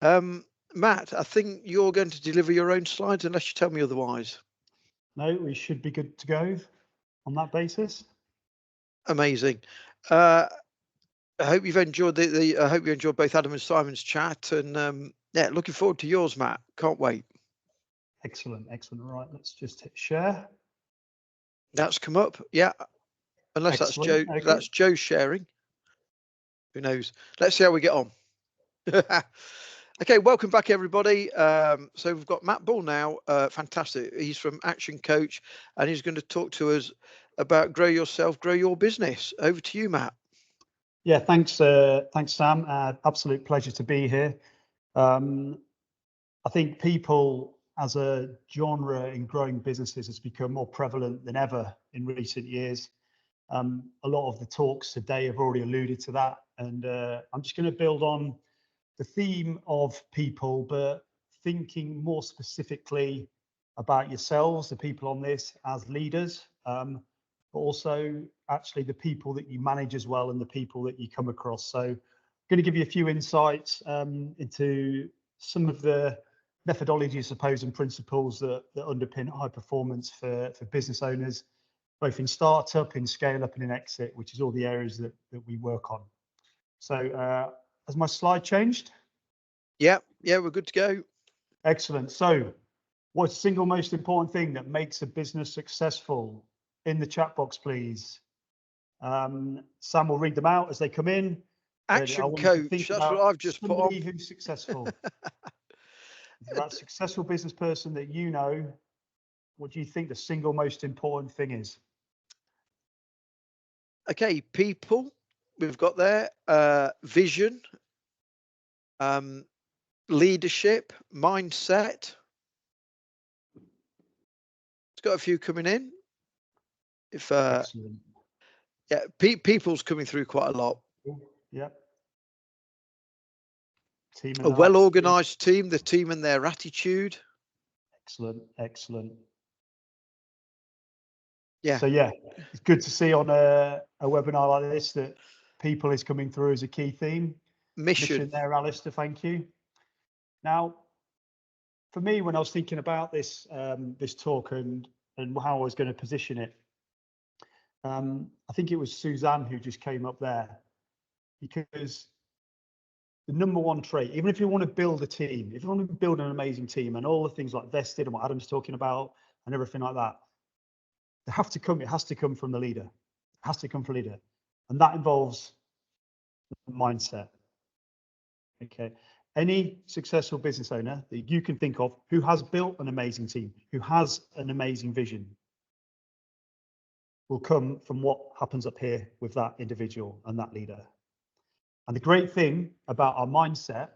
Matt, I think you're going to deliver your own slides unless you tell me otherwise. No, we should be good to go on that basis. Amazing. I hope you've enjoyed I hope you enjoyed both Adam and Simon's chat, and yeah, looking forward to yours, Matt. Can't wait. Excellent, excellent. Right, let's just hit share. That's come up, yeah. Unless that's Excellent. Joe. Okay. That's Joe's sharing. Who knows? Let's see how we get on. Okay, welcome back, everybody. So we've got Matt Bull now. Fantastic. He's from Action Coach, and he's going to talk to us about grow yourself, grow your business. Over to you, Matt. Yeah, thanks, Sam. Absolute pleasure to be here. I think people as a genre in growing businesses has become more prevalent than ever in recent years. A lot of the talks today have already alluded to that, and I'm just going to build on the theme of people, but thinking more specifically about yourselves, the people on this as leaders, but also actually the people that you manage as well and the people that you come across. So I'm going to give you a few insights into some of the methodologies, I suppose, and principles that underpin high performance for business owners, both in startup, in scale up, and in exit, which is all the areas that we work on. So has my slide changed? Yeah, we're good to go. Excellent. So what's the single most important thing that makes a business successful? In the chat box, please. Sam will read them out as they come in. Action Coach, that's what I've just put on. Somebody who's successful. That successful business person that you know, what do you think the single most important thing is? Okay, people, we've got there, vision, leadership, mindset. It's got a few coming in. If Excellent. Yeah, people's coming through quite a lot. Yeah. Team A well-organized team, the team and their attitude. Excellent, excellent. Yeah. So yeah, it's good to see on a webinar like this that people is coming through as a key theme. Mission there, Alistair, thank you. Now, for me, when I was thinking about this this talk and how I was going to position it, I think it was Suzanne who just came up there, because the number one trait, even if you want to build a team, if you want to build an amazing team and all the things like vested and what Adam's talking about and everything like that, it has to come from the leader. It has to come from the leader. And that involves mindset. Okay. Any successful business owner that you can think of who has built an amazing team, who has an amazing vision, will come from what happens up here with that individual and that leader. And the great thing about our mindset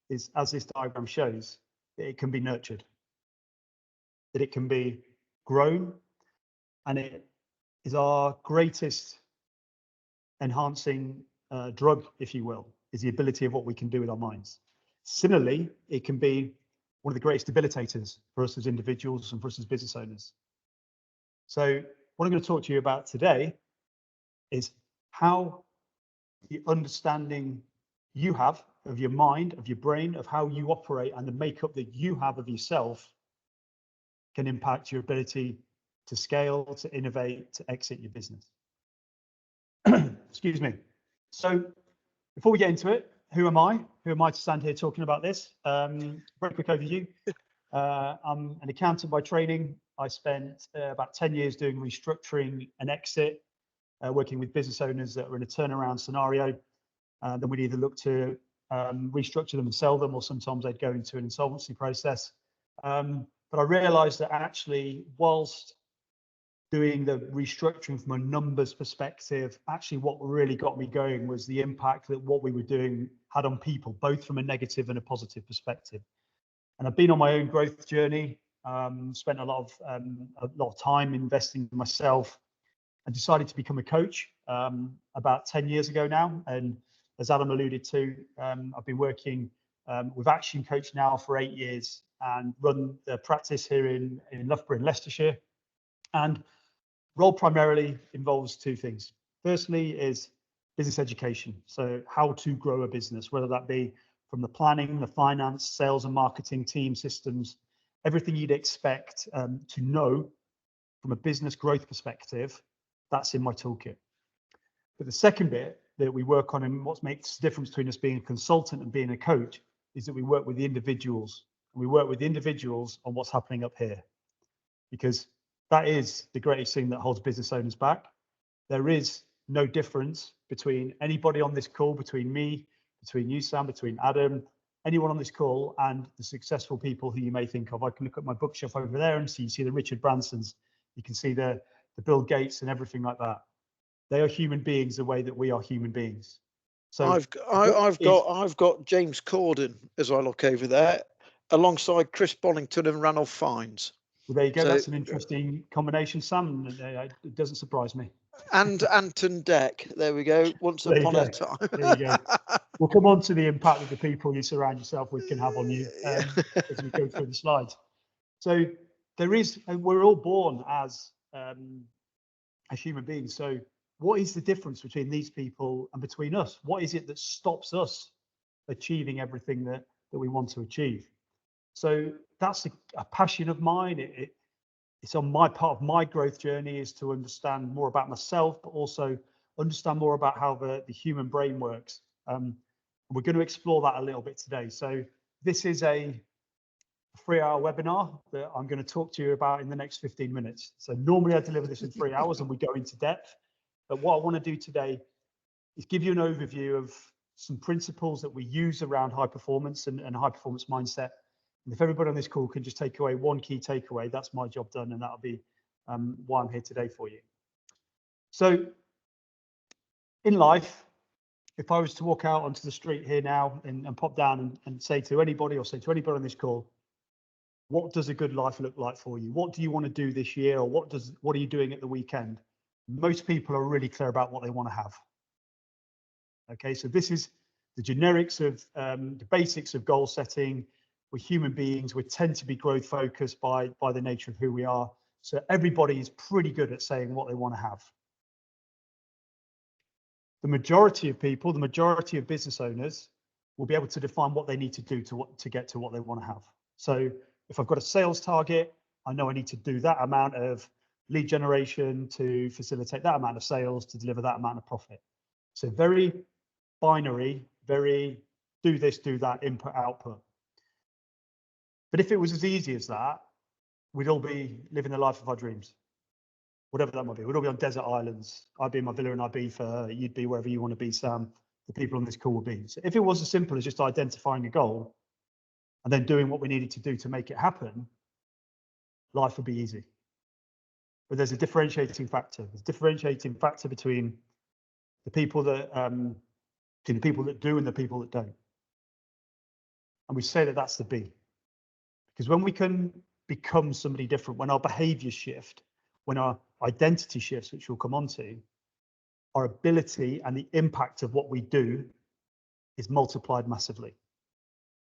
is, as this diagram shows, that it can be nurtured, that it can be grown, and it is our greatest enhancing drug, if you will, is the ability of what we can do with our minds. Similarly, it can be one of the greatest debilitators for us as individuals and for us as business owners. So what I'm going to talk to you about today is how the understanding you have of your mind, of your brain, of how you operate and the makeup that you have of yourself can impact your ability to scale, to innovate, to exit your business. Excuse me. So before we get into it, who am I? Who am I to stand here talking about this? Very quick overview. I'm an accountant by training. I spent about 10 years doing restructuring and exit, working with business owners that were in a turnaround scenario. Then we'd either look to restructure them and sell them, or sometimes they'd go into an insolvency process. But I realized that actually, whilst doing the restructuring from a numbers perspective, actually what really got me going was the impact that what we were doing had on people, both from a negative and a positive perspective. And I've been on my own growth journey, spent a lot of time investing in myself, and decided to become a coach about 10 years ago now. And as Adam alluded to, I've been working with Action Coach now for 8 years and run the practice here in Loughborough in Leicestershire. And role primarily involves two things. Firstly is business education. So how to grow a business, whether that be from the planning, the finance, sales and marketing team systems, everything you'd expect to know from a business growth perspective, that's in my toolkit. But the second bit that we work on, and what makes the difference between us being a consultant and being a coach, is that we work with the individuals. And we work with the individuals on what's happening up here, because that is the greatest thing that holds business owners back. There is no difference between anybody on this call, between me, between you, Sam, between Adam, anyone on this call, and the successful people who you may think of. I can look at my bookshelf over there and you see the Richard Bransons, you can see the Bill Gates and everything like that. They are human beings the way that we are human beings. So I've got James Corden as I look over there, alongside Chris Bonington and Ranulph Fiennes. Well, there you go. So, that's an interesting combination, Sam. It doesn't surprise me. And Anton Deck. There we go. Once There you upon go. a time. There you go. We'll come on to the impact that the people you surround yourself with can have on you as we go through the slides. So we're all born as human beings. So what is the difference between these people and between us? What is it that stops us achieving everything that we want to achieve? So that's a passion of mine. It's on my part of my growth journey, is to understand more about myself, but also understand more about how the human brain works. We're going to explore that a little bit today. So this is a 3-hour webinar that I'm going to talk to you about in the next 15 minutes. So normally I deliver this in 3 hours and we go into depth. But what I want to do today is give you an overview of some principles that we use around high performance and high performance mindset. And if everybody on this call can just take away one key takeaway, that's my job done, and that'll be why I'm here today for you. So in life, if I was to walk out onto the street here now and pop down and say to anybody, or say to anybody on this call, what does a good life look like for you? What do you want to do this year? Or what are you doing at the weekend? Most people are really clear about what they want to have. Okay, so this is the generics of the basics of goal setting. We're human beings. We tend to be growth focused by the nature of who we are. So everybody is pretty good at saying what they want to have. The majority of people, the majority of business owners will be able to define what they need to do to get to what they want to have. So if I've got a sales target, I know I need to do that amount of lead generation to facilitate that amount of sales to deliver that amount of profit. So very binary, very do this, do that, input, output. But if it was as easy as that, we'd all be living the life of our dreams, whatever that might be. We'd all be on desert islands. I'd be in my villa in Ibiza. You'd be wherever you want to be, Sam. The people on this call would be. So if it was as simple as just identifying a goal and then doing what we needed to do to make it happen, life would be easy. But there's a differentiating factor. There's a differentiating factor between the people that do and the people that don't. And we say that that's the B. Because when we can become somebody different, when our behaviors shift, when our identity shifts, which we'll come on to, our ability and the impact of what we do is multiplied massively.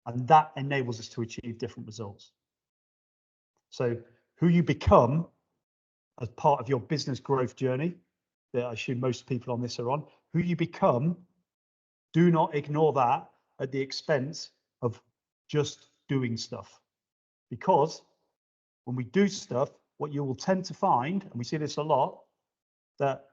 And that enables us to achieve different results. So who you become as part of your business growth journey, that I assume most people on this are on, who you become, do not ignore that at the expense of just doing stuff. Because when we do stuff, what you will tend to find, and we see this a lot, that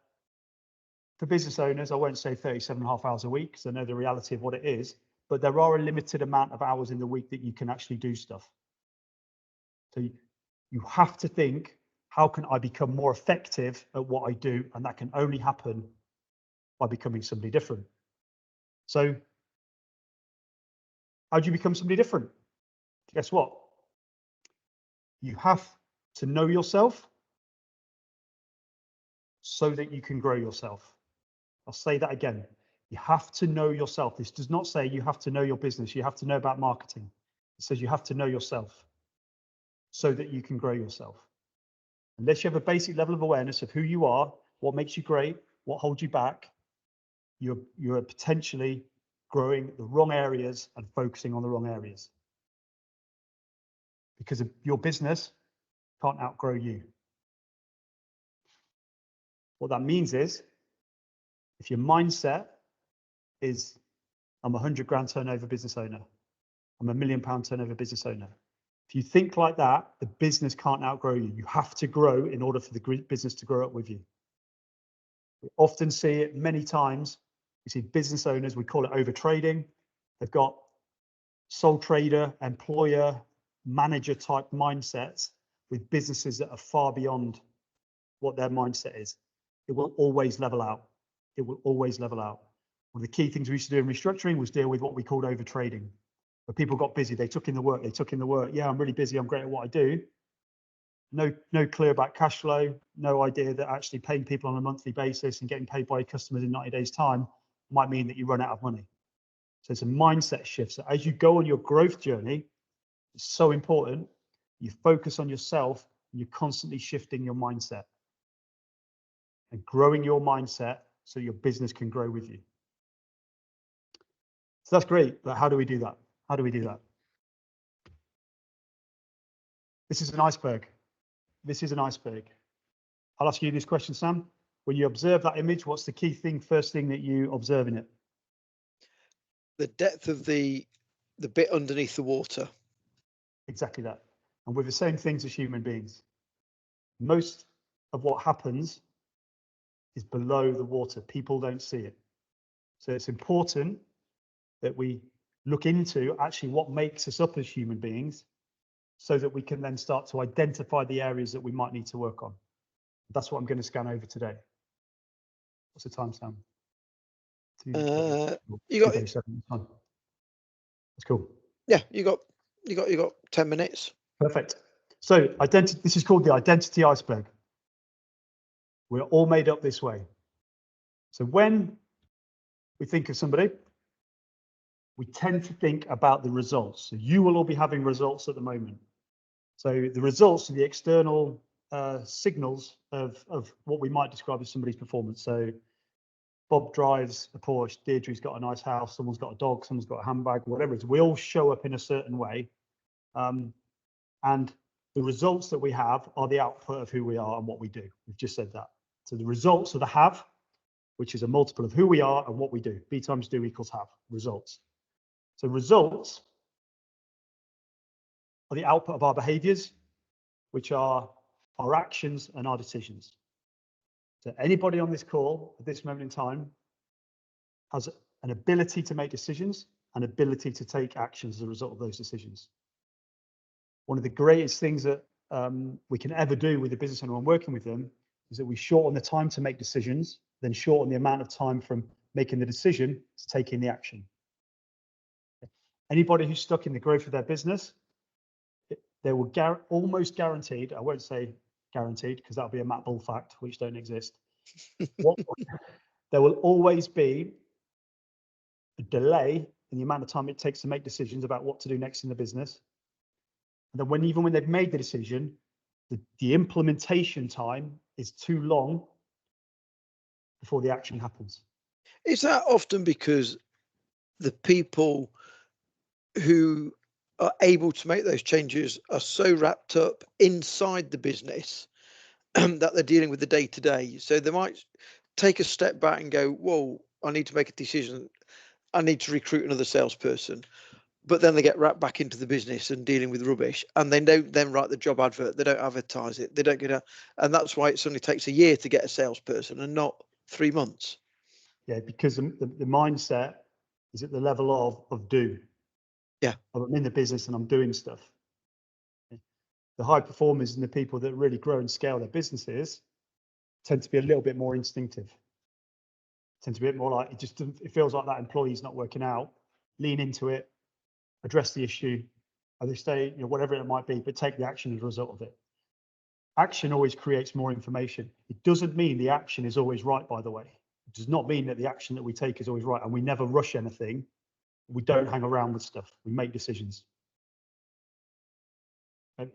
for business owners, I won't say 37.5 hours a week, because I know the reality of what it is, but there are a limited amount of hours in the week that you can actually do stuff. So you have to think, how can I become more effective at what I do? And that can only happen by becoming somebody different. So how do you become somebody different? Guess what? You have to know yourself so that you can grow yourself. I'll say that again. You have to know yourself. This does not say you have to know your business. You have to know about marketing. It says you have to know yourself so that you can grow yourself. Unless you have a basic level of awareness of who you are, what makes you great, what holds you back, you're potentially growing the wrong areas and focusing on the wrong areas. Because your business can't outgrow you. What that means is, if your mindset is I'm a 100 grand turnover business owner. I'm a £1 million turnover business owner. If you think like that, the business can't outgrow you. You have to grow in order for the business to grow up with you. We often see it many times. We see business owners, we call it over trading. They've got sole trader, employer, manager type mindsets with businesses that are far beyond what their mindset is. It will always level out. It will always level out. One of the key things we used to do in restructuring was deal with what we called over trading. Where people got busy, they took in the work. Yeah, I'm really busy, I'm great at what I do. No clear about cash flow, no idea that actually paying people on a monthly basis and getting paid by customers in 90 days time might mean that you run out of money. So it's a mindset shift. So as you go on your growth journey, it's so important you focus on yourself and you're constantly shifting your mindset and growing your mindset so your business can grow with you. So that's great, but how do we do that? How do we do that? This is an iceberg. This is an iceberg. I'll ask you this question, Sam. When you observe that image, what's the key thing, first thing that you observe in it? The depth of the bit underneath the water. Exactly that. And we're the same things as human beings. Most of what happens is below the water. People don't see it. So it's important that we look into actually what makes us up as human beings so that we can then start to identify the areas that we might need to work on. That's what I'm going to scan over today. What's the time, Sam? You got 2:37. That's cool. Yeah, you got 10 minutes. Perfect. So identity. This is called the identity iceberg. We're all made up this way. So when we think of somebody, we tend to think about the results. So you will all be having results at the moment. So the results are the external signals of what we might describe as somebody's performance. So Bob drives a Porsche, Deirdre's got a nice house, someone's got a dog, someone's got a handbag, whatever it is. We all show up in a certain way. And the results that we have are the output of who we are and what we do. We've just said that. So the results are the have, which is a multiple of who we are and what we do. B times do equals have, results. So results are the output of our behaviors, which are our actions and our decisions. So anybody on this call at this moment in time has an ability to make decisions and ability to take actions as a result of those decisions. One of the greatest things that we can ever do with a business owner when working with them is that we shorten the time to make decisions, then shorten the amount of time from making the decision to taking the action. Anybody who's stuck in the growth of their business, they will almost guaranteed, I won't say guaranteed because that'll be a Matt Bull fact, which don't exist. There will always be a delay in the amount of time it takes to make decisions about what to do next in the business. And then even when they've made the decision, the implementation time is too long before the action happens. Is that often because the people who are able to make those changes are so wrapped up inside the business that they're dealing with the day-to-day? So they might take a step back and go, whoa, I need to make a decision. I need to recruit another salesperson. But then they get wrapped back into the business and dealing with rubbish, and they don't then write the job advert. They don't advertise it. They don't get and that's why it suddenly takes a year to get a salesperson and not 3 months. Yeah, because the mindset is at the level of do. Yeah, I'm in the business and I'm doing stuff. The high performers and the people that really grow and scale their businesses tend to be a little bit more instinctive. Tend to be a bit more like it feels like that employee's not working out. Lean into it, address the issue, and they stay, whatever it might be, but take the action as a result of it. Action always creates more information. It doesn't mean the action is always right, by the way. It does not mean that the action that we take is always right, and we never rush anything. We don't hang around with stuff. We make decisions. Okay.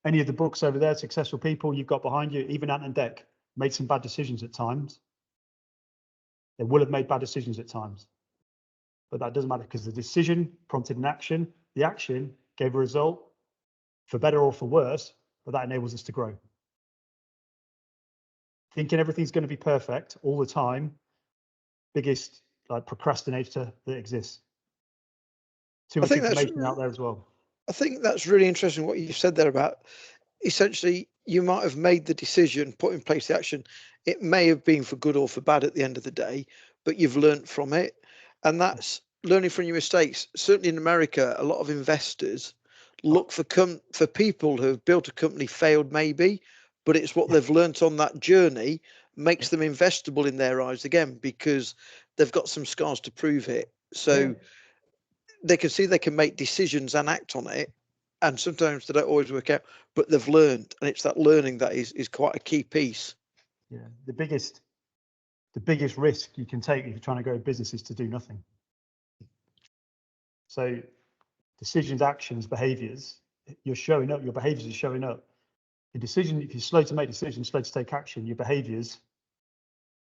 Any of the books over there, successful people you've got behind you, even Ant and Dec, made some bad decisions at times. They will have made bad decisions at times. But that doesn't matter because the decision prompted an action. The action gave a result, for better or for worse, but that enables us to grow. Thinking everything's going to be perfect all the time, biggest like procrastinator that exists. Too I much think that's information out there as well. I think that's really interesting what you said there about essentially you might have made the decision, put in place the action. It may have been for good or for bad at the end of the day, but you've learnt from it. And that's learning from your mistakes. Certainly in America, a lot of investors look for people who have built a company, failed maybe, but it's what Yeah. they've learnt on that journey makes Yeah. them investable in their eyes again because they've got some scars to prove it. So they can see they can make decisions and act on it, and sometimes they don't always work out, but they've learned, and it's that learning that is quite a key piece. Yeah. The biggest risk you can take if you're trying to grow a business is to do nothing. So decisions, actions, behaviors, you're showing up, your behaviors are showing up. Your decision, if you're slow to make decisions, slow to take action, your behaviors,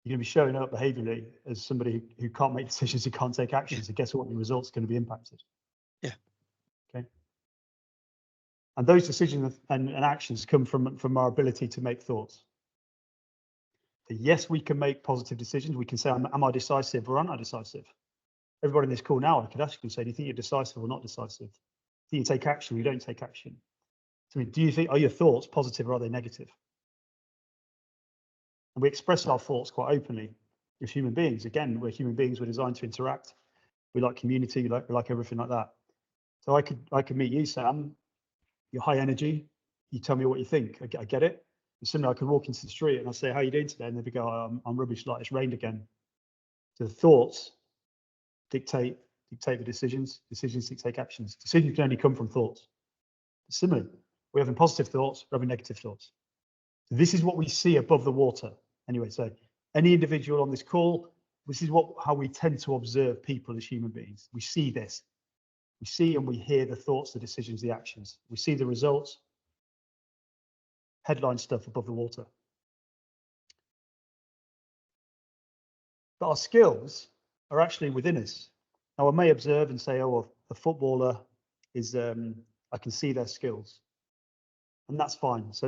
you're going to be showing up behaviorally as somebody who can't make decisions, who can't take action. Yeah. So guess what? Your results are going to be impacted. Yeah. Okay. And those decisions and actions come from our ability to make thoughts. So yes, we can make positive decisions. We can say, am I decisive or am I decisive? Everybody in this call now, I could ask you and say, do you think you're decisive or not decisive? Do you take action or you don't take action? So do you think, are your thoughts positive or are they negative? And we express our thoughts quite openly as human beings. Again, we're human beings, we're designed to interact. We like community, we like everything like that. So I could meet you, Sam, you're high energy, you tell me what you think, I get it. And similarly, I could walk into the street and I say, how are you doing today? And they'd go, I'm rubbish, like it's rained again. So the thoughts dictate the decisions dictate actions. Decisions can only come from thoughts. Similarly, we're having positive thoughts, we're having negative thoughts. So this is what we see above the water. Anyway, so any individual on this call, this is how we tend to observe people as human beings. We see this. We see and we hear the thoughts, the decisions, the actions. We see the results, headline stuff above the water. But our skills are actually within us. Now, I may observe and say, oh, well, a footballer is, I can see their skills. And that's fine. So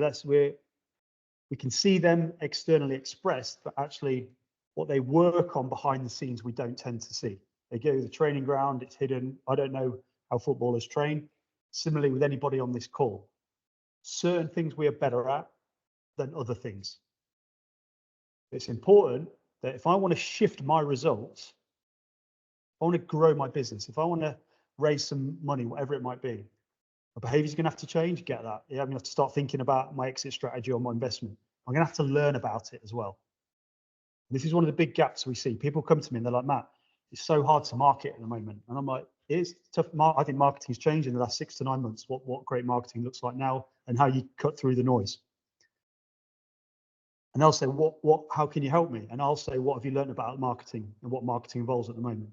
we can see them externally expressed, but actually what they work on behind the scenes, we don't tend to see. They go to the training ground, it's hidden. I don't know how footballers train. Similarly with anybody on this call, certain things we are better at than other things. It's important that if I want to shift my results, if I want to grow my business, if I want to raise some money, whatever it might be, my behavior is going to have to change, get that. Yeah, I'm going to have to start thinking about my exit strategy or my investment. I'm going to have to learn about it as well. This is one of the big gaps we see. People come to me and they're like, Matt, it's so hard to market at the moment. And I'm like, it's tough. I think marketing's changed in the last 6 to 9 months, what great marketing looks like now and how you cut through the noise. And they'll say, how can you help me? And I'll say, what have you learned about marketing and what marketing involves at the moment?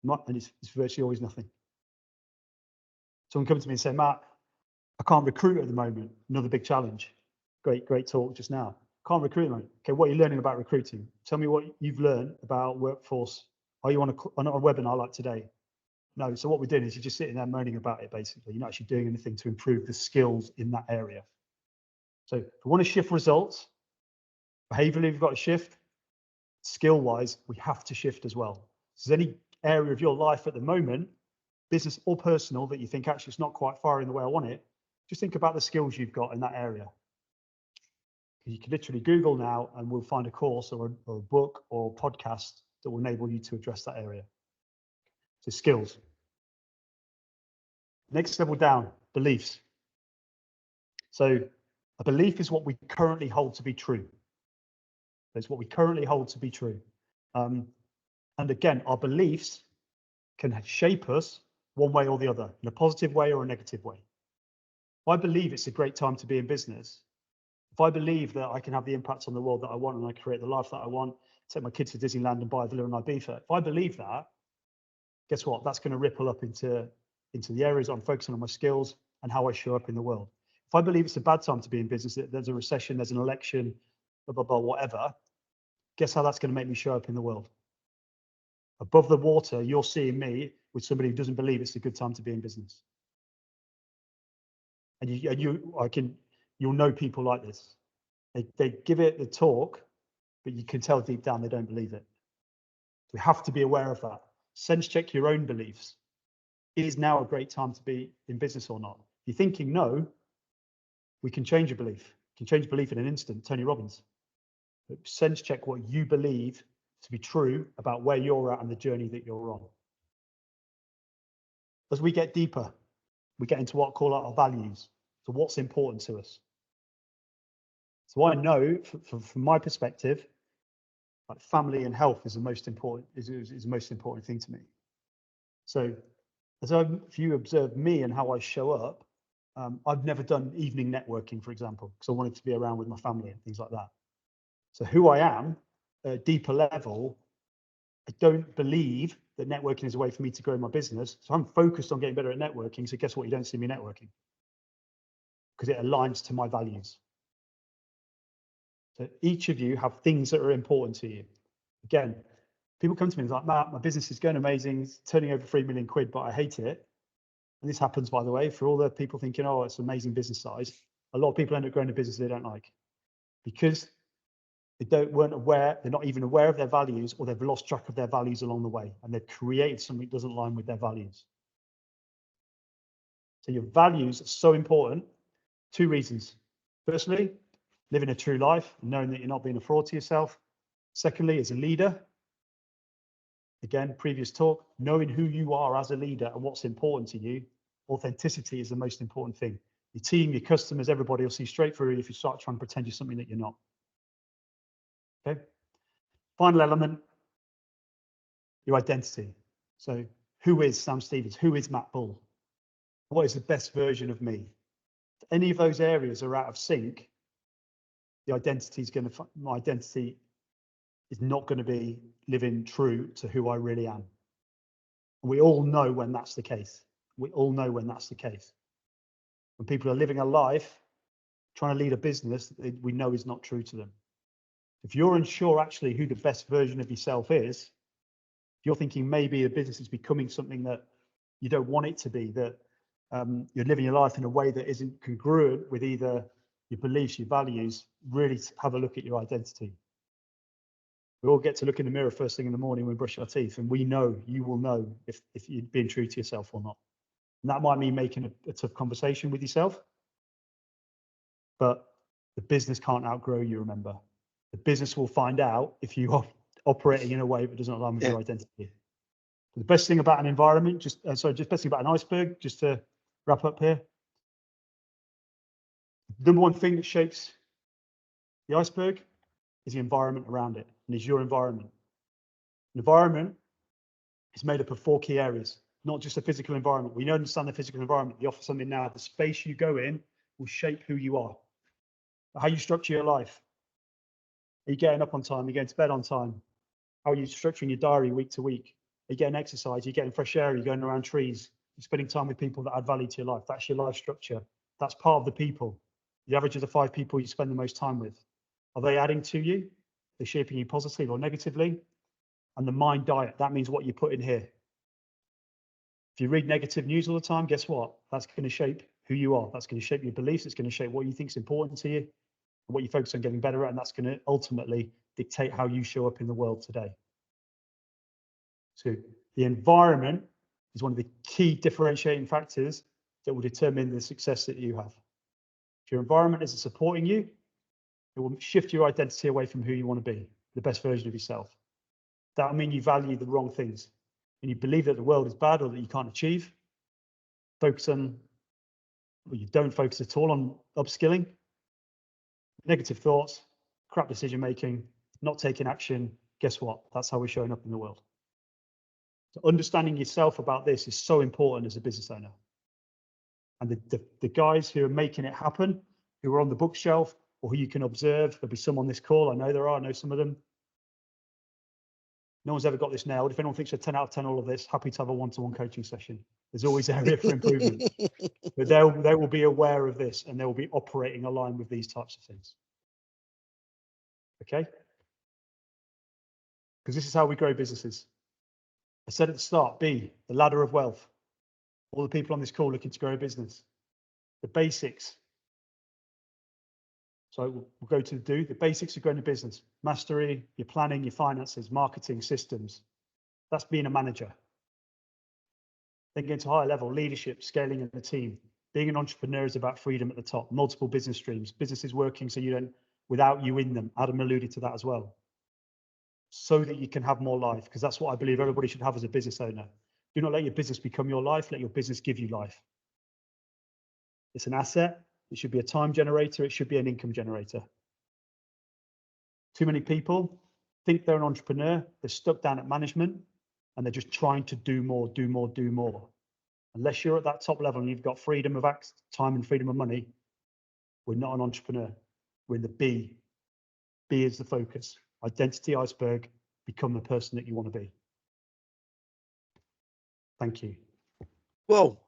And it's virtually always nothing. Someone comes to me and say, Matt, I can't recruit at the moment. Another big challenge. Great talk just now. Can't recruit at the moment. Okay, what are you learning about recruiting? Tell me what you've learned about workforce. Are you on a webinar like today? No, so what we're doing is you're just sitting there moaning about it, basically. You're not actually doing anything to improve the skills in that area. So if we want to shift results, behaviorally, we've got to shift. Skill-wise, we have to shift as well. So there's any area of your life at the moment, business or personal, that you think actually it's not quite firing the way I want it, just think about the skills you've got in that area. You can literally Google now and we'll find a course or a book or podcast that will enable you to address that area. So skills. Next level down, beliefs. So a belief is what we currently hold to be true. It's what we currently hold to be true. And again, our beliefs can shape us one way or the other, in a positive way or a negative way. If I believe it's a great time to be in business, if I believe that I can have the impact on the world that I want and I create the life that I want, take my kids to Disneyland and buy a villa in Ibiza, if I believe that, guess what? That's going to ripple up into the areas I'm focusing on, my skills and how I show up in the world. If I believe it's a bad time to be in business, that there's a recession, there's an election, blah, blah, blah, whatever, guess how that's going to make me show up in the world? Above the water, you're seeing me with somebody who doesn't believe it's a good time to be in business. And you'll know people like this. They give it the talk, but you can tell deep down they don't believe it. We have to be aware of that. Sense check your own beliefs. Is now a great time to be in business or not? If you're thinking no, we can change your belief. You can change belief in an instant, Tony Robbins. But sense check what you believe to be true about where you're at and the journey that you're on. As we get deeper, we get into what I call our values. So what's important to us? So I know from my perspective, like family and health is the most important, is the most important thing to me. So if you observe me and how I show up, I've never done evening networking, for example, because I wanted to be around with my family and things like that. So who I am, at a deeper level, I don't believe that networking is a way for me to grow my business. So I'm focused on getting better at networking. So guess what? You don't see me networking because it aligns to my values. So each of you have things that are important to you. Again, people come to me and like, Matt, my business is going amazing, it's turning over 3 million quid, but I hate it. And this happens, by the way, for all the people thinking, oh, it's an amazing business size. A lot of people end up growing a business they don't like because weren't aware, they're not even aware of their values, or they've lost track of their values along the way, and they've created something that doesn't align with their values. So your values are so important. 2 reasons. Firstly, living a true life, knowing that you're not being a fraud to yourself. Secondly, as a leader, again, previous talk, knowing who you are as a leader and what's important to you. Authenticity is the most important thing. Your team, your customers, everybody will see straight through you if you start trying to pretend you're something that you're not. Okay. Final element, your identity. So who is Sam Stevens? Who is Matt Bull? What is the best version of me? If any of those areas are out of sync, my identity is not going to be living true to who I really am. And we all know when that's the case. We all know when that's the case. When people are living a life, trying to lead a business that we know is not true to them. If you're unsure actually who the best version of yourself is, if you're thinking maybe the business is becoming something that you don't want it to be, that you're living your life in a way that isn't congruent with either your beliefs, your values, really have a look at your identity. We all get to look in the mirror first thing in the morning when we brush our teeth, and we know, you will know if you're being true to yourself or not. And that might mean making a tough conversation with yourself, but the business can't outgrow you, remember. The business will find out if you are operating in a way that doesn't align with your identity. The best thing about an environment, best thing about an iceberg, just to wrap up here. The number one thing that shapes the iceberg is the environment around it, and is your environment. An environment is made up of 4 key areas, not just a physical environment. We understand the physical environment. We offer something now. The space you go in will shape who you are. How you structure your life. Are you getting up on time? Are you going to bed on time? How are you structuring your diary week to week? Are you getting exercise? Are you getting fresh air? Are you going around trees? You're spending time with people that add value to your life. That's your life structure. That's part of the people. The average of the 5 people you spend the most time with. Are they adding to you? They're shaping you positively or negatively? And the mind diet, that means what you put in here. If you read negative news all the time, guess what? That's going to shape who you are. That's going to shape your beliefs. It's going to shape what you think is important to you, what you focus on getting better at, and that's going to ultimately dictate how you show up in the world today. So the environment is one of the key differentiating factors that will determine the success that you have. If your environment isn't supporting you, it will shift your identity away from who you want to be, the best version of yourself. That'll mean you value the wrong things and you believe that the world is bad or that you can't achieve. You don't focus at all on upskilling, negative thoughts, crap decision making, not taking action. Guess what? That's how we're showing up in the world. So understanding yourself about this is so important as a business owner. And the guys who are making it happen, who are on the bookshelf or who you can observe, there'll be some on this call. I know some of them. No one's ever got this nailed. If anyone thinks they're 10 out of 10 all of this, happy to have a one-to-one coaching session. There's always area for improvement. But they will be aware of this and they will be operating aligned with these types of things. Okay? Because this is how we grow businesses. I said at the start, B, the ladder of wealth. All the people on this call looking to grow a business. The basics. So we'll go to the basics of growing a business. Mastery, your planning, your finances, marketing, systems. That's being a manager. Then get to higher level leadership, scaling of the team. Being an entrepreneur is about freedom at the top, multiple business streams, businesses working so you don't, without you in them. Adam alluded to that as well. So that you can have more life, because that's what I believe everybody should have as a business owner. Do not let your business become your life, let your business give you life. It's an asset, it should be a time generator, it should be an income generator. Too many people think they're an entrepreneur, they're stuck down at management, and they're just trying to do more, do more, do more. Unless you're at that top level and you've got freedom of time and freedom of money, we're not an entrepreneur. We're in the B. B is the focus. Identity iceberg, become the person that you want to be. Thank you. Well,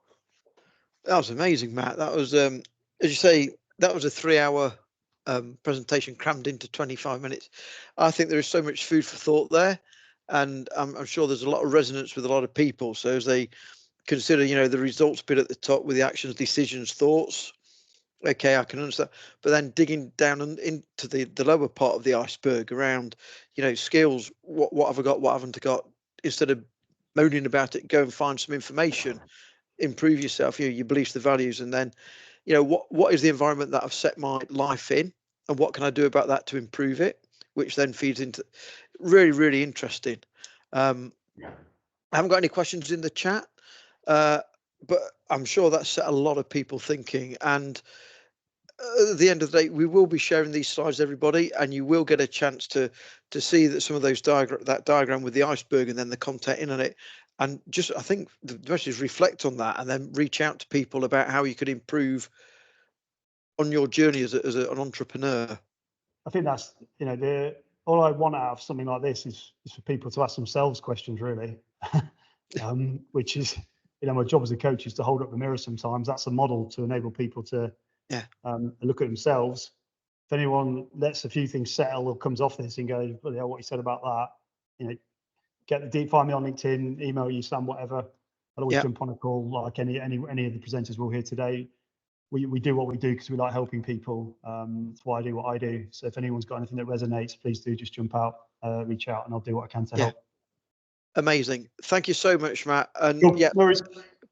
that was amazing, Matt. That was, as you say, that was a 3-hour presentation crammed into 25 minutes. I think there is so much food for thought there, and I'm sure there's a lot of resonance with a lot of people. So as they consider, the results bit at the top with the actions, decisions, thoughts, okay, I can understand. But then digging down into the lower part of the iceberg around, skills, what have I got, what haven't I got, instead of moaning about it, go and find some information, improve yourself, your beliefs, the values, and then, what is the environment that I've set my life in, and what can I do about that to improve it, which then feeds into really, really interesting. I haven't got any questions in the chat, but I'm sure that's set a lot of people thinking. And at the end of the day, we will be sharing these slides, everybody, and you will get a chance to see that some of those that diagram with the iceberg and then the content in on it. And just, I think the message is reflect on that and then reach out to people about how you could improve on your journey as an entrepreneur. I think that's, all I want out of something like this is for people to ask themselves questions, really, which is, my job as a coach is to hold up the mirror sometimes. That's a model to enable people to look at themselves. If anyone lets a few things settle or comes off this and goes, well, what you said about that, find me on LinkedIn, email you, Sam, whatever. I'll always jump on a call like any of the presenters we'll hear today. We do what we do because we like helping people. That's why I do what I do. So if anyone's got anything that resonates, please do just jump out, reach out, and I'll do what I can to help. Amazing. Thank you so much, Matt. And no worries.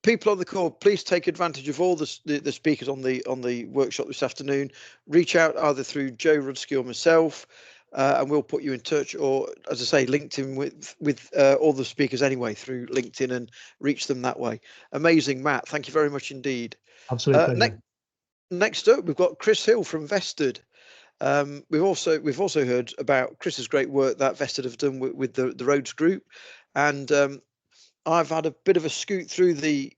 People on the call, please take advantage of all the speakers on the workshop this afternoon. Reach out either through Joe Rudsky or myself, and we'll put you in touch, or as I say, LinkedIn with all the speakers anyway through LinkedIn, and reach them that way. Amazing, Matt. Thank you very much indeed. Absolutely. Next up, we've got Chris Hill from Vested. We've also heard about Chris's great work that Vested have done with the Rhodes Group, and I've had a bit of a scoot through the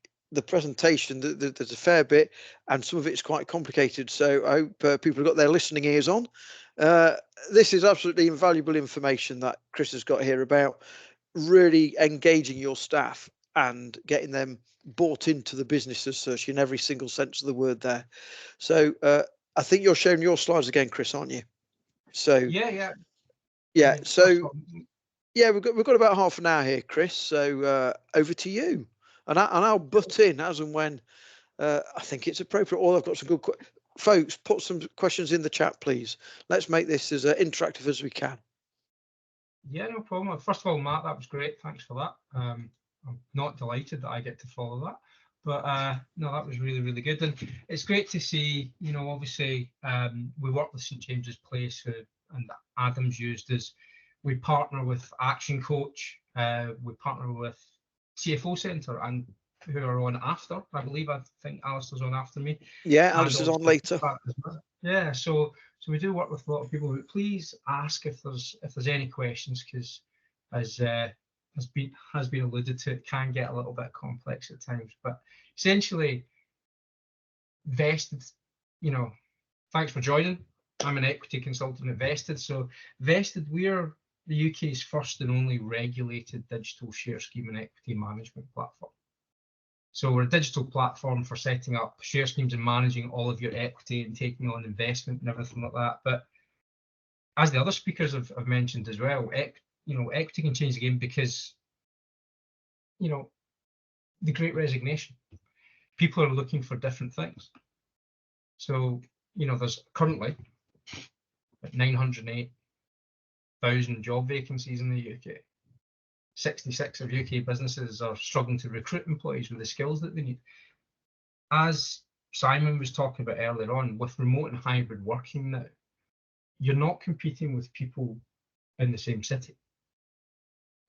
presentation. There's a fair bit, and some of it's quite complicated. So I hope people have got their listening ears on. This is absolutely invaluable information that Chris has got here about really engaging your staff and getting them bought into the business as such in every single sense of the word there. So I think you're sharing your slides again, Chris, aren't you? So yeah. So we've got about half an hour here, Chris. So over to you, and I'll butt in as and when I think it's appropriate. Or I've got some good folks. Put some questions in the chat, please. Let's make this as interactive as we can. Yeah, no problem. First of all, Matt, that was great. Thanks for that. I'm not delighted that I get to follow that, but no, that was really, really good. And it's great to see, obviously we work with St James's Place, and Adam's used as, we partner with Action Coach, we partner with CFO Centre, and who are on after. I think Alistair's on after me. Yeah, Alistair's on later. Yeah, so we do work with a lot of people. But please ask if there's any questions, because as has been alluded to, it can get a little bit complex at times. But essentially, Vested, thanks for joining. I'm an equity consultant at Vested. So Vested, we're the UK's first and only regulated digital share scheme and equity management platform. So we're a digital platform for setting up share schemes and managing all of your equity and taking on investment and everything like that. But as the other speakers have mentioned as well, equity can change the game because, the Great Resignation. People are looking for different things. So, there's currently 908,000 job vacancies in the UK. 66 of UK businesses are struggling to recruit employees with the skills that they need. As Simon was talking about earlier on, with remote and hybrid working now, you're not competing with people in the same city.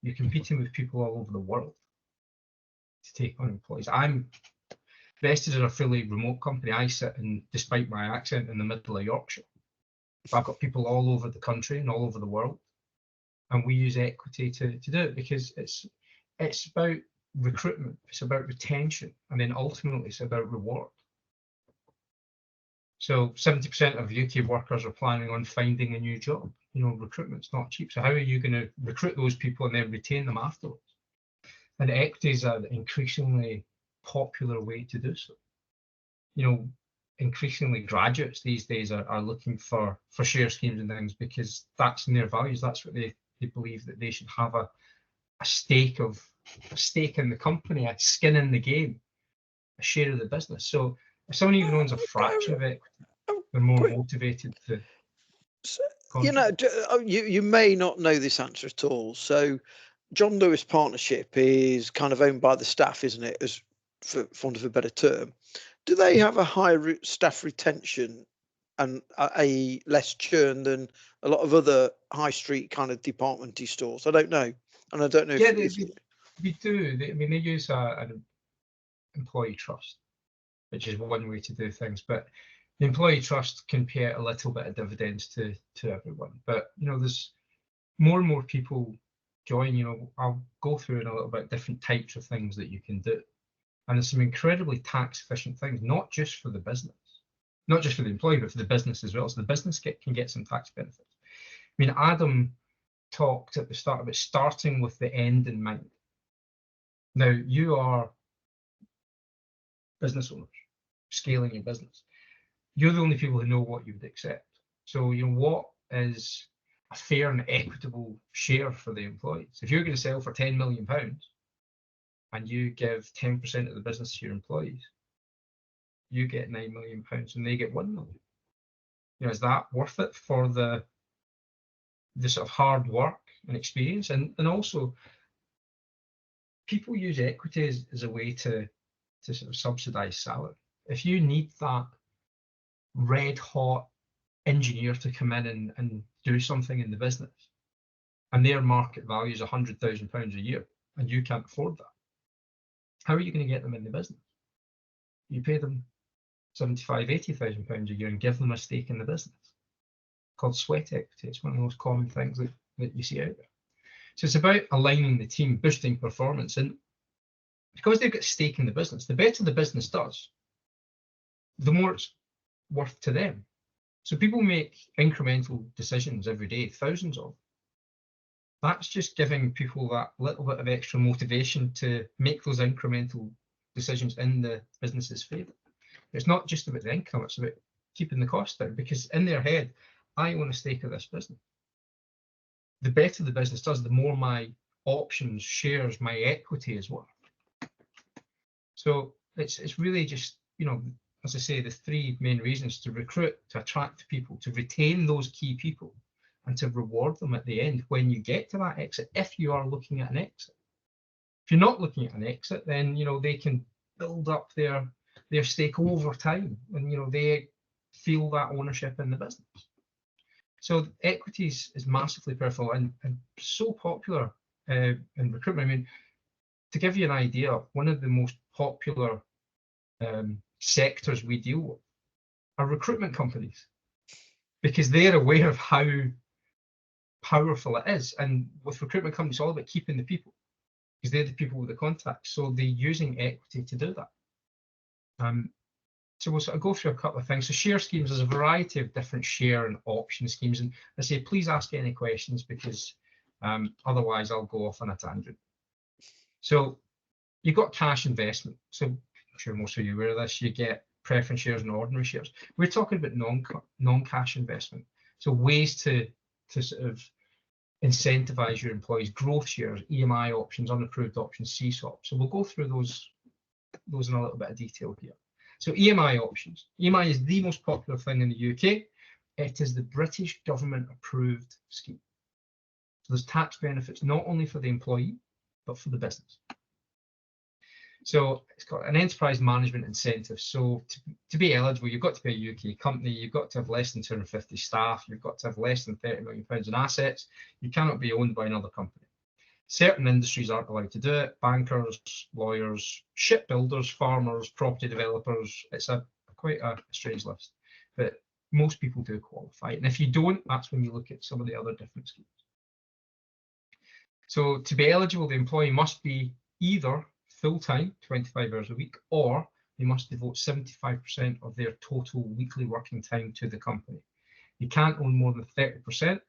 You're competing with people all over the world to take on employees. I'm vested in a fully remote company. I sit in, despite my accent, in the middle of Yorkshire. But I've got people all over the country and all over the world. And we use equity to do it because it's about recruitment, it's about retention, and then ultimately it's about reward. So 70% of UK workers are planning on finding a new job. You know, recruitment's not cheap. So how are you going to recruit those people and then retain them afterwards? And equity is an increasingly popular way to do so. You know, increasingly graduates these days are looking for share schemes and things because that's in their values. That's what they believe, that they should have a stake in the company, a skin in the game, a share of the business. So if someone even owns a fraction of equity, they're more motivated to. So, you know, you may not know this answer at all. So John Lewis Partnership is kind of owned by the staff, isn't it, as for want of a better term? Do they have a higher staff retention and a less churn than a lot of other high street kind of departmenty stores? I don't know, and I don't know. Yeah, we do. I mean, they use an employee trust, which is one way to do things. But the employee trust can pay out a little bit of dividends to everyone. But you know, there's more and more people join. You know, I'll go through in a little bit different types of things that you can do. And there's some incredibly tax efficient things, not just for the business, not just for the employee, but for the business as well. So the business can get some tax benefits. I mean, Adam talked at the start about starting with the end in mind. Now, you are business owners, scaling your business. You're the only people who know what you would accept. So, you know, what is a fair and equitable share for the employees? If you're going to sell for £10 million, and you give 10% of the business to your employees, you get £9 million and they get £1 million. You know, is that worth it for the sort of hard work and experience? And also, people use equity as a way to sort of subsidise salary. If you need that red hot engineer to come in and do something in the business, and their market value is £100,000 a year, and you can't afford that, how are you going to get them in the business? You pay them £75,000, £80,000 a year and give them a stake in the business. It's called sweat equity. It's one of the most common things that you see out there. So it's about aligning the team, boosting performance. And because they've got a stake in the business, the better the business does, the more it's worth to them. So people make incremental decisions every day, thousands of them. That's just giving people that little bit of extra motivation to make those incremental decisions in the business's favour. It's not just about the income, it's about keeping the cost down, because in their head, I own a stake of this business. The better the business does, the more my options, shares, my equity is worth. So it's really just, you know, as I say, the three main reasons: to recruit, to attract people, to retain those key people, and to reward them at the end when you get to that exit, if you are looking at an exit. If you're not looking at an exit, then, you know, they can build up their stake over time, and, you know, they feel that ownership in the business. So equity is massively powerful and so popular in recruitment. I mean, to give you an idea, one of the most popular sectors we deal with are recruitment companies, because they're aware of how powerful it is. And with recruitment companies, it's all about keeping the people, because they're the people with the contacts. So they're using equity to do that. So we'll sort of go through a couple of things. So share schemes, there's a variety of different share and option schemes. And I say, please ask any questions, because otherwise I'll go off on a tangent. So you've got cash investment. So I'm sure most of you are aware of this. You get preference shares and ordinary shares. We're talking about non-cash investment. So ways to sort of incentivize your employees: growth shares, EMI options, unapproved options, CSOP. So we'll go through those in a little bit of detail here. So EMI options. EMI is the most popular thing in the UK. It is the British government approved scheme. So there's tax benefits not only for the employee, but for the business. So it's got an enterprise management incentive. So to be eligible, you've got to be a UK company, you've got to have less than 250 staff, you've got to have less than £30 million in assets, you cannot be owned by another company. Certain industries aren't allowed to do it: bankers, lawyers, shipbuilders, farmers, property developers. It's quite a strange list, but most people do qualify. And if you don't, that's when you look at some of the other different schemes. So to be eligible, the employee must be either full-time, 25 hours a week, or they must devote 75% of their total weekly working time to the company. They can't own more than 30%,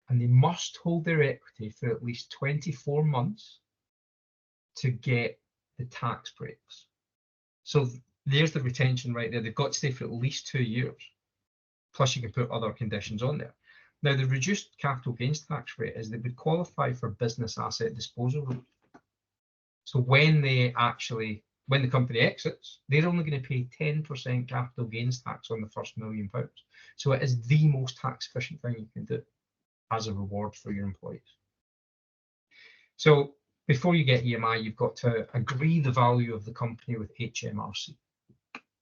and they must hold their equity for at least 24 months to get the tax breaks. So there's the retention right there. They've got to stay for at least 2 years. Plus you can put other conditions on there. Now, the reduced capital gains tax rate is they would qualify for business asset disposal rules. So when the company exits, they're only going to pay 10% capital gains tax on the first £1 million. So it is the most tax efficient thing you can do as a reward for your employees. So before you get EMI, you've got to agree the value of the company with HMRC.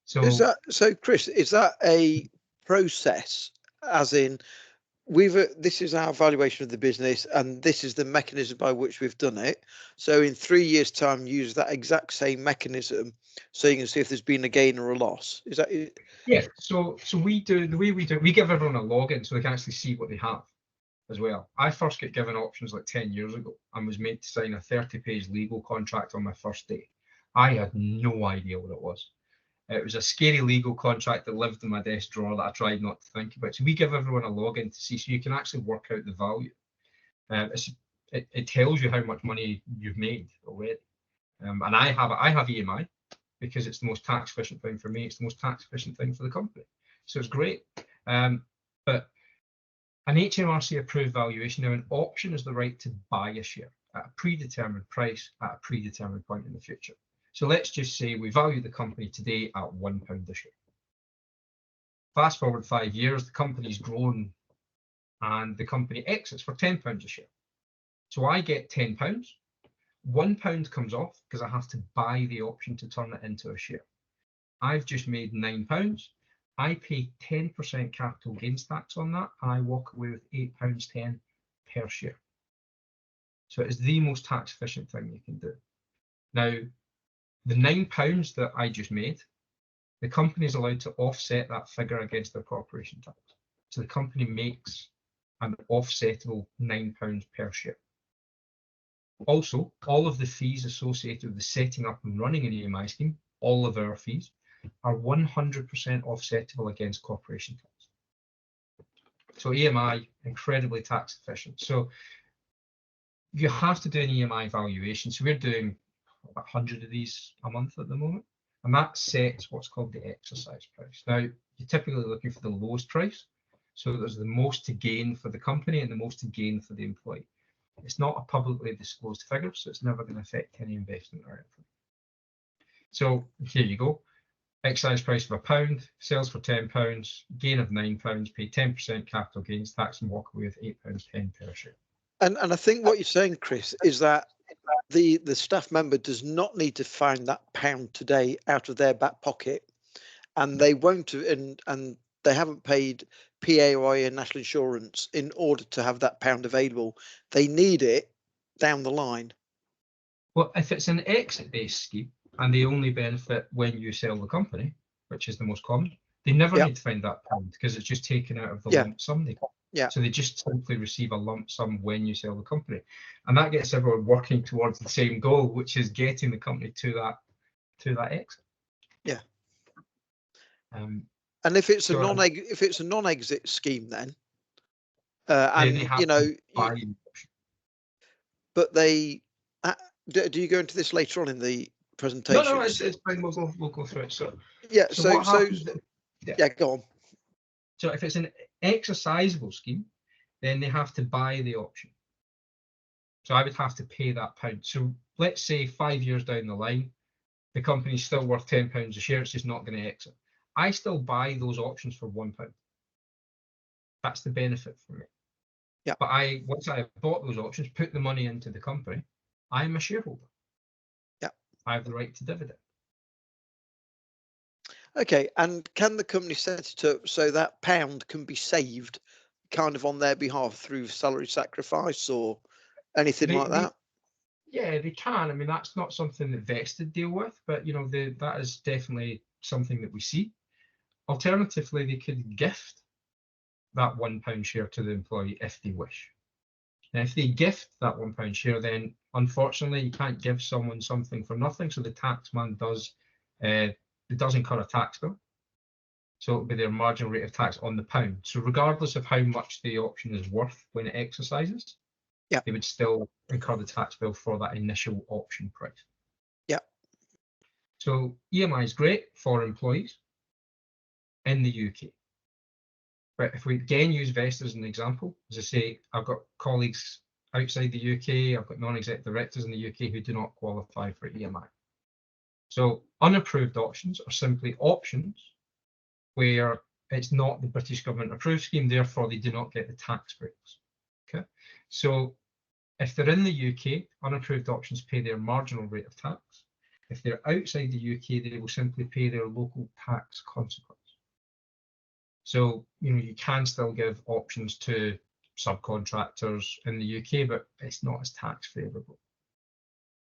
So Chris, is that a process, as in this is our valuation of the business and this is the mechanism by which we've done it? So in 3 years' time, use that exact same mechanism so you can see if there's been a gain or a loss. Is that it? Yeah. So we do the way we do it, we give everyone a login so they can actually see what they have as well. I first got given options like 10 years ago and was made to sign a 30-page legal contract on my first day. I had no idea what it was. It was a scary legal contract that lived in my desk drawer that I tried not to think about. So we give everyone a login to see, so you can actually work out the value. It tells you how much money you've made already. And I have EMI because it's the most tax efficient thing for me. It's the most tax efficient thing for the company. So it's great. But an HMRC approved valuation, now an option is the right to buy a share at a predetermined price at a predetermined point in the future. So let's just say we value the company today at £1 a share. Fast forward 5 years, the company's grown and the company exits for £10 a share. So I get £10, £1 comes off because I have to buy the option to turn it into a share. I've just made £9. I pay 10% capital gains tax on that, and I walk away with £8.10 per share. So it is the most tax efficient thing you can do. Now, the £9 that I just made, the company is allowed to offset that figure against their corporation tax. So the company makes an offsettable £9 per share. Also, all of the fees associated with the setting up and running an EMI scheme, all of our fees, are 100% offsettable against corporation tax. So EMI, incredibly tax efficient. So you have to do an EMI valuation. So we're doing about 100 of these a month at the moment, and that sets what's called the exercise price. Now, you're typically looking for the lowest price, so there's the most to gain for the company and the most to gain for the employee. It's not a publicly disclosed figure, so it's never going to affect any investment or anything. So here you go. Exercise price of £1, sales for £10, gain of £9, pay 10% capital gains tax and walk away with £8.10 per share. And I think what you're saying, Chris, is that the staff member does not need to find that pound today out of their back pocket, and they won't, and they haven't paid PAYE and national insurance in order to have that pound available. They need it down the line. Well, if it's an exit-based scheme and they only benefit when you sell the company, which is the most common, they never need to find that pound because it's just taken out of the lump sum they got. So they just simply receive a lump sum when you sell the company, and that gets everyone working towards the same goal, which is getting the company to that exit. Yeah. And if it's a non-exit scheme, then and they have you know, to buy but they do you go into this later on in the presentation? No, it's fine. We'll go through it. So go on. So if it's an exercisable scheme, then they have to buy the option. So I would have to pay that pound. So let's say 5 years down the line, the company's still worth £10 a share, it's just not going to exit. I still buy those options for £1. That's the benefit for me. Yeah. But once I have bought those options, put the money into the company, I am a shareholder. Yeah. I have the right to dividend. Okay, and can the company set it up so that pound can be saved kind of on their behalf through salary sacrifice or anything like that? Yeah, they can. I mean, that's not something that vested deal with, but you know, that is definitely something that we see. Alternatively, they could gift that £1 share to the employee if they wish. And if they gift that £1 share, then unfortunately you can't give someone something for nothing. So the taxman does incur a tax bill. So it'll be their marginal rate of tax on the pound. So regardless of how much the option is worth when it exercises, yeah, they would still incur the tax bill for that initial option price. Yeah. So EMI is great for employees in the UK. But if we again use Vest as an example, as I say, I've got colleagues outside the UK, I've got non-exec directors in the UK who do not qualify for EMI. So unapproved options are simply options where it's not the British government approved scheme, therefore they do not get the tax breaks. Okay, so if they're in the UK, unapproved options pay their marginal rate of tax. If they're outside the UK, they will simply pay their local tax consequence. So, you know, you can still give options to subcontractors in the UK, but it's not as tax favourable.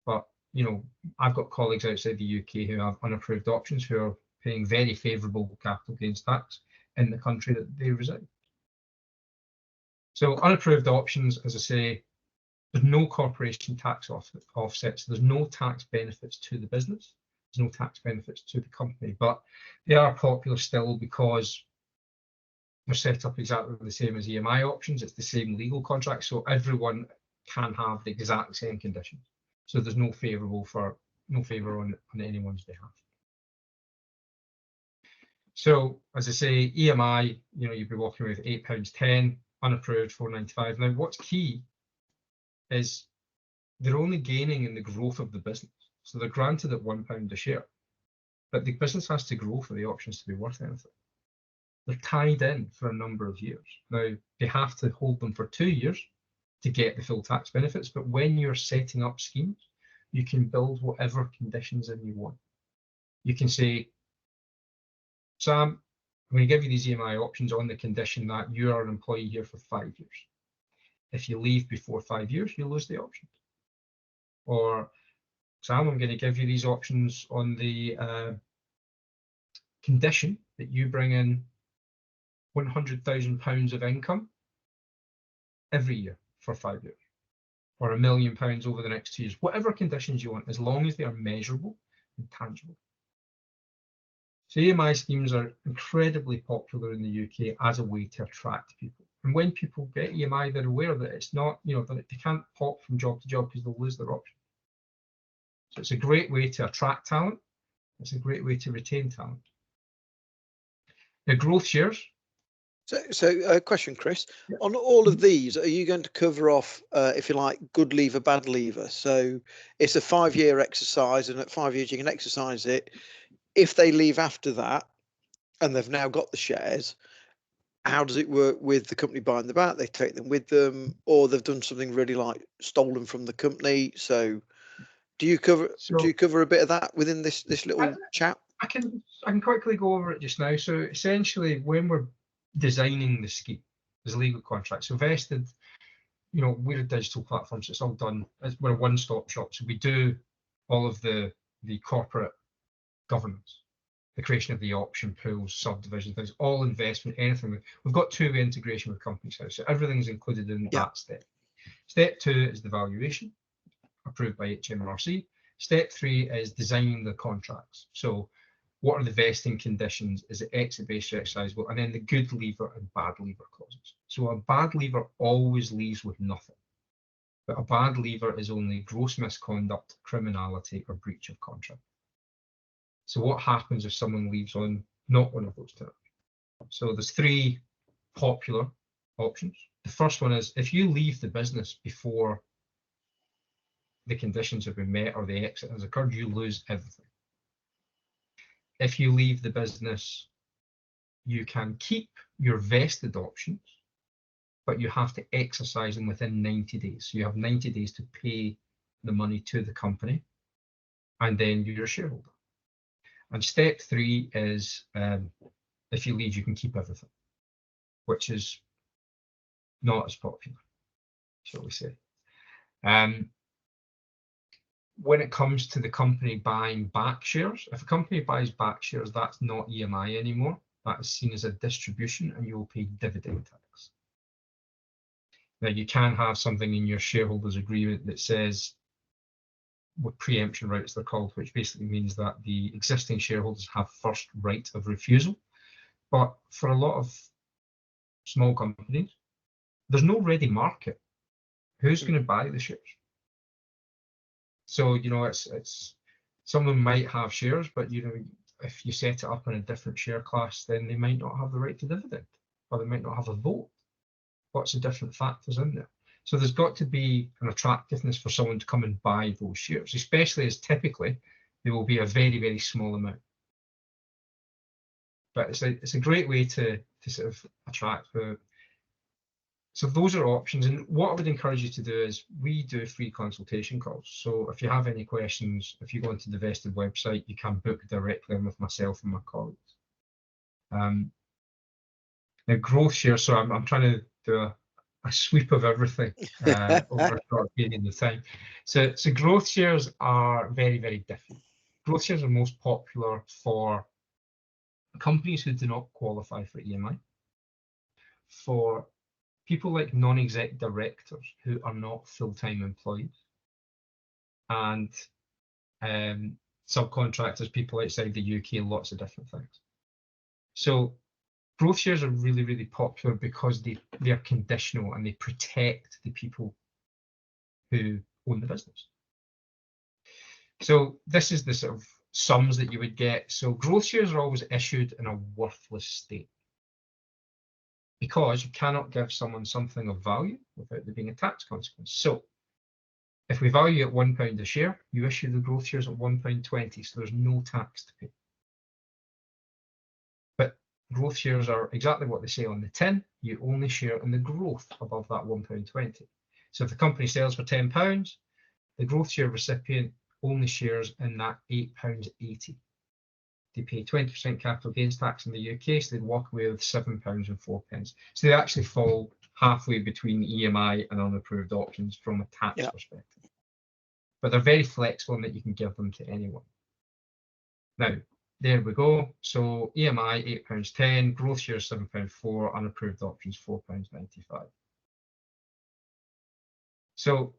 But, you know, I've got colleagues outside the UK who have unapproved options who are paying very favourable capital gains tax in the country that they reside. So unapproved options, as I say, there's no corporation tax offsets. There's no tax benefits to the business. There's no tax benefits to the company, but they are popular still because they're set up exactly the same as EMI options. It's the same legal contract, so everyone can have the exact same conditions. So there's no favour on anyone's behalf. So as I say, EMI, you know, you'd be walking with £8.10, unapproved £4.95. Now, what's key is they're only gaining in the growth of the business. So they're granted at £1 a share, but the business has to grow for the options to be worth anything. They're tied in for a number of years. Now, they have to hold them for 2 years to get the full tax benefits, but when you're setting up schemes, you can build whatever conditions in you want. You can say, Sam, I'm going to give you these EMI options on the condition that you are an employee here for 5 years. If you leave before 5 years, you lose the option. Or, Sam, I'm going to give you these options on the condition that you bring in £100,000 of income every year for 5 years, or £1 million over the next 2 years, whatever conditions you want, as long as they are measurable and tangible. So EMI schemes are incredibly popular in the UK as a way to attract people. And when people get EMI, they're aware that it's not, you know, that they can't hop from job to job because they'll lose their option. So it's a great way to attract talent. It's a great way to retain talent. The growth shares. So question, Chris, on all of these, are you going to cover off, if you like, good leaver, bad leaver? So it's a 5-year exercise, and at 5 years you can exercise it. If they leave after that and they've now got the shares, how does it work with the company buying them back? They take them with them, or they've done something really like stolen from the company. So do you cover a bit of that within this little chat? I can quickly go over it just now. So essentially, when we're designing the scheme, there's a legal contract. So vested, you know, we're a digital platform, so it's all done. We're a one-stop shop. So we do all of the corporate governance, the creation of the option pools, subdivision things, all investment, anything. We've got two-way integration with Companies House, so everything's included in that step. Step 2 is the valuation, approved by HMRC. Step 3 is designing the contracts. So what are the vesting conditions? Is it exit-based or exercisable? And then the good leaver and bad leaver clauses. So a bad leaver always leaves with nothing. But a bad leaver is only gross misconduct, criminality, or breach of contract. So what happens if someone leaves on not one of those terms? So there's 3 popular options. The first one is if you leave the business before the conditions have been met or the exit has occurred, you lose everything. If you leave the business, you can keep your vested options, but you have to exercise them within 90 days. So you have 90 days to pay the money to the company, and then you're a shareholder. And step 3 is if you leave, you can keep everything, which is not as popular, shall we say. When it comes to the company buying back shares, if a company buys back shares, that's not EMI anymore. That is seen as a distribution, and you will pay dividend tax. Now, you can have something in your shareholders agreement that says, what preemption rights they're called, which basically means that the existing shareholders have first right of refusal. But for a lot of small companies, there's no ready market. Who's going to buy the shares? So, you know, it's someone might have shares, but, you know, if you set it up in a different share class, then they might not have the right to dividend, or they might not have a vote. Lots of different factors in there. So there's got to be an attractiveness for someone to come and buy those shares, especially as typically there will be a very, very small amount. But it's a great way to sort of attract the. So those are options. And what I would encourage you to do is we do free consultation calls. So if you have any questions, if you go onto the Vested website, you can book directly in with myself and my colleagues. Now, growth shares, so I'm trying to do a sweep of everything over a short period of time. So growth shares are very, very different. Growth shares are most popular for companies who do not qualify for EMI, for people like non-exec directors who are not full-time employees, and subcontractors, people outside the UK, lots of different things. So growth shares are really, really popular because they are conditional and they protect the people who own the business. So this is the sort of sums that you would get. So growth shares are always issued in a worthless state, because you cannot give someone something of value without there being a tax consequence. So if we value at £1 a share, you issue the growth shares at £1.20, so there's no tax to pay. But growth shares are exactly what they say on the tin. You only share in the growth above that £1.20. So if the company sells for £10, the growth share recipient only shares in that £8.80. They pay 20% capital gains tax in the UK, so they'd walk away with £7.04. So they actually fall halfway between EMI and unapproved options from a tax perspective. But they're very flexible in that you can give them to anyone. Now, there we go. So EMI £8.10, growth shares £7.04, unapproved options £4.95. So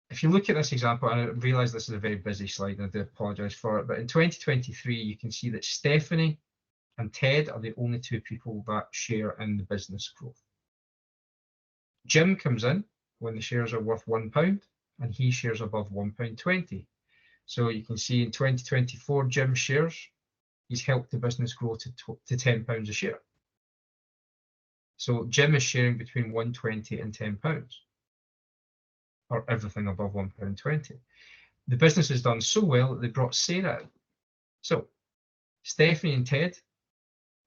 if you look at this example, and I realise this is a very busy slide, and I do apologise for it, but in 2023, you can see that Stephanie and Ted are the only two people that share in the business growth. Jim comes in when the shares are worth £1, and he shares above £1.20. So you can see in 2024, Jim's shares, he's helped the business grow to £10 a share. So Jim is sharing between £1.20 and £10. Or everything above £1.20. The business has done so well that they brought Sarah in. So Stephanie and Ted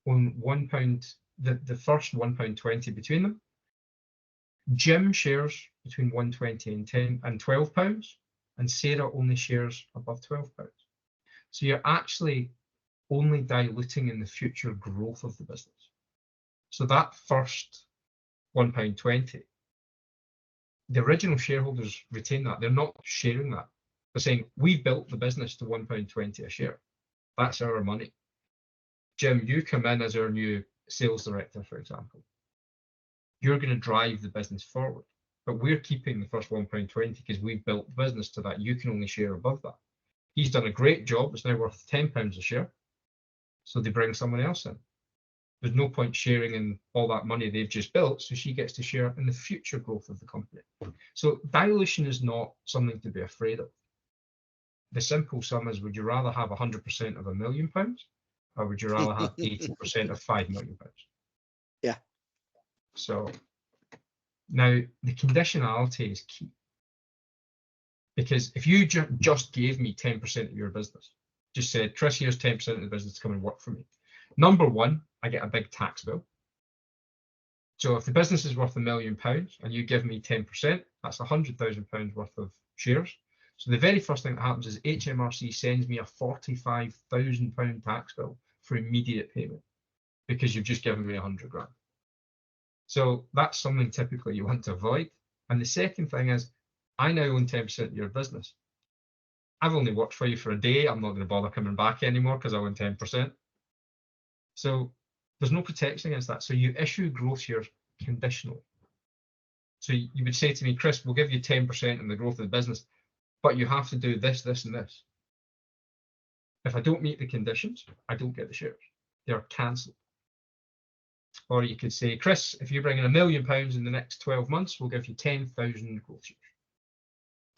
own £1, the first £1.20 between them. Jim shares between £1.20 and £12, and Sarah only shares above £12. So you're actually only diluting in the future growth of the business. So that first £1.20, the original shareholders retain that. They're not sharing that. They're saying, we've built the business to £1.20 a share. That's our money. Jim, you come in as our new sales director, for example. You're going to drive the business forward. But we're keeping the first £1.20 because we've built the business to that. You can only share above that. He's done a great job. It's now worth £10 a share. So they bring someone else in. There's no point sharing in all that money they've just built, so she gets to share in the future growth of the company. So dilution is not something to be afraid of. The simple sum is, would you rather have 100% of £1 million, or would you rather have 80% of £5 million? Yeah. So now the conditionality is key. Because if you just gave me 10% of your business, just said, Chris, here's 10% of the business to come and work for me. Number one, I get a big tax bill. So if the business is worth £1 million and you give me 10%, that's £100,000 worth of shares. So the very first thing that happens is HMRC sends me a £45,000 tax bill for immediate payment because you've just given me 100 grand. So that's something typically you want to avoid. And the second thing is, I now own 10% of your business. I've only worked for you for a day. I'm not going to bother coming back anymore because I own 10%. So there's no protection against that. So you issue growth shares conditionally. So you would say to me, Chris, we'll give you 10% in the growth of the business, but you have to do this, this, and this. If I don't meet the conditions, I don't get the shares. They're cancelled. Or you could say, Chris, if you bring in £1 million in the next 12 months, we'll give you 10,000 growth shares.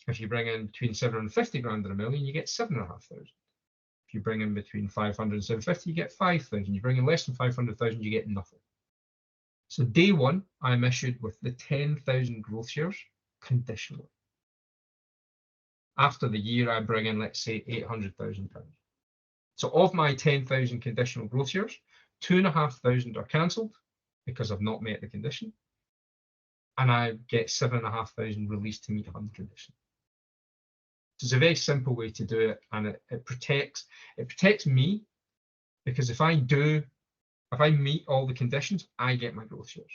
If you bring in between 750 grand and £1 million, you get 7,500. If you bring in between 500 and 750, you get 5,000. You bring in less than 500,000, you get nothing. So day one, I'm issued with the 10,000 growth shares conditionally. After the year, I bring in, let's say, £800,000. So of my 10,000 conditional growth shares, 2,500 are cancelled because I've not met the condition, and I get 7,500 released to meet on the condition. So it's a very simple way to do it, and it protects me, because if I meet all the conditions, I get my growth shares.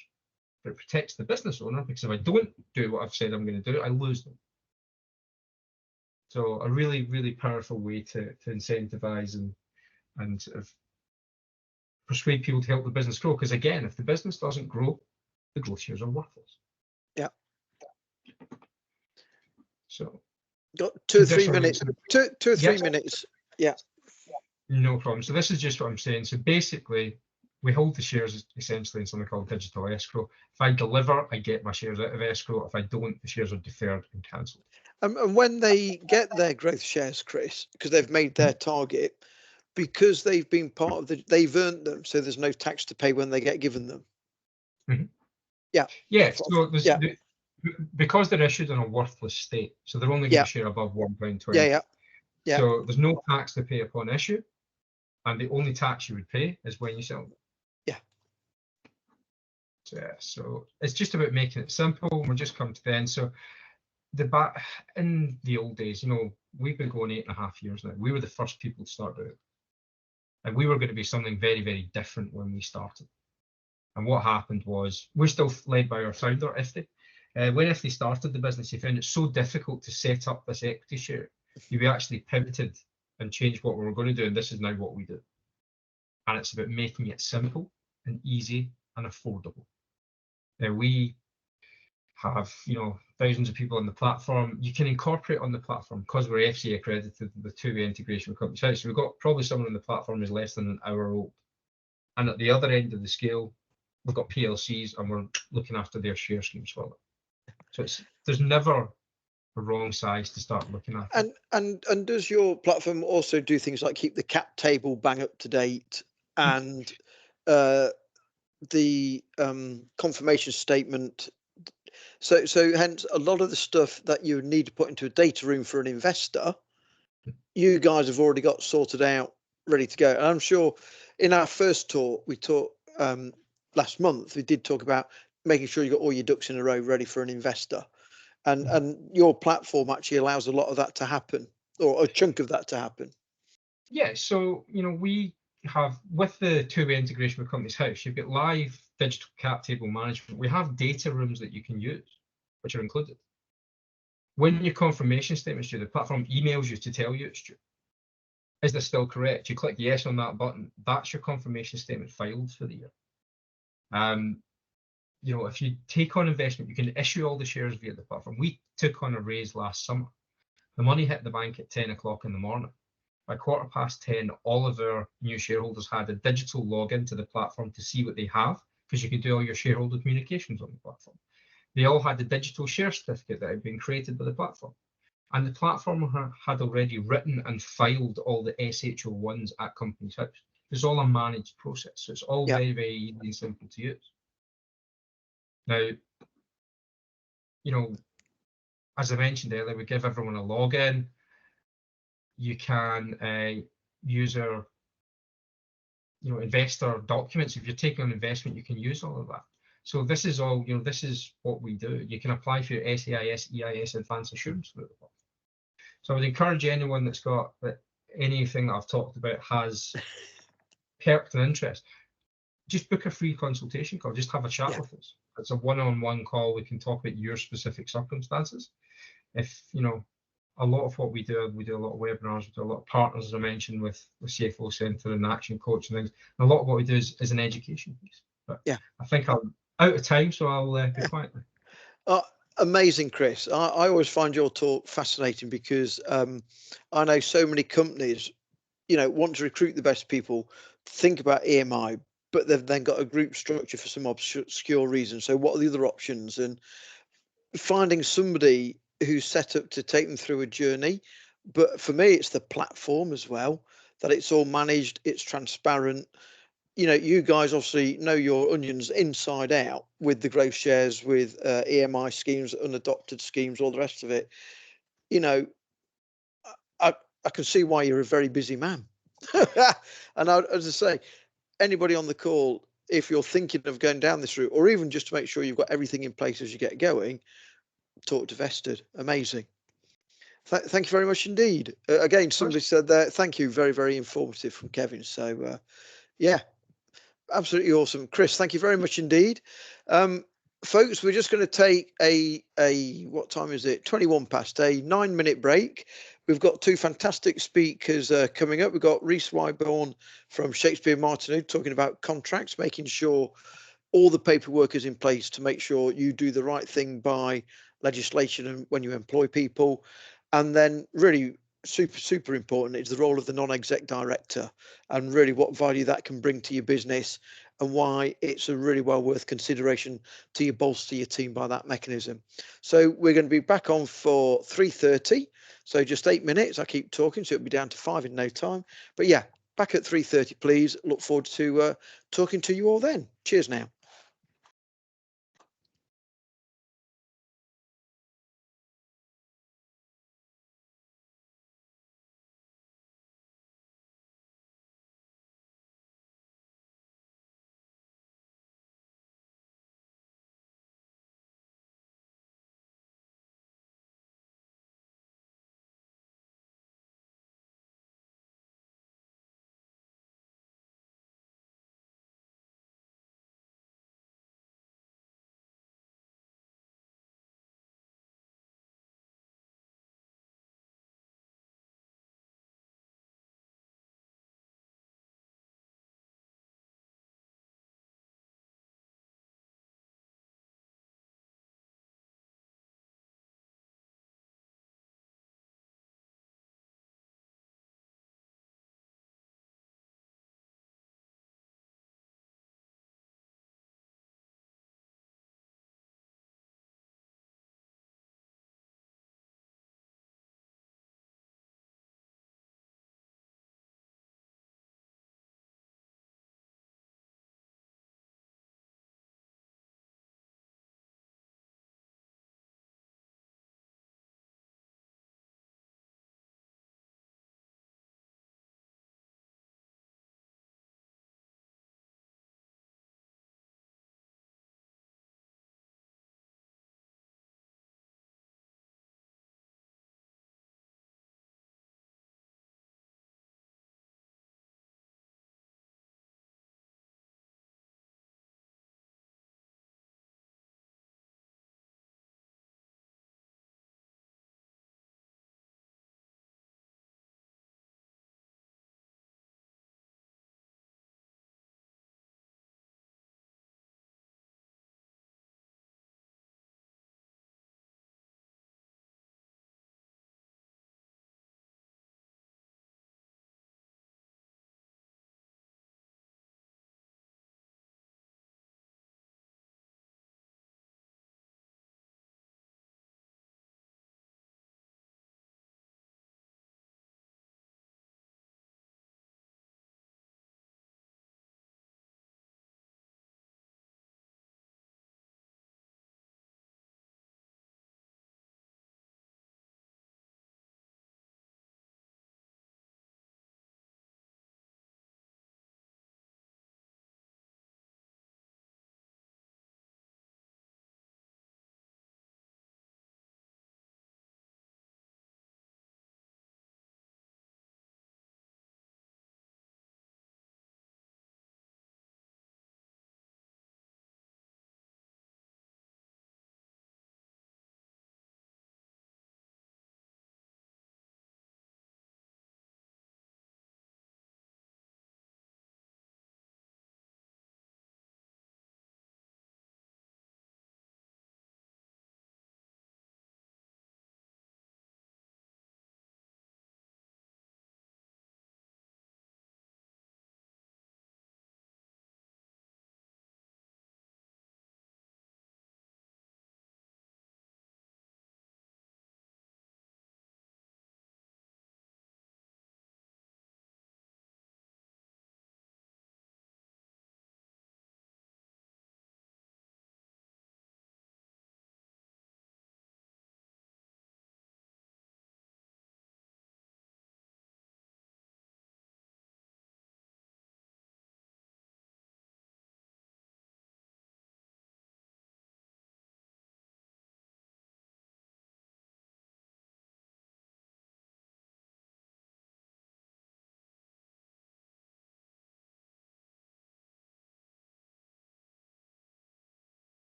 But it protects the business owner, because if I don't do what I've said I'm going to do, I lose them. So a really, really powerful way to incentivize and sort of persuade people to help the business grow. Because again, if the business doesn't grow, the growth shares are worthless. Yeah. So got 2 or 3 minutes. Two or three minutes. Yeah. No problem. So this is just what I'm saying. So basically, we hold the shares essentially in something called digital escrow. If I deliver, I get my shares out of escrow. If I don't, the shares are deferred and cancelled. And when they get their growth shares, Chris, because they've made their target, because they've been part of they've earned them, so there's no tax to pay when they get given them. Mm-hmm. Yeah. Yeah. So because they're issued in a worthless state, so they're only going to share above £1.20. Yeah. So there's no tax to pay upon issue, and the only tax you would pay is when you sell them. Yeah. So it's just about making it simple. We'll just come to the end. So in the old days, we've been going 8.5 years now. We were the first people to start doing it, and we were going to be something very, very different when we started. And what happened was, we're still led by our founder, Ifti. When Ifti started the business, he found it so difficult to set up this equity share. We actually pivoted and changed what we were going to do, and this is now what we do. And it's about making it simple and easy and affordable. Now we have, thousands of people on the platform. You can incorporate on the platform because we're FCA accredited with two-way integration with companies' house. So we've got probably someone on the platform who's less than an hour old. And at the other end of the scale, we've got PLCs, and we're looking after their share schemes for them. So there's never a wrong size to start looking at. And does your platform also do things like keep the cap table bang up to date, and the confirmation statement? So hence a lot of the stuff that you need to put into a data room for an investor, you guys have already got sorted out, ready to go. And I'm sure in our first talk, we talked last month, we did talk about making sure you got all your ducks in a row ready for an investor. And your platform actually allows a lot of that to happen, or a chunk of that to happen. Yeah, so we have, with the two-way integration with Companies House, you've got live digital cap table management. We have data rooms that you can use, which are included. When your confirmation statement's due, the platform emails you to tell you it's due. Is this still correct? You click yes on that button. That's your confirmation statement filed for the year. If you take on investment, you can issue all the shares via the platform. We took on a raise last summer. The money hit the bank at 10 o'clock in the morning. By 10:15, all of our new shareholders had a digital login to the platform to see what they have, because you can do all your shareholder communications on the platform. They all had a digital share certificate that had been created by the platform. And the platform had already written and filed all the SHO1s at Companies House. It's all a managed process. So it's all very, very easy and simple to use. Now, as I mentioned earlier, we give everyone a login. You can use our, investor documents. If you're taking on investment, you can use all of that. So this is all, this is what we do. You can apply for your SAIS, EIS Advanced Assurance. So I would encourage anyone that's got anything that I've talked about has perked an interest. Just book a free consultation call. Just have a chat with us. It's a one-on-one call. We can talk about your specific circumstances. If a lot of what we do a lot of webinars, we do a lot of partners, as I mentioned, with the CFO Centre and Action Coach and things. And a lot of what we do is an education piece. But I think I'm out of time, so I'll be quiet now. Amazing, Chris. I always find your talk fascinating because I know so many companies, want to recruit the best people, think about EMI, but they've then got a group structure for some obscure reason. So what are the other options? And finding somebody who's set up to take them through a journey. But for me, it's the platform as well, that it's all managed, it's transparent. You guys obviously know your onions inside out with the growth shares, with EMI schemes, unadopted schemes, all the rest of it. I can see why you're a very busy man. And as I say, anybody on the call, if you're thinking of going down this route, or even just to make sure you've got everything in place as you get going, talk to Vested. Amazing. Thank you very much indeed. Again, somebody said that. Thank you. Very, very informative from Kevin. So, yeah, absolutely awesome. Chris, thank you very much indeed. Folks, we're just going to take what time is it? 21 past, a 9-minute break. We've got two fantastic speakers coming up. We've got Rhys Wyborn from Shakespeare Martineau talking about contracts, making sure all the paperwork is in place to make sure you do the right thing by legislation and when you employ people. And then really super important is the role of the non-exec director and really what value that can bring to your business and why it's a really well worth consideration to you bolster your team by that mechanism. So we're going to be back on for 3:30. So just 8 minutes. I keep talking, so it'll be down to 5 in no time. But yeah, back at 3:30, please. Look forward to talking to you all then. Cheers now.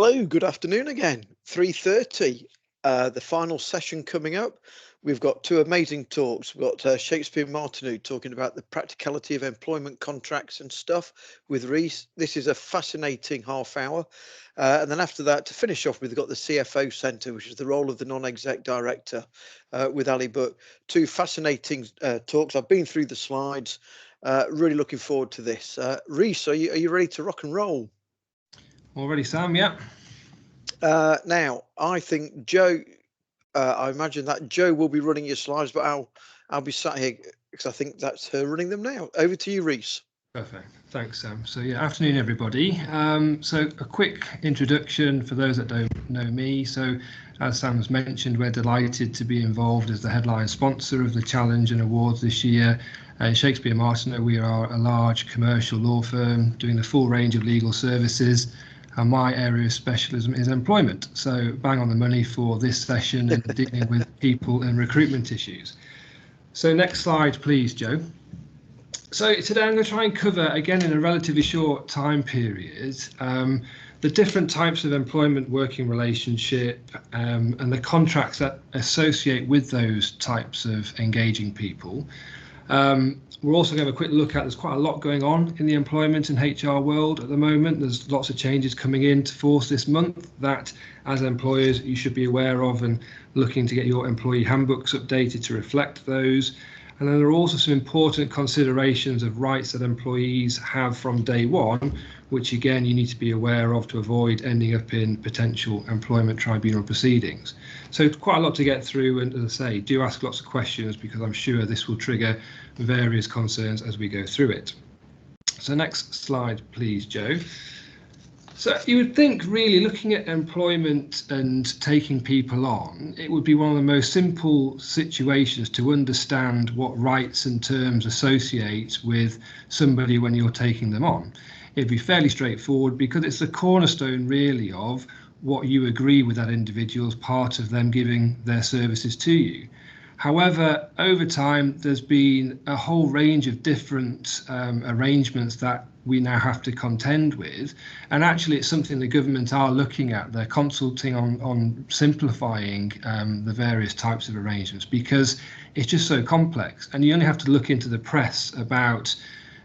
Hello, good afternoon again. 3:30, the final session coming up. We've got two amazing talks. We've got Shakespeare Martineau talking about the practicality of employment contracts and stuff with Reese. This is a fascinating half hour. And then after that, to finish off, we've got the CFO Centre, which is the role of the non-exec director with Ali Book. Two fascinating talks. I've been through the slides. Really looking forward to this. Reese, are you ready to rock and roll? Already, Sam, yeah. Now, I think Joe, I imagine that Joe will be running your slides, but I'll be sat here because I think that's her running them now. Over to you, Reese. Perfect. Thanks, Sam. So yeah, afternoon, everybody. So a quick introduction for those that don't know me. So as Sam's mentioned, we're delighted to be involved as the headline sponsor of the Challenge and Awards this year. Shakespeare Martineau, we are a large commercial law firm doing the full range of legal services. And my area of specialism is employment. So bang on the money for this session and dealing with people and recruitment issues. So next slide, please, Joe. So today I'm going to try and cover, again, in a relatively short time period, the different types of employment working relationship and the contracts that associate with those types of engaging people. We're also going to have a quick look at, there's quite a lot going on in the employment and HR world at the moment. There's lots of changes coming into force this month that, as employers, you should be aware of and looking to get your employee handbooks updated to reflect those. And then there are also some important considerations of rights that employees have from day one, which again you need to be aware of to avoid ending up in potential employment tribunal proceedings. So quite a lot to get through, and as I say, do ask lots of questions because I'm sure this will trigger various concerns as we go through it. So next slide, please, Joe. So you would think, really, looking at employment and taking people on, it would be one of the most simple situations to understand what rights and terms associate with somebody when you're taking them on. It'd be fairly straightforward because it's the cornerstone, really, of what you agree with that individual as part of them giving their services to you. However, over time, there's been a whole range of different arrangements that we now have to contend with. And actually, it's something the government are looking at. They're consulting on simplifying the various types of arrangements because it's just so complex. And you only have to look into the press about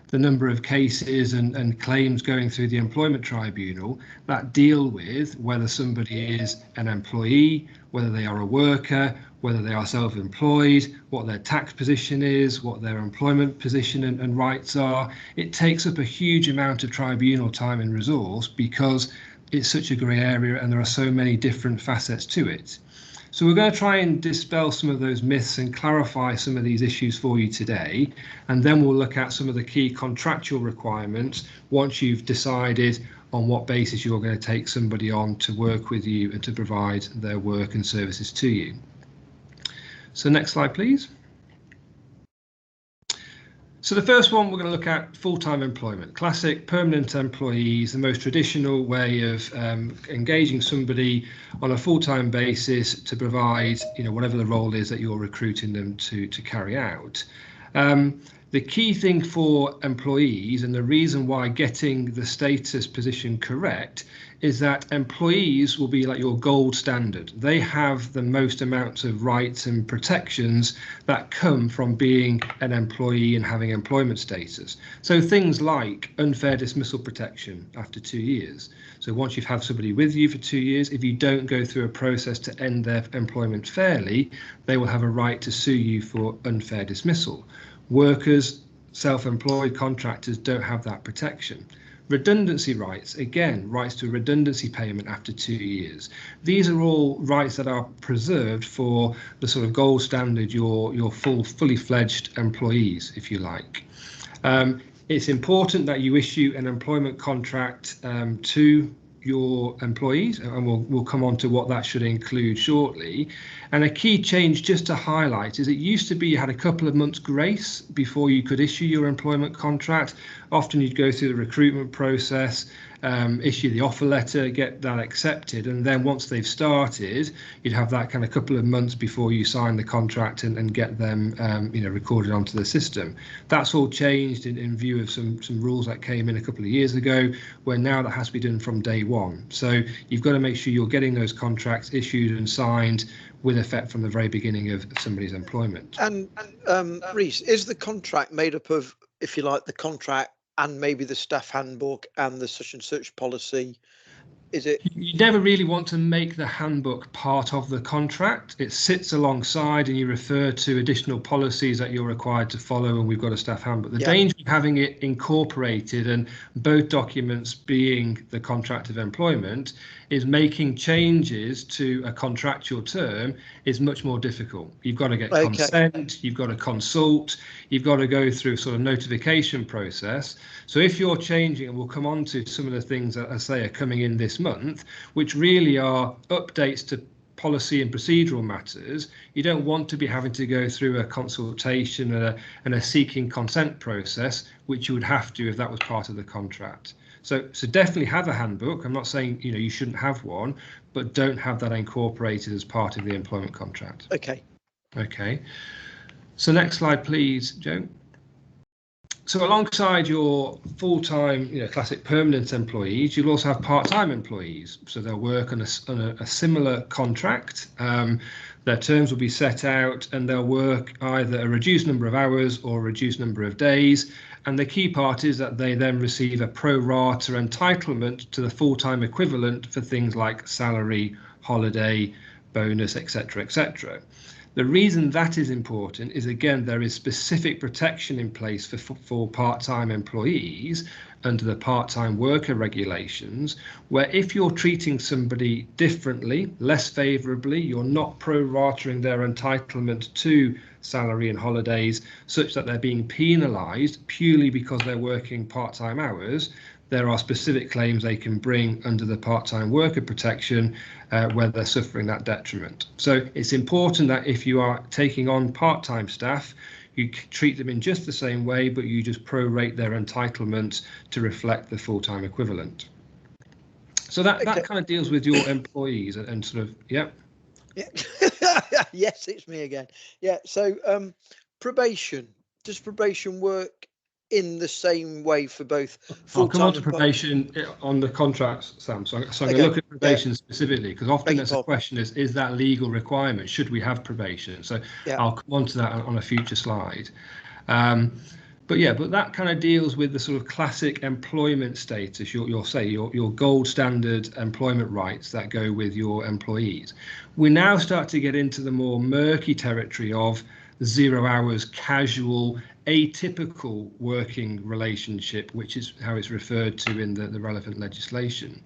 the number of cases and claims going through the employment tribunal that deal with whether somebody is an employee, whether they are a worker, whether they are self-employed, what their tax position is, what their employment position and rights are. It takes up a huge amount of tribunal time and resource because it's such a grey area and there are so many different facets to it. So we're going to try and dispel some of those myths and clarify some of these issues for you today. And then we'll look at some of the key contractual requirements once you've decided on what basis you're going to take somebody on to work with you and to provide their work and services to you. So next slide, please. So the first one, we're going to look at full-time employment. Classic permanent employees, the most traditional way of engaging somebody on a full-time basis to provide, whatever the role is that you're recruiting them to carry out. The key thing for employees, and the reason why getting the status position correct, is that employees will be like your gold standard. They have the most amounts of rights and protections that come from being an employee and having employment status. So things like unfair dismissal protection after 2 years. So once you've had somebody with you for 2 years, if you don't go through a process to end their employment fairly, they will have a right to sue you for unfair dismissal. Workers, self-employed contractors don't have that protection. Redundancy rights, again, rights to redundancy payment after 2 years. These are all rights that are preserved for the sort of gold standard, your fully fledged employees, if you like. It's important that you issue an employment contract to your employees, and we'll come on to what that should include shortly. And a key change just to highlight is it used to be you had a couple of months grace before you could issue your employment contract. Often you'd go through the recruitment process issue the offer letter, get that accepted, and then once they've started, you'd have that kind of couple of months before you sign the contract and get them recorded onto the system. That's all changed in view of some rules that came in a couple of years ago, where now that has to be done from day one. So you've got to make sure you're getting those contracts issued and signed with effect from the very beginning of somebody's employment. And Reece, is the contract made up of, if you like, the contract and maybe the staff handbook and the such and such policy? Is it? You never really want to make the handbook part of the contract. It sits alongside and you refer to additional policies that you're required to follow, and we've got a staff handbook. The danger of having it incorporated and both documents being the contract of employment is making changes to a contractual term is much more difficult. You've got to get consent, you've got to consult, you've got to go through sort of notification process. So if you're changing, and we'll come on to some of the things that I say are coming in this month, which really are updates to policy and procedural matters, you don't want to be having to go through a consultation and a seeking consent process, which you would have to if that was part of the contract. So definitely have a handbook. I'm not saying you shouldn't have one, but don't have that incorporated as part of the employment contract. Okay. Okay. So next slide, please, Joe. So alongside your full-time, classic permanent employees, you'll also have part-time employees. So they'll work on a similar contract. Their terms will be set out, and they'll work either a reduced number of hours or a reduced number of days. And the key part is that they then receive a pro rata entitlement to the full-time equivalent for things like salary, holiday, bonus, etc., etc. The reason that is important is, again, there is specific protection in place for part-time employees under the part-time worker regulations, where if you're treating somebody differently, less favourably, you're not pro-rating their entitlement to salary and holidays such that they're being penalised purely because they're working part-time hours, there are specific claims they can bring under the part-time worker protection where they're suffering that detriment. So it's important that if you are taking on part-time staff, you treat them in just the same way, but you just prorate their entitlements to reflect the full-time equivalent. So that kind of deals with your employees and sort of, yeah. Yes, it's me again. Yeah. So probation. Does probation work in the same way for both full-time? I'll come on to probation on the contracts, Sam. So I'm going to look at probation specifically, because often that's a question is that legal requirement? Should we have probation? So I'll come on to that on a future slide. But that kind of deals with the sort of classic employment status, you'll say, your gold standard employment rights that go with your employees. We now start to get into the more murky territory of 0 hours, casual, atypical working relationship, which is how it's referred to in the relevant legislation.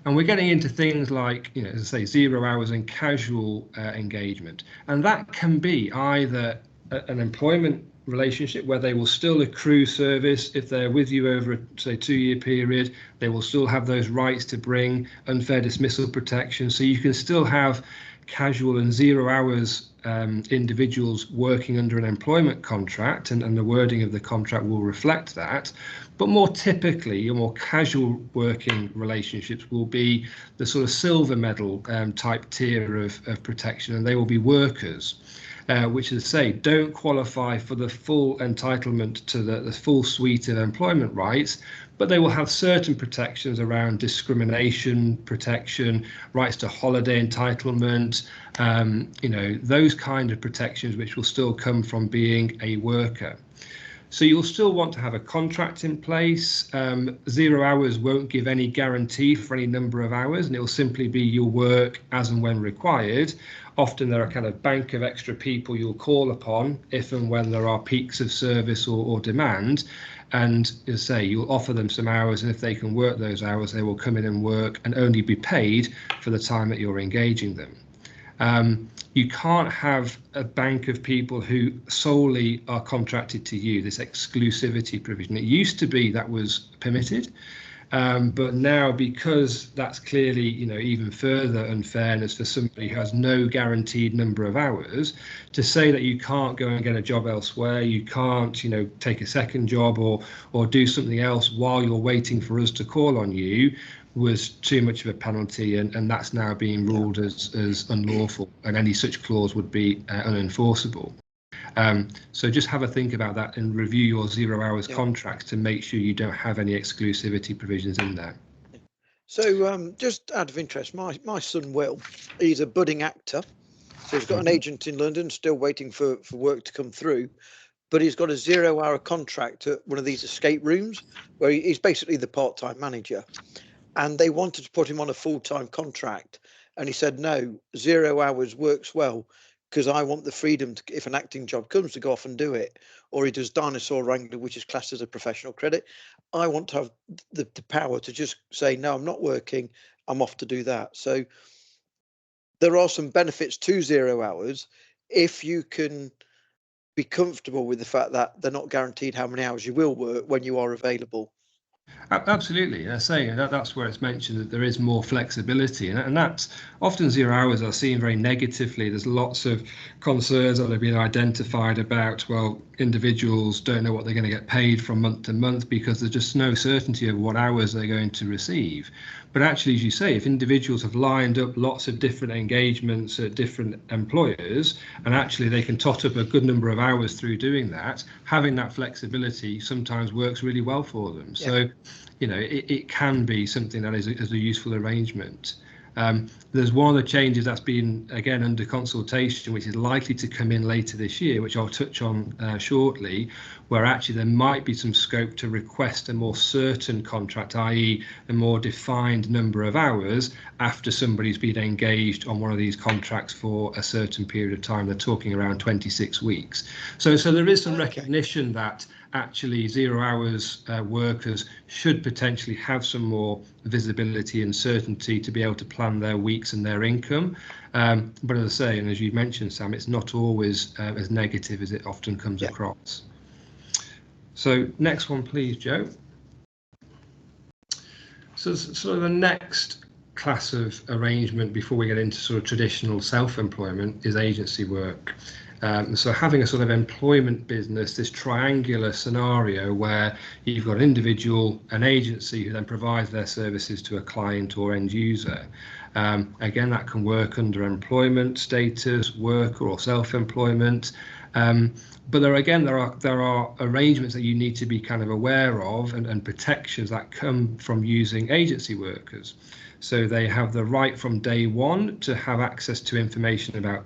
And we're getting into things like, as I say, 0 hours and casual engagement. And that can be either an employment relationship where they will still accrue service if they're with you over a, say, 2-year period. They will still have those rights to bring unfair dismissal protection. So you can still have casual and 0 hours individuals working under an employment contract, and the wording of the contract will reflect that. But more typically, your more casual working relationships will be the sort of silver medal type tier of protection, and they will be workers, which, as I say, don't qualify for the full entitlement to the full suite of employment rights, but they will have certain protections around discrimination protection, rights to holiday entitlement, those kind of protections which will still come from being a worker. So you'll still want to have a contract in place. 0 hours won't give any guarantee for any number of hours, and it will simply be you'll work as and when required. Often there are kind of bank of extra people you'll call upon if and when there are peaks of service or demand. And as I say, you'll offer them some hours, and if they can work those hours, they will come in and work and only be paid for the time that you're engaging them. You can't have a bank of people who solely are contracted to you, this exclusivity provision. It used to be that was permitted, But now, because that's clearly, even further unfairness for somebody who has no guaranteed number of hours, to say that you can't go and get a job elsewhere, you can't, take a second job or do something else while you're waiting for us to call on you, was too much of a penalty, and that's now being ruled as unlawful, and any such clause would be unenforceable. So just have a think about that and review your 0 hours contracts to make sure you don't have any exclusivity provisions in there. So just out of interest, my son Will, he's a budding actor. So he's got an agent in London still waiting for work to come through, but he's got a 0 hour contract at one of these escape rooms where he's basically the part-time manager. And they wanted to put him on a full-time contract. And he said, no, 0 hours works well, because I want the freedom to, if an acting job comes, to go off and do it. Or he does dinosaur wrangling, which is classed as a professional credit. I want to have the power to just say, no, I'm not working, I'm off to do that. So there are some benefits to 0 hours if you can be comfortable with the fact that they're not guaranteed how many hours you will work when you are available. Absolutely, I say that's where it's mentioned that there is more flexibility, and that's often 0 hours are seen very negatively. There's lots of concerns that have been identified about, well, individuals don't know what they're going to get paid from month to month because there's just no certainty of what hours they're going to receive. But actually, as you say, if individuals have lined up lots of different engagements at different employers, and actually they can tot up a good number of hours through doing that, having that flexibility sometimes works really well for them. Yeah. So, it can be something that is a useful arrangement. There's one of the changes that's been, again, under consultation, which is likely to come in later this year, which I'll touch on shortly, where actually there might be some scope to request a more certain contract, i.e. a more defined number of hours after somebody's been engaged on one of these contracts for a certain period of time. They're talking around 26 weeks. So there is some recognition that actually 0 hours workers should potentially have some more visibility and certainty to be able to plan their weeks and their income. But as I say, and as you mentioned, Sam, it's not always as negative as it often comes across. So next one, please, Joe. So sort of the next class of arrangement before we get into sort of traditional self-employment is agency work. So having a sort of employment business, this triangular scenario where you've got an individual, an agency who then provides their services to a client or end user. Again, that can work under employment status, worker or self-employment. But there are arrangements that you need to be kind of aware of and protections that come from using agency workers. So they have the right from day one to have access to information about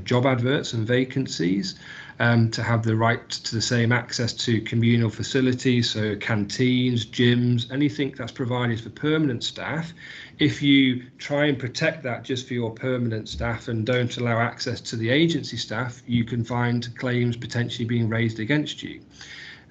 job adverts and vacancies, to have the right to the same access to communal facilities, so canteens, gyms, anything that's provided for permanent staff. If you try and protect that just for your permanent staff and don't allow access to the agency staff, you can find claims potentially being raised against you.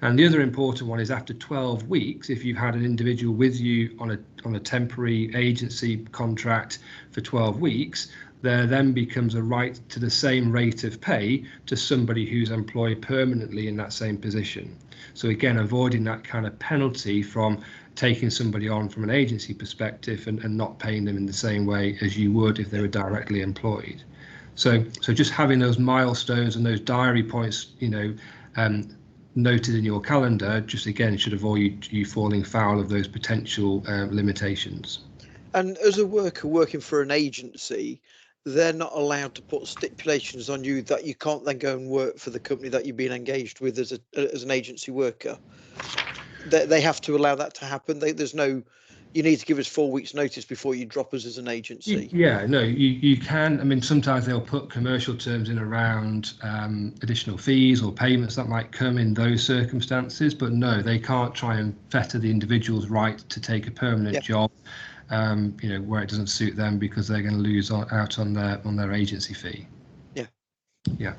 And the other important one is after 12 weeks, if you've had an individual with you on a temporary agency contract for 12 weeks, there then becomes a right to the same rate of pay to somebody who's employed permanently in that same position. So again, avoiding that kind of penalty from taking somebody on from an agency perspective and not paying them in the same way as you would if they were directly employed. So just having those milestones and those diary points, noted in your calendar, just again should avoid you falling foul of those potential limitations. And as a worker working for an agency, they're not allowed to put stipulations on you that you can't then go and work for the company that you've been engaged with as an agency worker. They have to allow that to happen. There's no, you need to give us 4 weeks notice before you drop us as an agency. Yeah, no, you can. I mean, sometimes they'll put commercial terms in around additional fees or payments that might come in those circumstances, but no, they can't try and fetter the individual's right to take a permanent job, where it doesn't suit them because they're going to lose out on their agency fee. Yeah.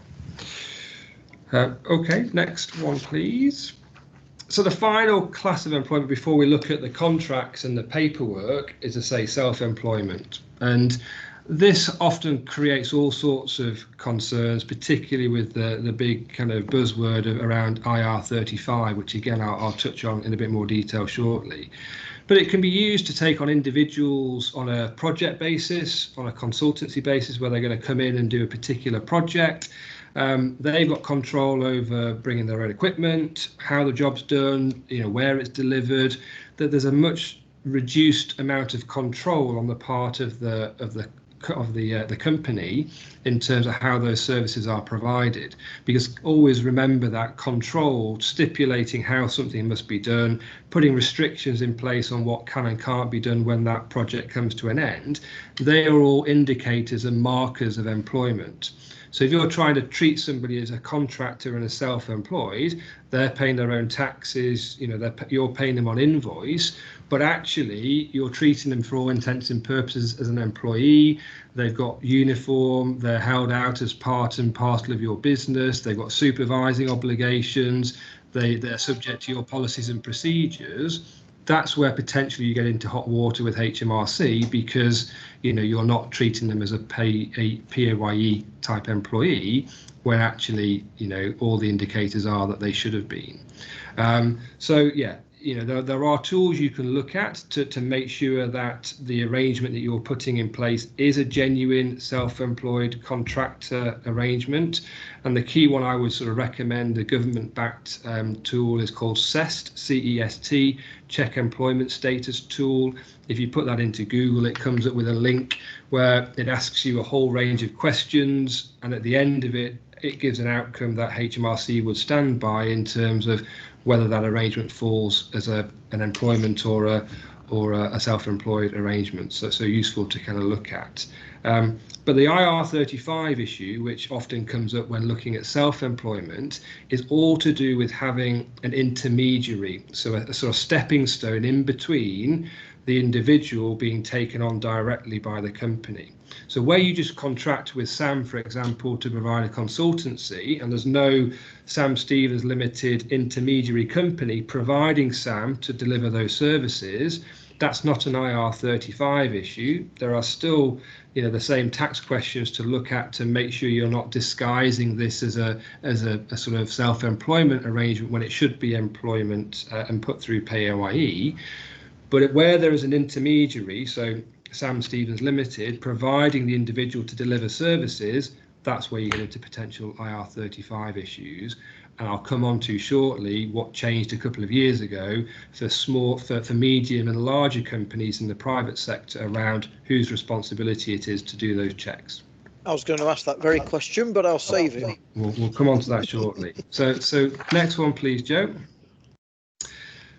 Okay, next one, please. So the final class of employment before we look at the contracts and the paperwork is, to say, self-employment. And This often creates all sorts of concerns, particularly with the big kind of buzzword around IR35, which again I'll touch on in a bit more detail shortly. But it can be used to take on individuals on a project basis, on a consultancy basis, where they're going to come in and do a particular project. They've got control over bringing their own equipment, how the job's done, where it's delivered. That there's a much reduced amount of control on the part of the company in terms of how those services are provided, because always remember that control, stipulating how something must be done, putting restrictions in place on what can and can't be done when that project comes to an end, they are all indicators and markers of employment. So if you're trying to treat somebody as a contractor and a self-employed, they're paying their own taxes, you're paying them on invoice, but actually you're treating them for all intents and purposes as an employee. They've got uniform, they're held out as part and parcel of your business, they've got supervising obligations, they're subject to your policies and procedures. That's where potentially you get into hot water with HMRC, because you're not treating them as a PAYE type employee, when actually all the indicators are that they should have been. So yeah, there are tools you can look at to make sure that the arrangement that you're putting in place is a genuine self-employed contractor arrangement. And the key one I would sort of recommend, the government-backed tool, is called CEST, C-E-S-T, Check Employment Status Tool. If you put that into Google, it comes up with a link where it asks you a whole range of questions, and at the end of it, it gives an outcome that HMRC would stand by in terms of whether that arrangement falls as an employment or a self-employed arrangement. So useful to kind of look at. But the IR35 issue, which often comes up when looking at self-employment, is all to do with having an intermediary, so a sort of stepping stone in between the individual being taken on directly by the company. So where you just contract with Sam, for example, to provide a consultancy, and there's no Sam Stevens Limited intermediary company providing Sam to deliver those services, that's not an IR35 issue. There are still the same tax questions to look at to make sure you're not disguising this as a sort of self-employment arrangement when it should be employment and put through PAYE. But where there is an intermediary, so Sam Stevens Limited, providing the individual to deliver services, that's where you get into potential IR35 issues. And I'll come on to shortly what changed a couple of years ago for medium and larger companies in the private sector around whose responsibility it is to do those checks. I was going to ask that very question, but I'll save it. We'll come on to that shortly. So next one, please, Joe.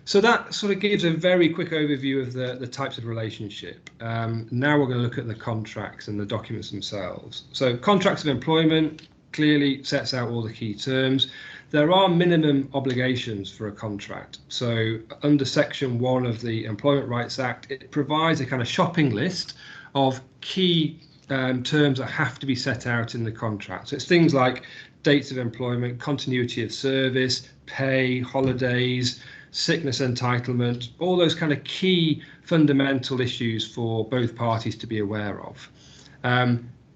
So that sort of gives a very quick overview of the types of relationship. Now we're going to look at the contracts and the documents themselves. So contracts of employment clearly sets out all the key terms. There are minimum obligations for a contract. So under Section 1 of the Employment Rights Act, it provides a kind of shopping list of key terms that have to be set out in the contract. So it's things like dates of employment, continuity of service, pay, holidays, sickness entitlement, all those kind of key fundamental issues for both parties to be aware of.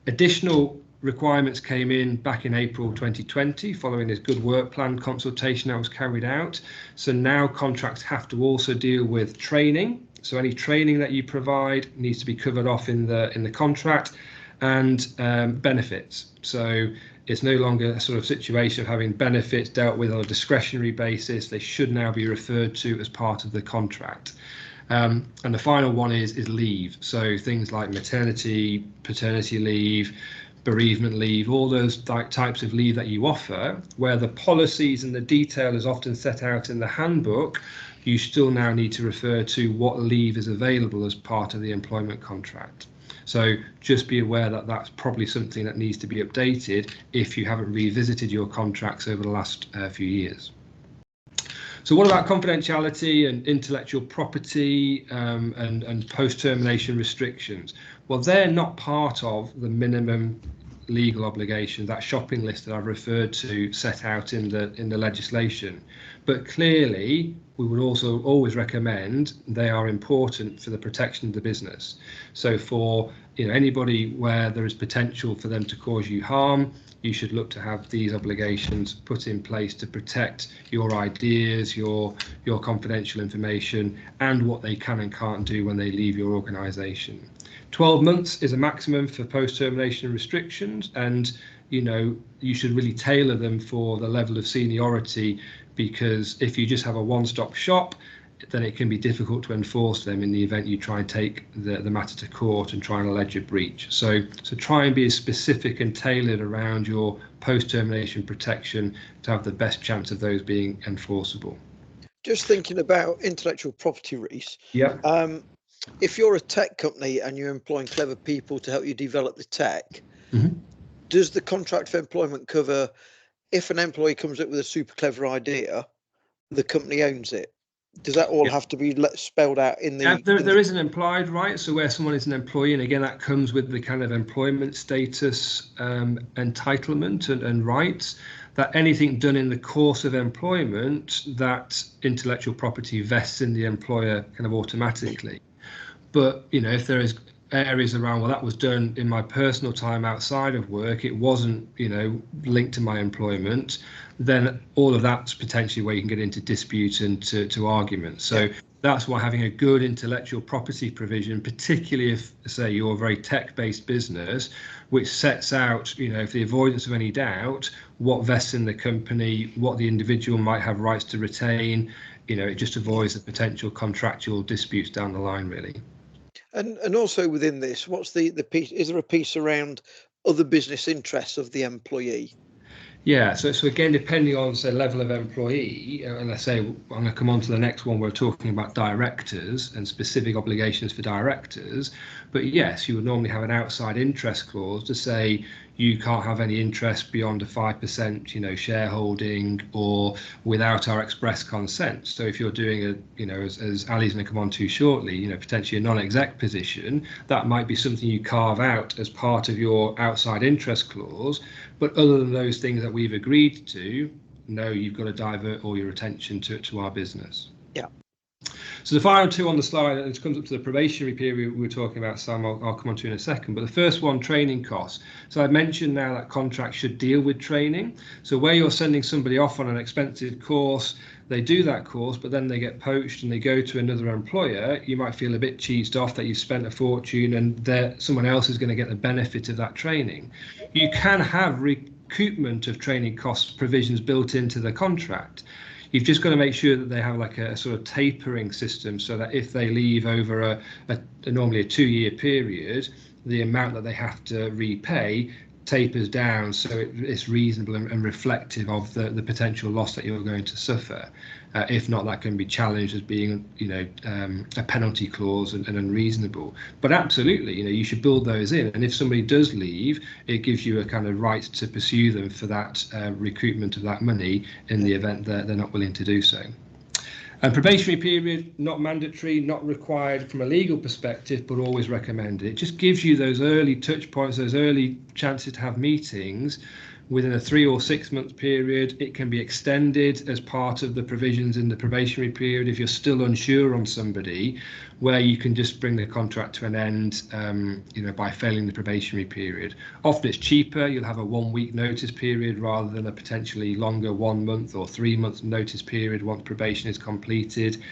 Additional requirements came in back in April 2020 following this good work plan consultation that was carried out. So now contracts have to also deal with training. So any training that you provide needs to be covered off in the contract, and benefits. So it's no longer a sort of situation of having benefits dealt with on a discretionary basis. They should now be referred to as part of the contract. And the final one is leave. So things like maternity, paternity leave, bereavement leave, all those types of leave that you offer, where the policies and the detail is often set out in the handbook, you still now need to refer to what leave is available as part of the employment contract. So just be aware that that's probably something that needs to be updated if you haven't revisited your contracts over the last few years. So what about confidentiality and intellectual property and post-termination restrictions? Well, they're not part of the minimum legal obligation, that shopping list that I've referred to set out in the legislation. But clearly, we would also always recommend they are important for the protection of the business. So for anybody where there is potential for them to cause you harm, you should look to have these obligations put in place to protect your ideas, your confidential information, and what they can and can't do when they leave your organisation. 12 months is a maximum for post-termination restrictions, and you should really tailor them for the level of seniority, because if you just have a one-stop shop, then it can be difficult to enforce them in the event you try and take the matter to court and try and allege a breach. So try and be as specific and tailored around your post-termination protection to have the best chance of those being enforceable. Just thinking about intellectual property, Reece. Yeah. If you're a tech company and you're employing clever people to help you develop the tech, Mm-hmm. does the contract for employment cover if an employee comes up with a super clever idea, the company owns it? Does that all have to be spelled out in the? There is an implied right, so where someone is an employee, and again that comes with the kind of employment status entitlement and rights, that anything done in the course of employment, that intellectual property vests in the employer kind of automatically. But if there is areas around, well, that was done in my personal time outside of work, it wasn't linked to my employment, then all of that's potentially where you can get into dispute and to argument. So that's why having a good intellectual property provision, particularly if, say, you're a very tech-based business, which sets out, for the avoidance of any doubt, what vests in the company, what the individual might have rights to retain, it just avoids the potential contractual disputes down the line, really. And also within this, what's the piece? Is there a piece around other business interests of the employee? Yeah, so again, depending on, say, level of employee, and I say I'm going to come on to the next one, we're talking about directors and specific obligations for directors. But yes, you would normally have an outside interest clause to say you can't have any interest beyond a 5%, shareholding, or without our express consent. So if you're doing as Ali's going to come on to shortly, potentially a non-exec position, that might be something you carve out as part of your outside interest clause. But other than those things that we've agreed to, no, you've got to divert all your attention to our business. Yeah. So the final two on the slide, and it comes up to the probationary period we were talking about, Sam, I'll come on to in a second. But the first one, training costs. So I mentioned now that contracts should deal with training. So where you're sending somebody off on an expensive course, they do that course, but then they get poached and they go to another employer, you might feel a bit cheesed off that you've spent a fortune and someone else is going to get the benefit of that training. You can have recoupment of training costs provisions built into the contract. You've just got to make sure that they have like a sort of tapering system, so that if they leave over normally a 2-year period, the amount that they have to repay tapers down, so it's reasonable and reflective of the potential loss that you're going to suffer. If not, that can be challenged as being a penalty clause and unreasonable. But absolutely, you should build those in, and if somebody does leave, it gives you a kind of right to pursue them for that recoupment of that money in the event that they're not willing to do so. And probationary period, not mandatory, not required from a legal perspective, but always recommended. It just gives you those early touch points, those early chances to have meetings within a 3 or 6 month period. It can be extended as part of the provisions in the probationary period if you're still unsure on somebody, where you can just bring the contract to an end by failing the probationary period. Often it's cheaper. You'll have a 1 week notice period rather than a potentially longer 1 month or 3 month notice period once probation is completed.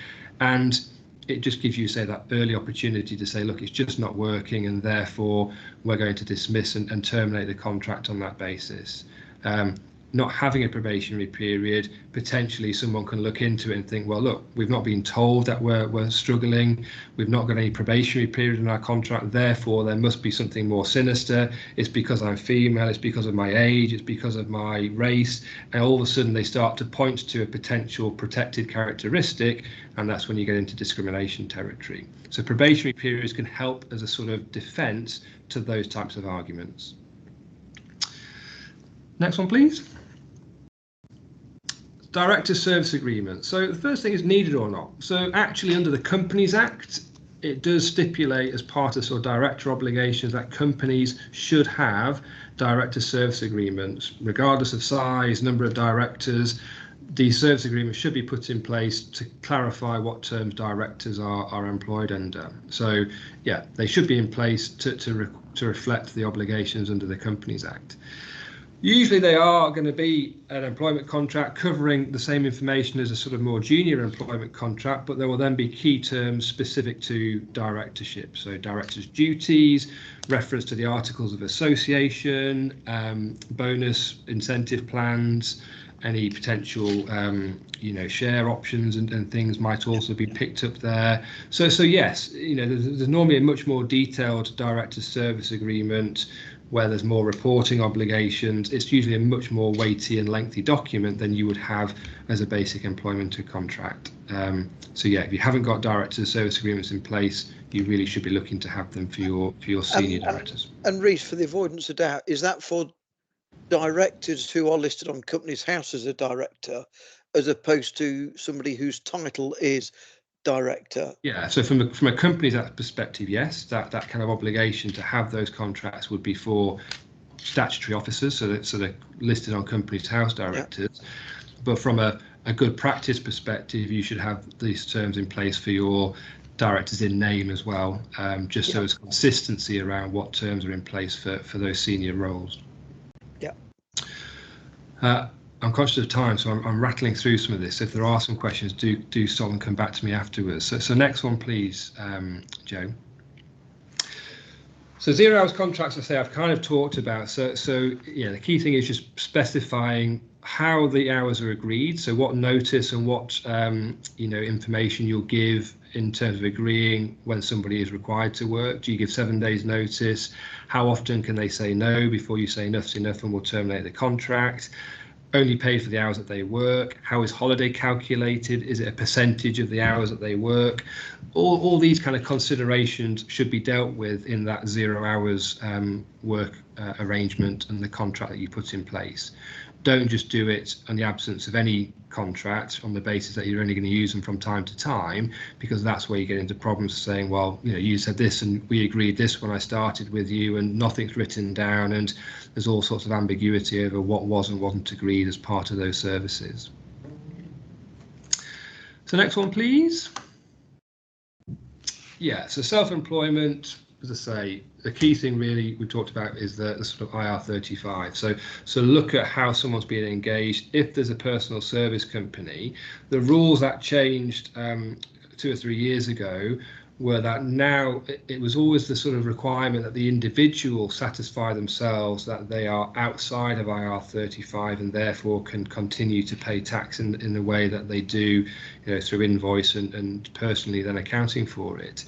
And it just gives you, say, that early opportunity to say, look, it's just not working, and therefore we're going to dismiss and terminate the contract on that basis. Not having a probationary period, potentially someone can look into it and think, well, look, we've not been told that we're struggling, we've not got any probationary period in our contract, therefore there must be something more sinister. It's because I'm female, it's because of my age, it's because of my race, and all of a sudden they start to point to a potential protected characteristic, and that's when you get into discrimination territory. So probationary periods can help as a sort of defence to those types of arguments. Next one, please. Director service agreement. So the first thing is needed or not. So actually under the Companies Act, it does stipulate as part of sort of director obligations that companies should have director service agreements, regardless of size, number of directors. these service agreements should be put in place to clarify what terms directors are employed under. So yeah, they should be in place to reflect the obligations under the Companies Act. Usually they are going to be an employment contract covering the same information as a sort of more junior employment contract, but there will then be key terms specific to directorship. So directors' duties, reference to the Articles of Association, bonus incentive plans, any potential share options and things might also be picked up there. So yes, there's normally a much more detailed director's service agreement where there's more reporting obligations. It's usually a much more weighty and lengthy document than you would have as a basic employment contract. So yeah, if you haven't got directors' service agreements in place, you really should be looking to have them for your senior directors. And Reece, for the avoidance of doubt, is that for directors who are listed on Companies House as a director, as opposed to somebody whose title is director? Yeah, so from a Companies Act perspective, yes, that kind of obligation to have those contracts would be for statutory officers, so they're listed on Companies House directors. Yeah. But from a good practice perspective, you should have these terms in place for your directors in name as well, just so there's consistency around what terms are in place for those senior roles. Yeah. I'm conscious of time, so I'm rattling through some of this. If there are some questions, do stop and come back to me afterwards. So next one, please, Joe. So 0 hours contracts, I say I've kind of talked about. So yeah, the key thing is just specifying how the hours are agreed. So what notice and what information you'll give in terms of agreeing when somebody is required to work. Do you give 7 days notice? How often can they say no before you say enough's enough and we'll terminate the contract? Only paid for the hours that they work. How is holiday calculated? Is it a percentage of the hours that they work? All these kind of considerations should be dealt with in that 0 hours work arrangement and the contract that you put in place. Don't just do it in the absence of any contract on the basis that you're only going to use them from time to time, because that's where you get into problems saying, well, you said this and we agreed this when I started with you and nothing's written down, and there's all sorts of ambiguity over what was and wasn't agreed as part of those services. So next one, please. Yeah, so self-employment, as I say, the key thing really we talked about is the sort of IR35. So look at how someone's being engaged. If there's a personal service company, the rules that changed 2 or 3 years ago were that now it was always the sort of requirement that the individual satisfy themselves that they are outside of IR35 and therefore can continue to pay tax in the way that they do, through invoice and personally then accounting for it.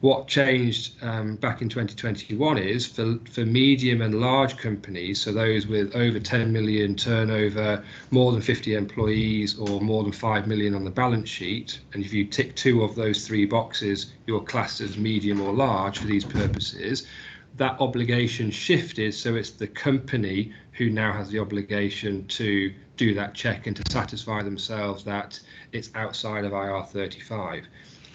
What changed back in 2021 is for medium and large companies, so those with over 10 million turnover, more than 50 employees or more than 5 million on the balance sheet, and if you tick 2 of those 3 boxes, you're classed as medium or large for these purposes. That obligation shifted, so it's the company who now has the obligation to do that check and to satisfy themselves that it's outside of IR35.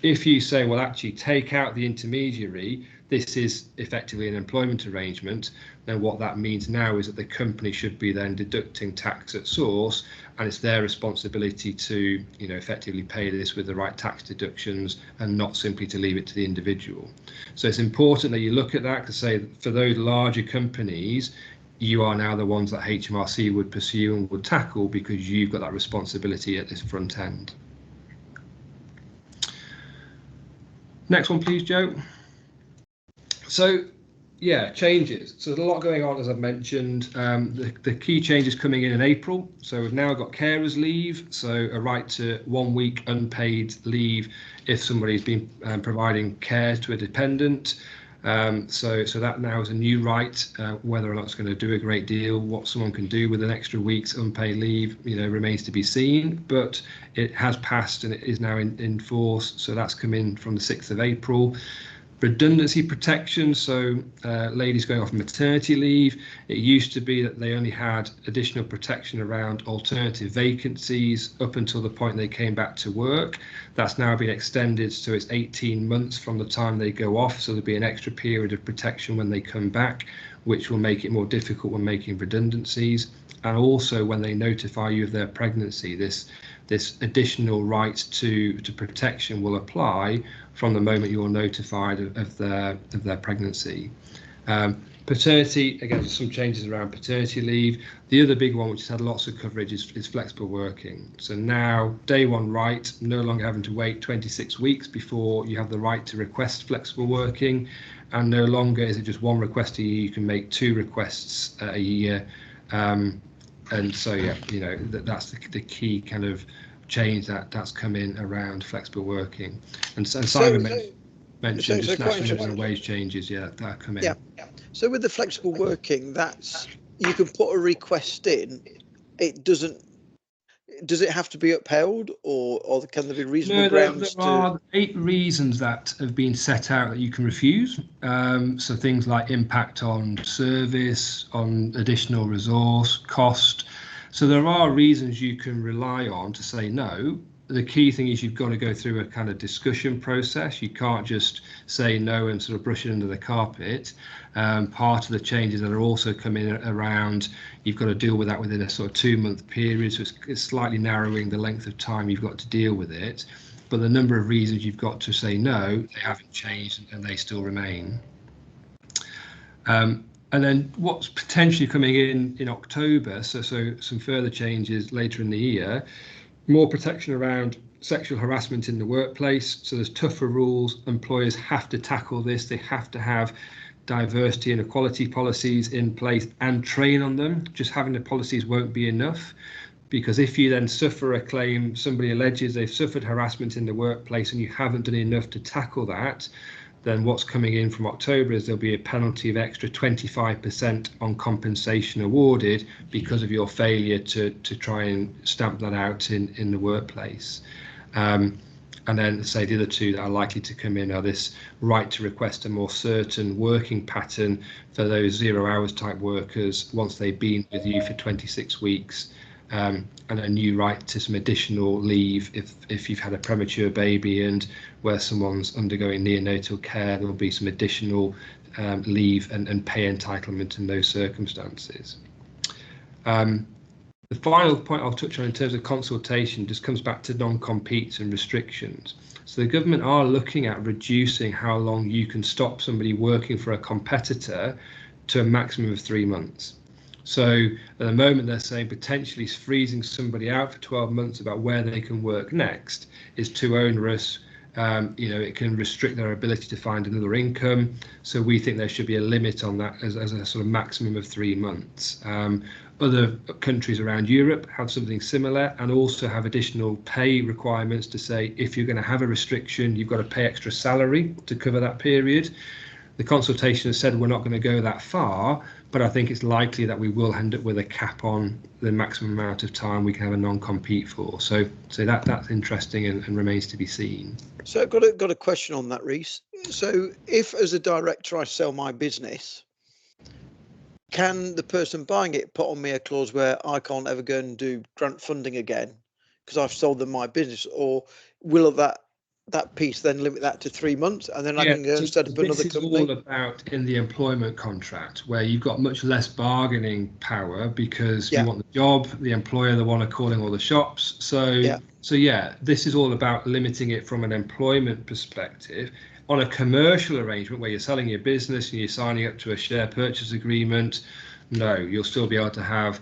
If you say, well, actually take out the intermediary, this is effectively an employment arrangement, then what that means now is that the company should be then deducting tax at source, and it's their responsibility to, effectively pay this with the right tax deductions and not simply to leave it to the individual. So it's important that you look at that to say for those larger companies, you are now the ones that HMRC would pursue and would tackle because you've got that responsibility at this front end. Next one, please, Joe. So, yeah, changes. So there's a lot going on, as I've mentioned. The key changes coming in April. So we've now got carers leave, so a right to 1 week unpaid leave if somebody's been providing care to a dependent. So that now is a new right. Whether or not it's going to do a great deal, what someone can do with an extra week's unpaid leave, remains to be seen. But it has passed and it is now in force. So that's come in from the 6th of April. Redundancy protection, so ladies going off maternity leave, it used to be that they only had additional protection around alternative vacancies up until the point they came back to work. That's now been extended, so it's 18 months from the time they go off, so there'll be an extra period of protection when they come back, which will make it more difficult when making redundancies. And also when they notify you of their pregnancy, this additional right to protection will apply from the moment you're notified of their pregnancy. Paternity, again, some changes around paternity leave. The other big one, which has had lots of coverage, is flexible working. So now, day one right, no longer having to wait 26 weeks before you have the right to request flexible working, and no longer is it just one request a year, you can make 2 requests a year. And so, yeah, you know, that's the key kind of change that's come in around flexible working. And Simon mentioned just national minimum wage changes, that come in. Yeah. So with the flexible working, that's, you can put a request in. Does it have to be upheld, or can there be reasonable grounds? There are 8 reasons that have been set out that you can refuse. So things like impact on service, on additional resource, cost. So there are reasons you can rely on to say no. The key thing is you've got to go through a kind of discussion process. You can't just say no and sort of brush it under the carpet. Part of the changes that are also coming around, you've got to deal with that within a sort of 2-month period. So it's slightly narrowing the length of time you've got to deal with it. But the number of reasons you've got to say no, they haven't changed and they still remain. And then what's potentially coming in October, so some further changes later in the year, more protection around sexual harassment in the workplace. So there's tougher rules. Employers have to tackle this. They have to have diversity and equality policies in place and train on them. Just having the policies won't be enough, because if you then suffer a claim, somebody alleges they've suffered harassment in the workplace and you haven't done enough to tackle that, then what's coming in from October is there'll be a penalty of extra 25% on compensation awarded because of your failure to try and stamp that out in the workplace. And then say the other 2 that are likely to come in are this right to request a more certain working pattern for those 0 hours type workers once they've been with you for 26 weeks. And a new right to some additional leave if you've had a premature baby and where someone's undergoing neonatal care, there will be some additional leave and pay entitlement in those circumstances. The final point I'll touch on in terms of consultation just comes back to non-competes and restrictions. So the government are looking at reducing how long you can stop somebody working for a competitor to a maximum of 3 months. So at the moment, they're saying potentially freezing somebody out for 12 months about where they can work next is too onerous. It can restrict their ability to find another income. So we think there should be a limit on that as a sort of maximum of 3 months. Other countries around Europe have something similar and also have additional pay requirements to say if you're going to have a restriction, you've got to pay extra salary to cover that period. The consultation has said we're not going to go that far, but I think it's likely that we will end up with a cap on the maximum amount of time we can have a non-compete for. So that's interesting and remains to be seen. So I've got a question on that, Reese. So if as a director I sell my business, can the person buying it put on me a clause where I can't ever go and do grant funding again because I've sold them my business, or will that piece then limit that to 3 months and then I can go and set up another company? This is all about in the employment contract where you've got much less bargaining power because you want the job, the employer, the one are calling all the shops. So this is all about limiting it from an employment perspective. On a commercial arrangement where you're selling your business and you're signing up to a share purchase agreement, no, you'll still be able to have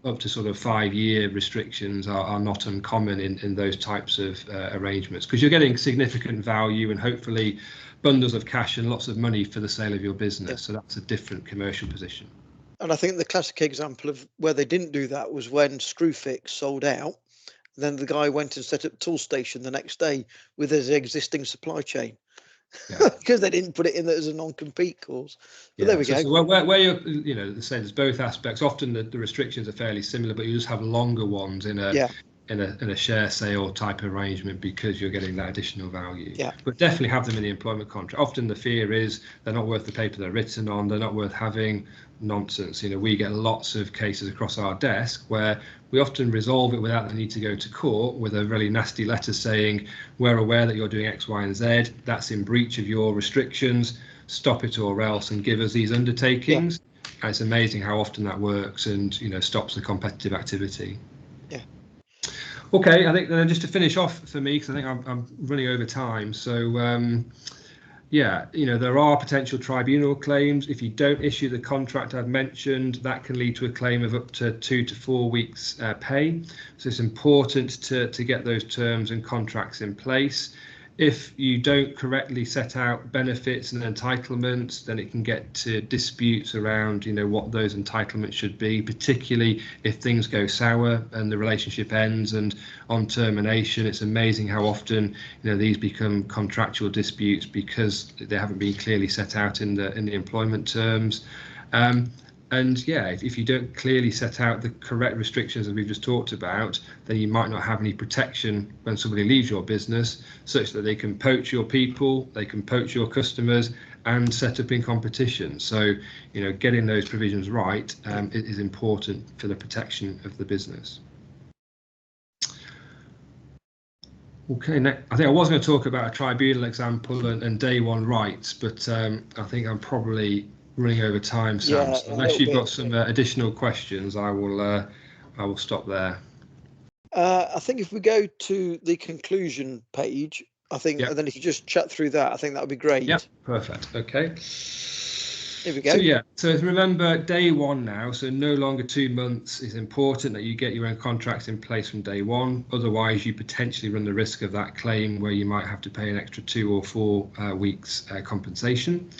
up to sort of 5-year restrictions are not uncommon in those types of arrangements, because you're getting significant value and hopefully bundles of cash and lots of money for the sale of your business. So that's a different commercial position. And I think the classic example of where they didn't do that was when Screwfix sold out. Then the guy went and set up Toolstation the next day with his existing supply chain. Because they didn't put it in there as a non-compete clause. But there we go. So where you're, say there's both aspects. Often the restrictions are fairly similar, but you just have longer ones in a share sale type arrangement because you're getting that additional value. But definitely have them in the employment contract. Often the fear is they're not worth the paper they're written on. They're not worth having. Nonsense. We get lots of cases across our desk where we often resolve it without the need to go to court with a really nasty letter saying we're aware that you're doing X, Y, and Z. That's in breach of your restrictions. Stop it or else, and give us these undertakings. And it's amazing how often that works and, you know, stops the competitive activity. Yeah. Okay, I think then just to finish off for me, because I think I'm running over time. So yeah, you know, there are potential tribunal claims. If you don't issue the contract I've mentioned, that can lead to a claim of up to 2 to 4 weeks pay. So it's important to get those terms and contracts in place. If you don't correctly set out benefits and entitlements, then it can get to disputes around, you know, what those entitlements should be, particularly if things go sour and the relationship ends. And on termination, it's amazing how often, you know, these become contractual disputes because they haven't been clearly set out in the employment terms. And yeah, if you don't clearly set out the correct restrictions that we've just talked about, then you might not have any protection when somebody leaves your business, such that they can poach your people, they can poach your customers, and set up in competition. So, you know, getting those provisions right is important for the protection of the business. Okay, next, I think I was going to talk about a tribunal example and day one rights, but I think I'm probably running over time, Sam. Yeah, So unless you've got some additional questions, I will stop there. I think if we go to the conclusion page, I think, Yep. and then if you just chat through that, I think that would be great. Yep, perfect. Okay. Here we go. So yeah, so remember day one now, so no longer 2 months. It's important that you get your own contracts in place from day one. Otherwise, you potentially run the risk of that claim where you might have to pay an extra 2 or 4 weeks compensation.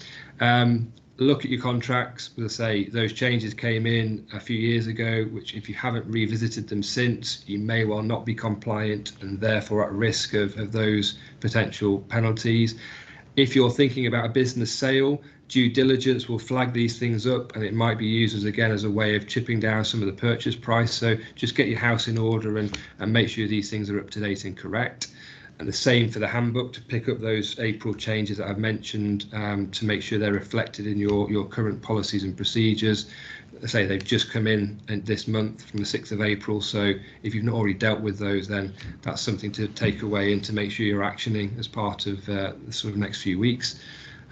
Look at your contracts. As I say, those changes came in a few years ago, which if you haven't revisited them since, you may well not be compliant and therefore at risk of those potential penalties. If you're thinking about a business sale, due diligence will flag these things up, and it might be used as a way of chipping down some of the purchase price. So just get your house in order and make sure these things are up to date and correct. And the same for the handbook, to pick up those April changes that I've mentioned, to make sure they're reflected in your current policies and procedures. I say they've just come in this month from the 6th of April. So if you've not already dealt with those, then that's something to take away and to make sure you're actioning as part of the sort of next few weeks.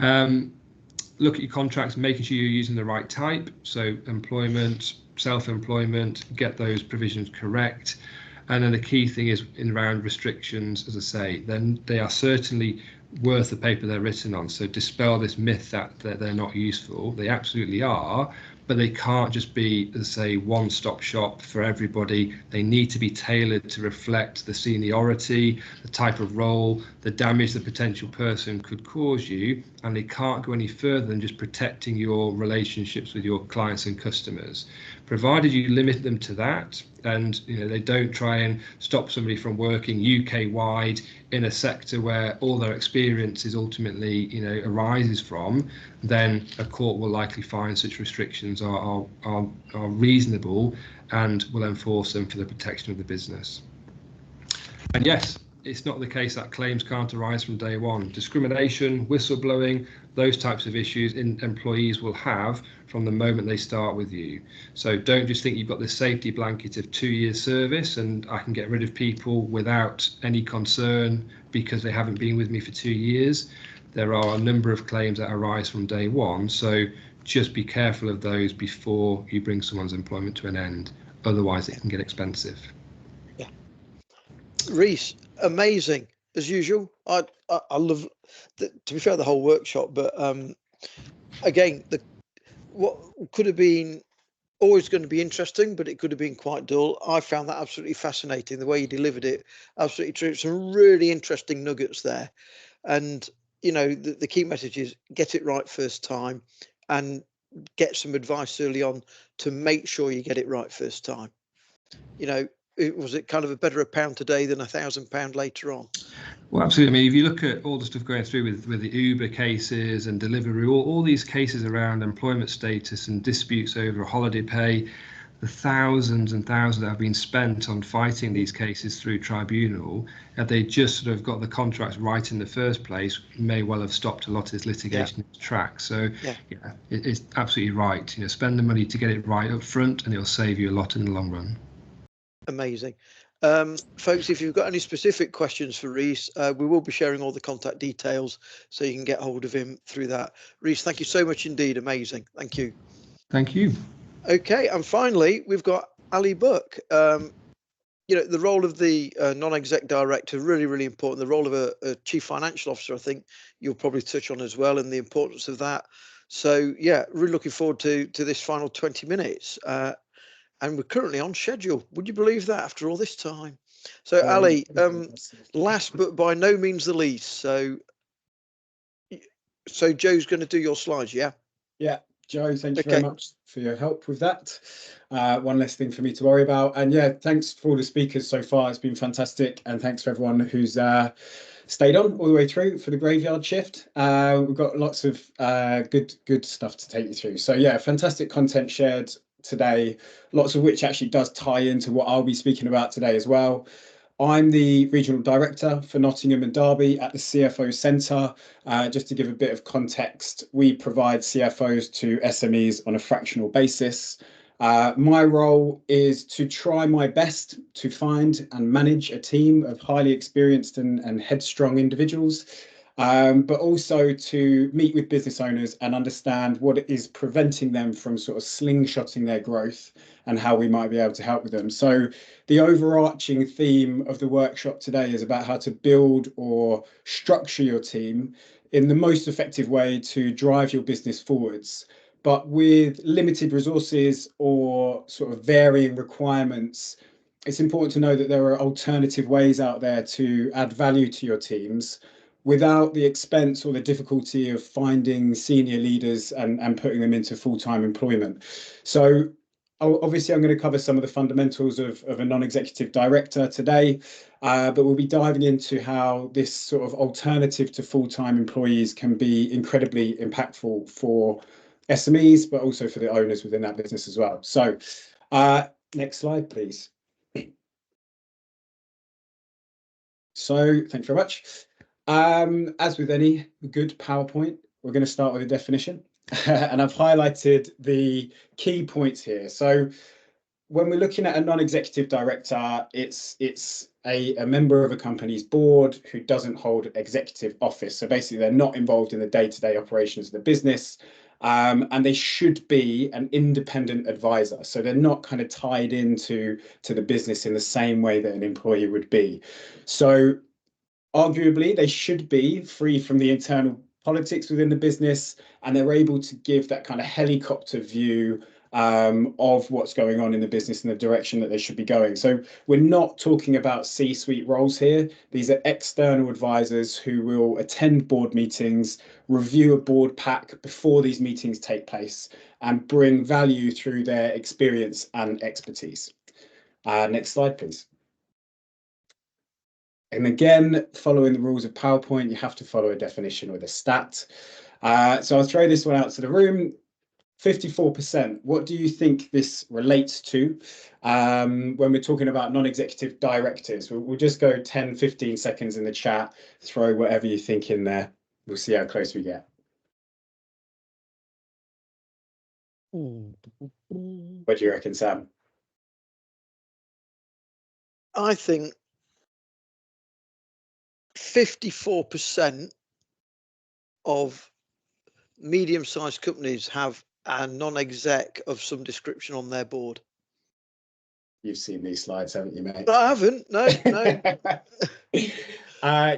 Look at your contracts, making sure you're using the right type. So employment, self-employment, get those provisions correct. And then the key thing is in around restrictions, as I say, then they are certainly worth the paper they're written on. So dispel this myth that they're not useful. They absolutely are, but they can't just be, as I say, one-stop shop for everybody. They need to be tailored to reflect the seniority, the type of role, the damage the potential person could cause you, and they can't go any further than just protecting your relationships with your clients and customers. Provided you limit them to that, and you know they don't try and stop somebody from working UK-wide in a sector where all their experience is ultimately, you know, arises from, then a court will likely find such restrictions are reasonable and will enforce them for the protection of the business. And yes, it's not the case that claims can't arise from day one. Discrimination, whistleblowing, those types of issues employees will have from the moment they start with you. So don't just think you've got this safety blanket of 2 years service and I can get rid of people without any concern because they haven't been with me for 2 years. There are a number of claims that arise from day one. So just be careful of those before you bring someone's employment to an end. Otherwise it can get expensive. Yeah. Reese, amazing as usual. I love to be fair, the whole workshop, but again, what could have been always going to be interesting, but it could have been quite dull. I found that absolutely fascinating, the way you delivered it. Absolutely true. Some really interesting nuggets there. And you know, the key message is get it right first time and get some advice early on to make sure you get it right first time. You know, was it kind of a better £1 today than £1,000 later on? Well, absolutely. I mean, if you look at all the stuff going through with the Uber cases and delivery, all these cases around employment status and disputes over holiday pay, the thousands and thousands that have been spent on fighting these cases through tribunal, had they just sort of got the contracts right in the first place, may well have stopped a lot of this litigation in its tracks. So yeah, it's absolutely right. You know, spend the money to get it right up front, and it'll save you a lot in the long run. Amazing. Folks, if you've got any specific questions for Reese, we will be sharing all the contact details so you can get hold of him through that. Reese, thank you so much indeed. Amazing. Thank you. Thank you. Okay, and finally, we've got Ali Buck. You know, the role of the non-exec director, really, really important. The role of a chief financial officer, I think you'll probably touch on as well, and the importance of that. So, yeah, really looking forward to this final 20 minutes. And we're currently on schedule. Would you believe that after all this time? So, Ali, last but by no means the least. So Joe's going to do your slides, yeah? Yeah, Joe, thank you very much for your help with that. One less thing for me to worry about. And yeah, thanks for all the speakers so far. It's been fantastic. And thanks for everyone who's stayed on all the way through for the graveyard shift. We've got lots of good stuff to take you through. So yeah, fantastic content shared today, lots of which actually does tie into what I'll be speaking about today as well. I'm the Regional Director for Nottingham and Derby at the CFO Centre. Just to give a bit of context, we provide CFOs to SMEs on a fractional basis. My role is to try my best to find and manage a team of highly experienced and headstrong individuals, but also to meet with business owners and understand what is preventing them from sort of slingshotting their growth and how we might be able to help with them. So the overarching theme of the workshop today is about how to build or structure your team in the most effective way to drive your business forwards. But with limited resources or sort of varying requirements, it's important to know that there are alternative ways out there to add value to your teams without the expense or the difficulty of finding senior leaders and putting them into full-time employment. So obviously, I'm going to cover some of the fundamentals of a non-executive director today, but we'll be diving into how this sort of alternative to full-time employees can be incredibly impactful for SMEs, but also for the owners within that business as well. So next slide, please. So thank you very much. As with any good PowerPoint, we're going to start with a definition. And I've highlighted the key points here. So when we're looking at a non-executive director, it's a member of a company's board who doesn't hold executive office. So basically, they're not involved in the day-to-day operations of the business, and they should be an independent advisor. So they're not kind of tied into the business in the same way that an employee would be. So arguably, they should be free from the internal politics within the business, and they're able to give that kind of helicopter view of what's going on in the business and the direction that they should be going. So we're not talking about C-suite roles here. These are external advisors who will attend board meetings, review a board pack before these meetings take place, and bring value through their experience and expertise. Next slide, please. And again, following the rules of PowerPoint, you have to follow a definition with a stat. So I'll throw this one out to the room. 54%. What do you think this relates to when we're talking about non-executive directors? We'll just go 10, 15 seconds in the chat, throw whatever you think in there. We'll see how close we get. What do you reckon, Sam? I think 54% of medium-sized companies have a non-exec of some description on their board. You've seen these slides, haven't you, mate? I haven't. No.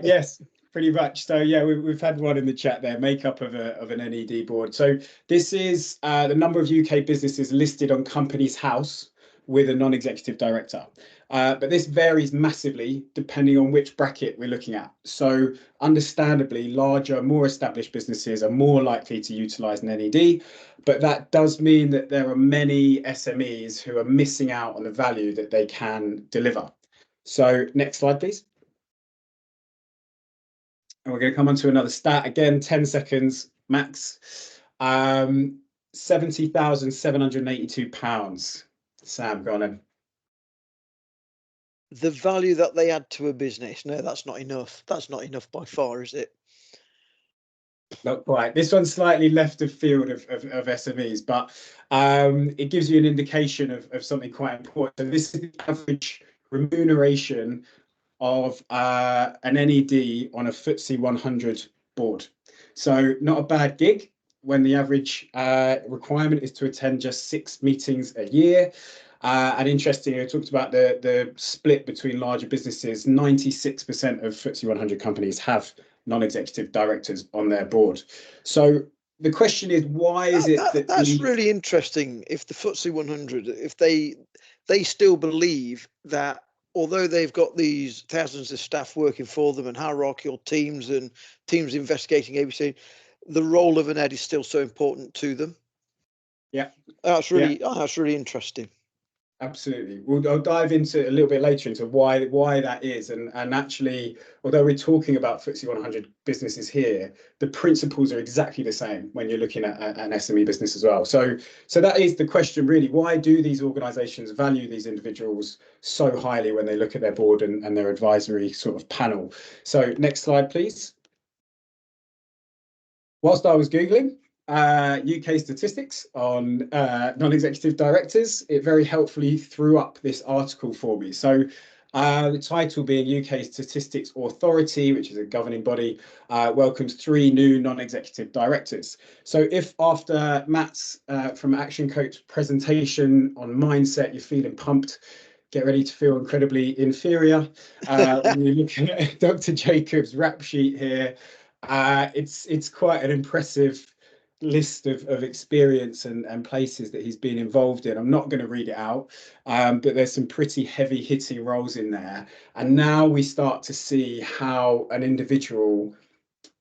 Yes, pretty much. So yeah, we've had one in the chat there, makeup of an NED board. So this is the number of UK businesses listed on Companies House with a non-executive director. But this varies massively depending on which bracket we're looking at. So understandably, larger, more established businesses are more likely to utilise an NED, but that does mean that there are many SMEs who are missing out on the value that they can deliver. So next slide, please. And we're going to come on to another stat, again, 10 seconds max. £70,782. Sam, go on then. The value that they add to a business. No, that's not enough. That's not enough by far, is it? Not quite. This one's slightly left of field of SMEs, but it gives you an indication of something quite important. So this is the average remuneration of an NED on a FTSE 100 board. So not a bad gig. when the average requirement is to attend just 6 meetings a year. And interestingly, I talked about the split between larger businesses. 96% of FTSE 100 companies have non-executive directors on their board. So the question is, why is it that that's really interesting? If the FTSE 100, if they still believe that although they've got these thousands of staff working for them and hierarchical teams and teams investigating ABC, the role of an ed is still so important to them. Yeah, that's really interesting. Absolutely. I'll dive into a little bit later into why that is, and actually, although we're talking about FTSE 100 businesses here, the principles are exactly the same when you're looking at an SME business as well. So that is the question really: why do these organisations value these individuals so highly when they look at their board and their advisory sort of panel? So next slide, please. Whilst I was Googling UK statistics on non-executive directors, it very helpfully threw up this article for me. So the title being UK Statistics Authority, which is a governing body, welcomes 3 new non-executive directors. So if after Matt's from Action Coach presentation on mindset, you're feeling pumped, get ready to feel incredibly inferior. When you're looking at Dr. Jacobs' rap sheet here, it's quite an impressive list of experience and places that he's been involved in. I'm not going to read it out, but there's some pretty heavy hitting roles in there. And now we start to see how an individual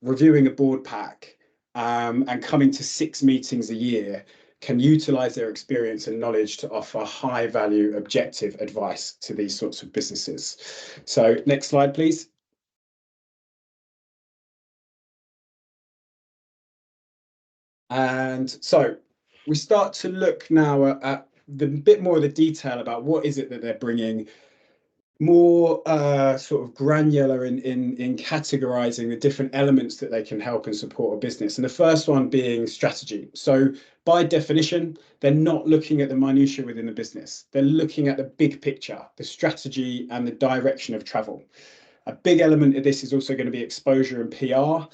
reviewing a board pack and coming to 6 meetings a year can utilize their experience and knowledge to offer high value, objective advice to these sorts of businesses. So next slide, please. And so we start to look now at the bit more of the detail about what is it that they're bringing, more sort of granular in categorizing the different elements that they can help and support a business. And the first one being strategy. So by definition, they're not looking at the minutiae within the business. They're looking at the big picture, the strategy and the direction of travel. A big element of this is also going to be exposure and PR.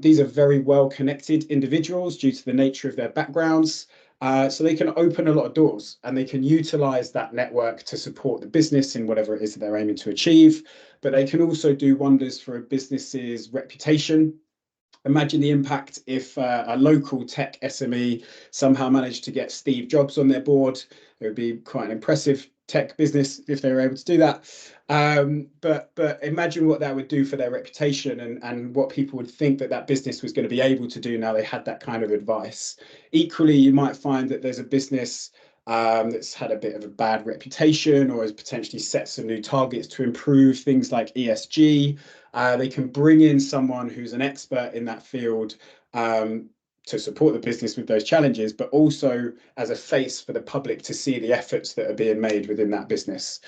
These are very well connected individuals due to the nature of their backgrounds. So they can open a lot of doors and they can utilize that network to support the business in whatever it is that they're aiming to achieve. But they can also do wonders for a business's reputation. Imagine the impact if a local tech SME somehow managed to get Steve Jobs on their board. It would be quite an impressive tech business if they were able to do that. But imagine what that would do for their reputation and what people would think that business was going to be able to do now they had that kind of advice. Equally, you might find that there's a business that's had a bit of a bad reputation or has potentially set some new targets to improve things like ESG. They can bring in someone who's an expert in that field to support the business with those challenges, but also as a face for the public to see the efforts that are being made within that business.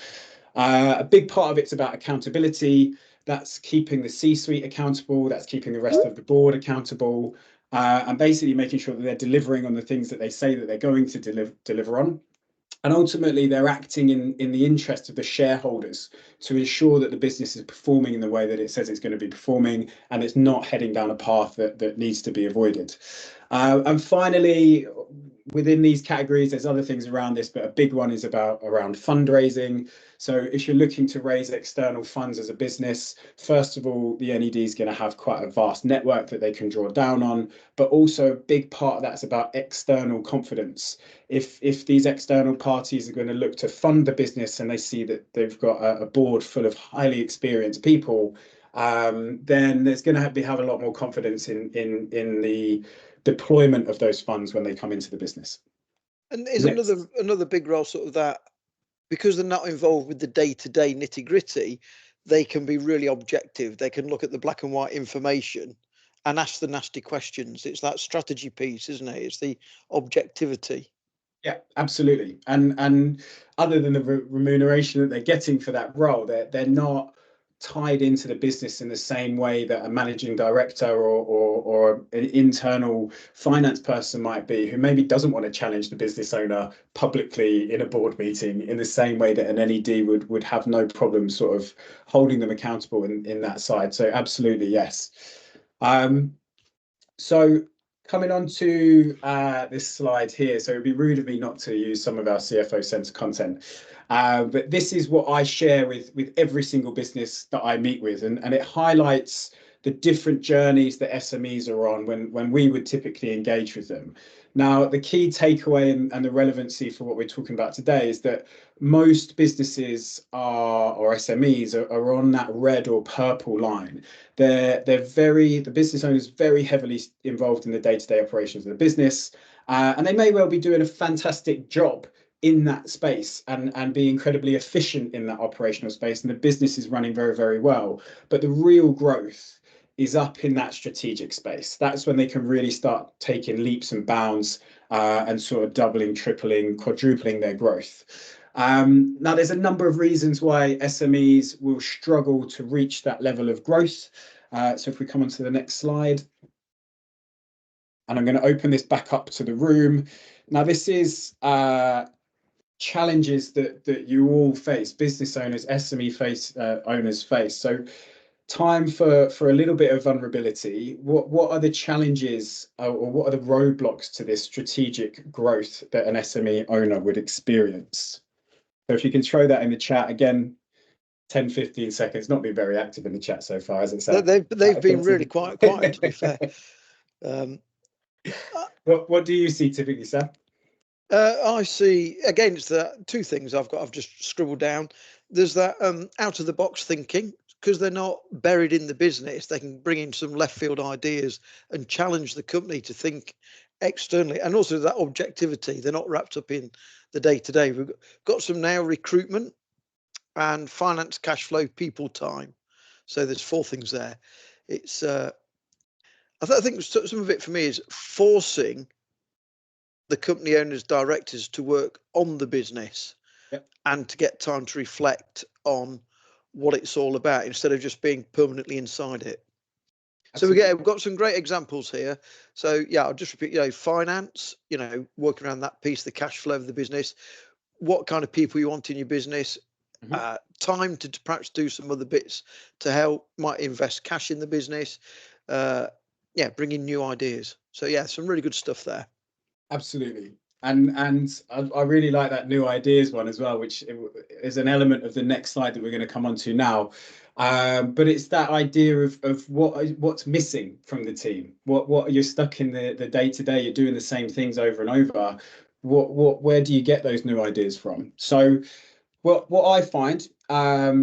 A big part of it's about accountability. That's keeping the C-suite accountable. That's keeping the rest of the board accountable. And basically making sure that they're delivering on the things that they say that they're going to deliver on. And ultimately, they're acting in the interest of the shareholders to ensure that the business is performing in the way that it says it's going to be performing and it's not heading down a path that needs to be avoided. And finally, within these categories, there's other things around this, but a big one is around fundraising. So if you're looking to raise external funds as a business, first of all, the NED is going to have quite a vast network that they can draw down on, but also a big part of that's about external confidence. If these external parties are going to look to fund the business and they see that they've got a board full of highly experienced people, then there's going to have a lot more confidence in the deployment of those funds when they come into the business. And is another big role sort of that because they're not involved with the day-to-day nitty-gritty, they can be really objective. They can look at the black and white information and ask the nasty questions. It's that strategy piece, isn't it? It's the objectivity. Yeah, absolutely. And other than the remuneration that they're getting for that role, they're not tied into the business in the same way that a managing director or an internal finance person might be, who maybe doesn't want to challenge the business owner publicly in a board meeting in the same way that an NED would have no problem sort of holding them accountable in that side. So absolutely, yes. So coming on to this slide here, so it'd be rude of me not to use some of our CFO Centre content. But this is what I share with every single business that I meet with, and it highlights the different journeys that SMEs are on when we would typically engage with them. Now, the key takeaway and the relevancy for what we're talking about today is that most businesses or SMEs are on that red or purple line. The business owner is very heavily involved in the day-to-day operations of the business, and they may well be doing a fantastic job in that space and be incredibly efficient in that operational space, and the business is running very, very well. But the real growth is up in that strategic space. That's when they can really start taking leaps and bounds and sort of doubling, tripling, quadrupling their growth. Now, there's a number of reasons why SMEs will struggle to reach that level of growth. So if we come on to the next slide, and I'm going to open this back up to the room. Now, this is challenges that you all face, business owners, SME owners face. So time for a little bit of vulnerability. What are the challenges or what are the roadblocks to this strategic growth that an SME owner would experience? So if you can throw that in the chat again, 10, 15 seconds. Not been very active in the chat so far, as it said. They've been really quiet, to be fair. What do you see typically, Sam? I see, again, it's the two things I've just scribbled down. There's that out of the box thinking, because they're not buried in the business. They can bring in some left field ideas and challenge the company to think externally, and also that objectivity. They're not wrapped up in the day to day. We've got some now recruitment and finance, cash flow, people, time. So there's 4 things there. It's I think some of it for me is forcing the company owners, directors to work on the business. Yep. And to get time to reflect on what it's all about instead of just being permanently inside it. Absolutely. So we've got some great examples here. So yeah, I'll just repeat, finance, working around that piece, the cash flow of the business, what kind of people you want in your business, time to perhaps do some other bits to help, might invest cash in the business, bring in new ideas. So yeah, some really good stuff there. Absolutely. And I really like that new ideas one as well, which is an element of the next slide that we're going to come on to now. But it's that idea of what's missing from the team. What you're stuck in the day to day. You're doing the same things over and over. Where do you get those new ideas from? So what I find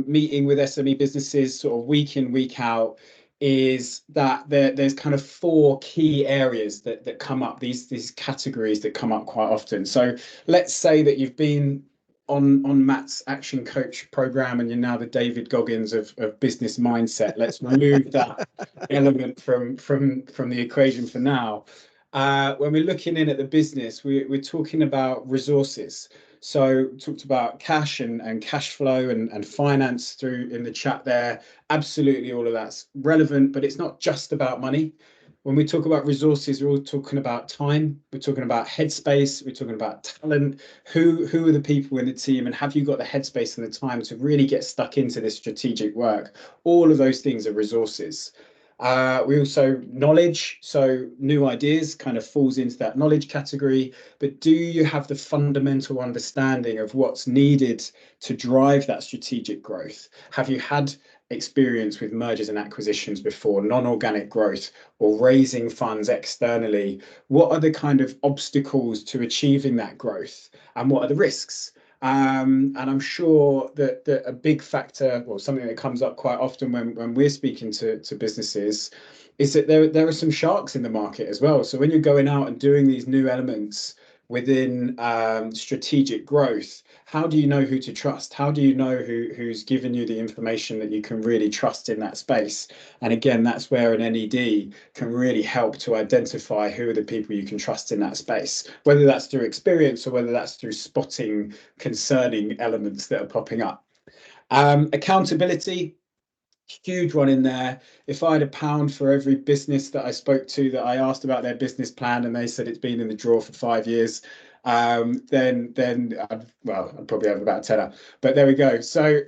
meeting with SME businesses sort of week in, week out, is that there's kind of 4 key areas that come up, these categories that come up quite often. So let's say that you've been on Matt's Action Coach program and you're now the David Goggins of business mindset. Let's remove that element from the equation for now. When we're looking in at the business, we're talking about resources. So talked about cash and cash flow and finance through in the chat there. Absolutely, all of that's relevant, but it's not just about money. When we talk about resources, we're all talking about time. We're talking about headspace. We're talking about talent. Who are the people in the team, and have you got the headspace and the time to really get stuck into this strategic work? All of those things are resources. We also knowledge, so new ideas kind of falls into that knowledge category, but do you have the fundamental understanding of what's needed to drive that strategic growth? Have you had experience with mergers and acquisitions before, non-organic growth, or raising funds externally? What are the kind of obstacles to achieving that growth, and what are the risks? And I'm sure that a big factor, or something that comes up quite often when we're speaking to businesses, is that there are some sharks in the market as well. So when you're going out and doing these new elements within strategic growth, how do you know who to trust? How do you know who's given you the information that you can really trust in that space? And again, that's where an NED can really help to identify who are the people you can trust in that space, whether that's through experience or whether that's through spotting concerning elements that are popping up. Accountability, huge one in there. If I had £1 for every business that I spoke to that I asked about their business plan and they said it's been in the drawer for 5 years, then I'd probably have about a tenner. But there we go. So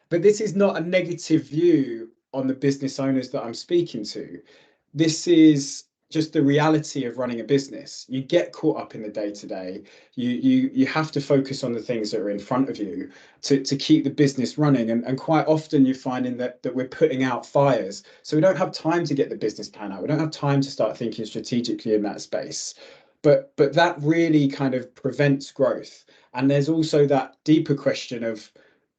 but this is not a negative view on the business owners that I'm speaking to. This is just the reality of running a business. You get caught up in the day-to-day. You have to focus on the things that are in front of you to keep the business running. And quite often you're finding that we're putting out fires. So we don't have time to get the business plan out. We don't have time to start thinking strategically in that space. But that really kind of prevents growth. And there's also that deeper question of,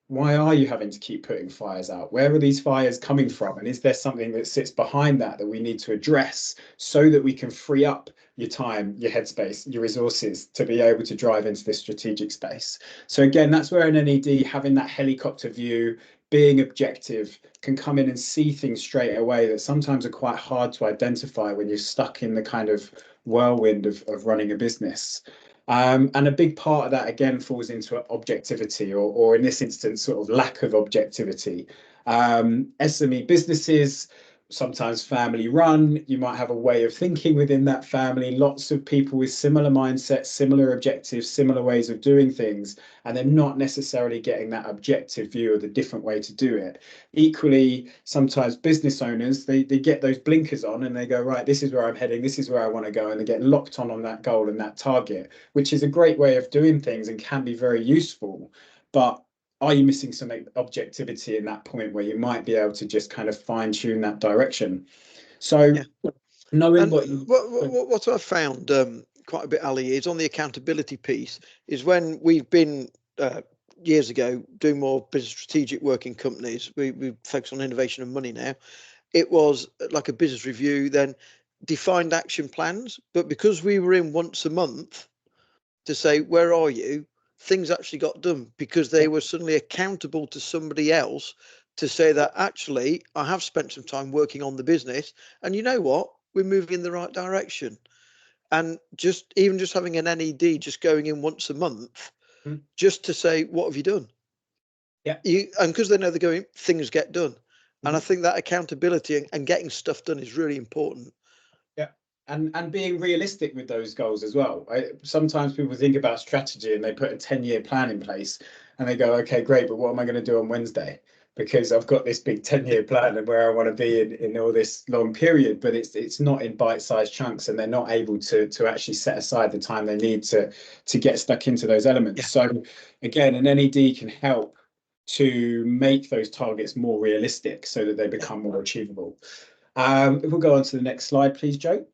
why are you having to keep putting fires out? Where are these fires coming from? And is there something that sits behind that we need to address so that we can free up your time, your headspace, your resources to be able to drive into this strategic space? So again, that's where an NED, having that helicopter view, being objective, can come in and see things straight away that sometimes are quite hard to identify when you're stuck in the kind of whirlwind of running a business. And a big part of that, again, falls into objectivity, or in this instance, sort of lack of objectivity. SME businesses, sometimes family run, you might have a way of thinking within that family, lots of people with similar mindsets, similar objectives, similar ways of doing things, and they're not necessarily getting that objective view of the different way to do it. Equally, sometimes business owners, they get those blinkers on and they go, right, this is where I'm heading, this is where I want to go, and they get locked on that goal and that target, which is a great way of doing things and can be very useful. But are you missing some objectivity in that point where you might be able to just kind of fine tune that direction? So knowing what I've found quite a bit, Ali, is on the accountability piece, is when we've been years ago doing more business strategic work in companies, we focus on innovation and money now. It was like a business review, then defined action plans, but because we were in once a month to say, where are you? Things actually got done because they were suddenly accountable to somebody else to say that actually I have spent some time working on the business, and you know what, we're moving in the right direction. And just having an NED just going in once a month, just to say, what have you done? And because they know they're going, things get done. And I think that accountability and getting stuff done is really important. And being realistic with those goals as well. Sometimes people think about strategy and they put a 10-year plan in place and they go, okay, great, but what am I going to do on Wednesday? Because I've got this big 10-year plan and where I want to be in all this long period, but it's not in bite-sized chunks, and they're not able to actually set aside the time they need to get stuck into those elements. So again, an NED can help to make those targets more realistic so that they become more achievable. If we'll go on to the next slide, please, Joe.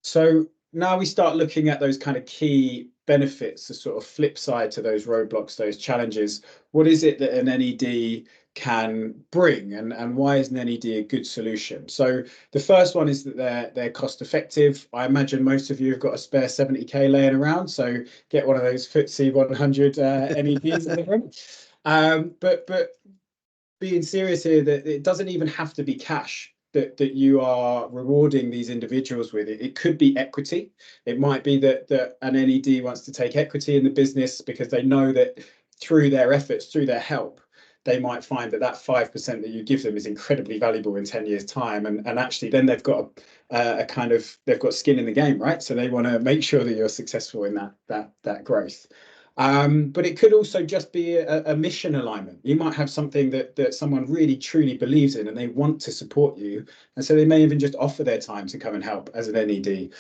So now we start looking at those kind of key benefits, the sort of flip side to those roadblocks, those challenges. What is it that an NED can bring, and why is an NED a good solution? So the first one is that they're cost effective. I imagine most of you have got a spare 70k laying around, so get one of those FTSE 100 NEDs in the room. But being serious here, that it doesn't even have to be cash that you are rewarding these individuals with. It could be equity. It might be that an NED wants to take equity in the business because they know that through their efforts, through their help, they might find that 5% that you give them is incredibly valuable in 10 years' time. And actually then they've got they've got skin in the game, right? So they want to make sure that you're successful in that growth. But it could also just be a mission alignment. You might have something that someone really truly believes in and they want to support you, and so they may even just offer their time to come and help as an NED.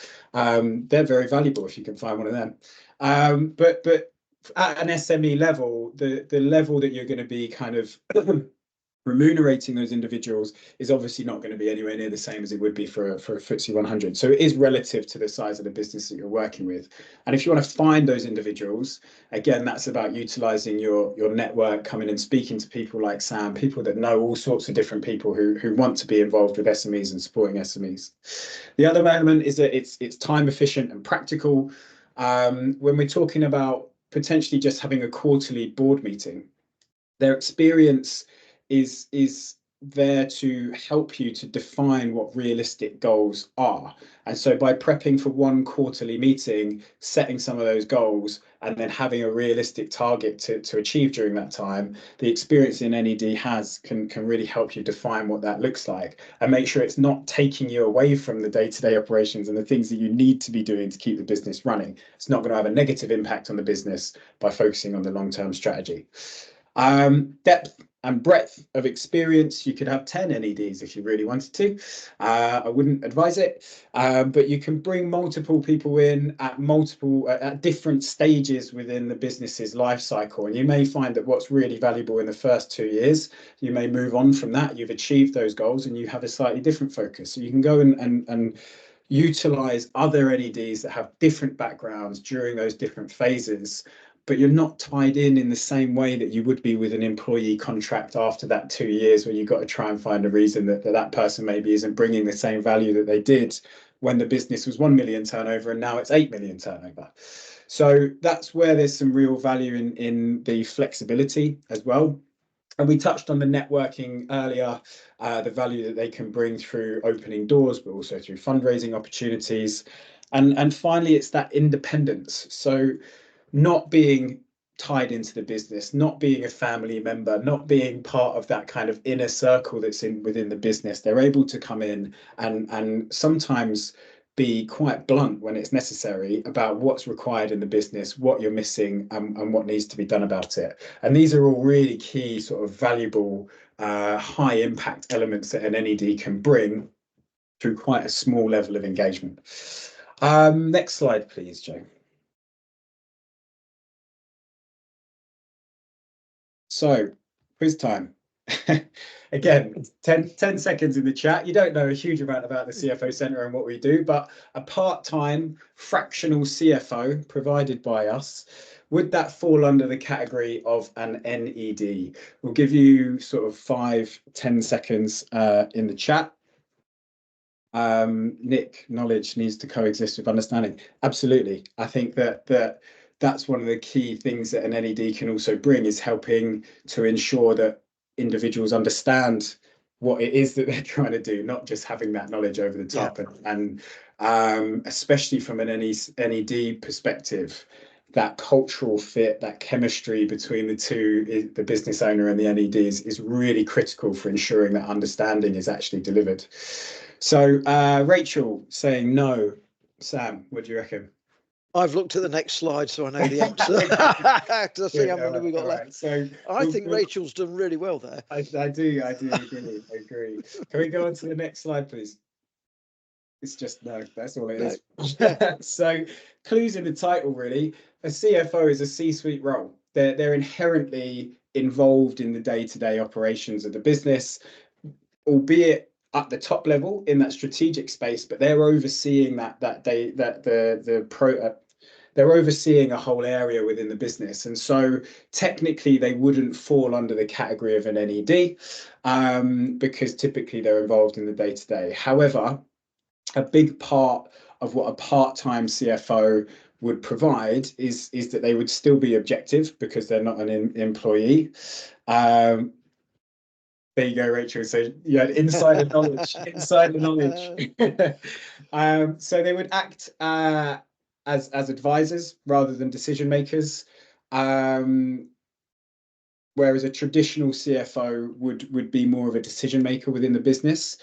They're very valuable if you can find one of them. But at an SME level, the level that you're going to be kind of remunerating those individuals is obviously not going to be anywhere near the same as it would be for a FTSE 100. So it is relative to the size of the business that you're working with. And if you want to find those individuals, again, that's about utilizing your network, coming and speaking to people like Sam, people that know all sorts of different people who want to be involved with SMEs and supporting SMEs. The other element is that it's time efficient and practical. When we're talking about potentially just having a quarterly board meeting, their experience is there to help you to define what realistic goals are. And so by prepping for one quarterly meeting, setting some of those goals, and then having a realistic target to achieve during that time, the experience in NED can really help you define what that looks like and make sure it's not taking you away from the day-to-day operations and the things that you need to be doing to keep the business running. It's not going to have a negative impact on the business by focusing on the long-term strategy. Depth and breadth of experience. You could have 10 NEDs if you really wanted to. I wouldn't advise it, but you can bring multiple people in at different stages within the business's life cycle. And you may find that what's really valuable in the first 2 years, you may move on from that. You've achieved those goals and you have a slightly different focus. So you can go and utilize other NEDs that have different backgrounds during those different phases, but you're not tied in the same way that you would be with an employee contract after that 2 years, where you've got to try and find a reason that person maybe isn't bringing the same value that they did when the business was 1 million turnover and now it's 8 million turnover. So that's where there's some real value in the flexibility as well. And we touched on the networking earlier, the value that they can bring through opening doors, but also through fundraising opportunities. And finally, it's that independence. So not being tied into the business, not being a family member, not being part of that kind of inner circle that's within the business. They're able to come in and sometimes be quite blunt when it's necessary about what's required in the business, what you're missing, and what needs to be done about it. And these are all really key sort of valuable, high impact elements that an NED can bring through quite a small level of engagement. Next slide, please, Joe. So, quiz time. Again, 10 seconds in the chat. You don't know a huge amount about the CFO Centre and what we do, but a part-time fractional CFO provided by us, would that fall under the category of an NED? We'll give you sort of 5-10 seconds in the chat. Nick, knowledge needs to coexist with understanding. Absolutely. I think that's one of the key things that an NED can also bring, is helping to ensure that individuals understand what it is that they're trying to do, not just having that knowledge over the top. Yeah. And especially from an NED perspective, that cultural fit, that chemistry between the two, the business owner and the NEDs, is really critical for ensuring that understanding is actually delivered. So Rachel saying no. Sam, what do you reckon? I've looked at the next slide, so I know the answer. Because I see how many we've got left. Right. So I think Rachel's done really well there. I do agree. Can we go on to the next slide, please? It's just no, that's all it is. So clues in the title, really. A CFO is a C-suite role. They're inherently involved in the day-to-day operations of the business, albeit at the top level in that strategic space, but they're overseeing they're overseeing a whole area within the business. And so technically they wouldn't fall under the category of an NED, because typically they're involved in the day-to-day. However, a big part of what a part-time CFO would provide is that they would still be objective because they're not an employee. There you go, Rachel. So you had insider knowledge. So they would act as advisors rather than decision makers, whereas a traditional CFO would be more of a decision maker within the business.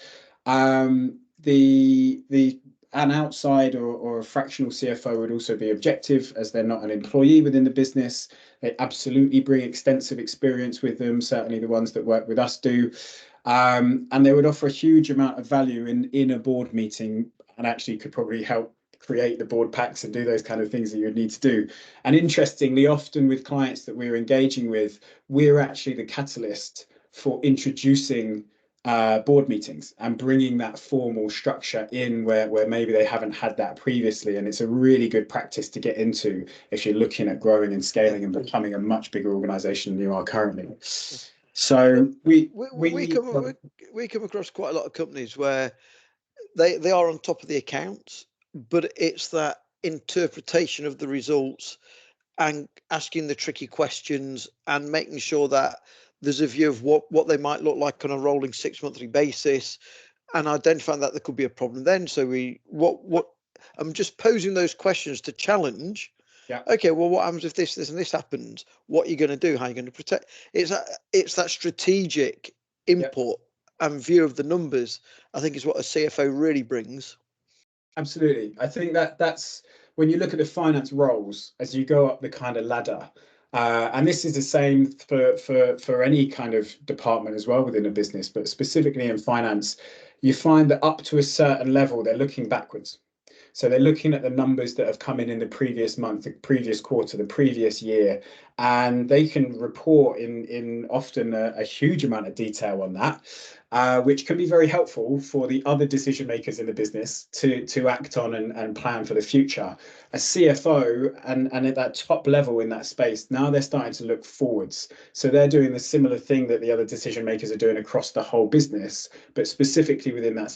An outside or a fractional CFO would also be objective, as they're not an employee within the business. They absolutely bring extensive experience with them, certainly the ones that work with us do. And they would offer a huge amount of value in a board meeting, and actually could probably help create the board packs and do those kind of things that you would need to do. And interestingly, often with clients that we're engaging with, we're actually the catalyst for introducing board meetings and bringing that formal structure in where maybe they haven't had that previously. And it's a really good practice to get into if you're looking at growing and scaling and becoming a much bigger organization than you are currently. So we come across quite a lot of companies where they are on top of the accounts, but it's that interpretation of the results and asking the tricky questions and making sure that there's a view of what they might look like on a rolling 6-monthly basis, and identifying that there could be a problem then. So I'm just posing those questions to challenge. Yeah. Okay, well, what happens if this and this happens? What are you going to do? How are you going to protect? It's that strategic input and view of the numbers, I think, is what a CFO really brings. Absolutely. I think that's when you look at the finance roles, as you go up the kind of ladder, And this is the same for any kind of department as well within a business, but specifically in finance, you find that up to a certain level, they're looking backwards. So they're looking at the numbers that have come in the previous month, the previous quarter, the previous year, and they can report in often a huge amount of detail on that, which can be very helpful for the other decision makers in the business to act on and plan for the future. A CFO and at that top level in that space, now they're starting to look forwards. So they're doing the similar thing that the other decision makers are doing across the whole business, but specifically within that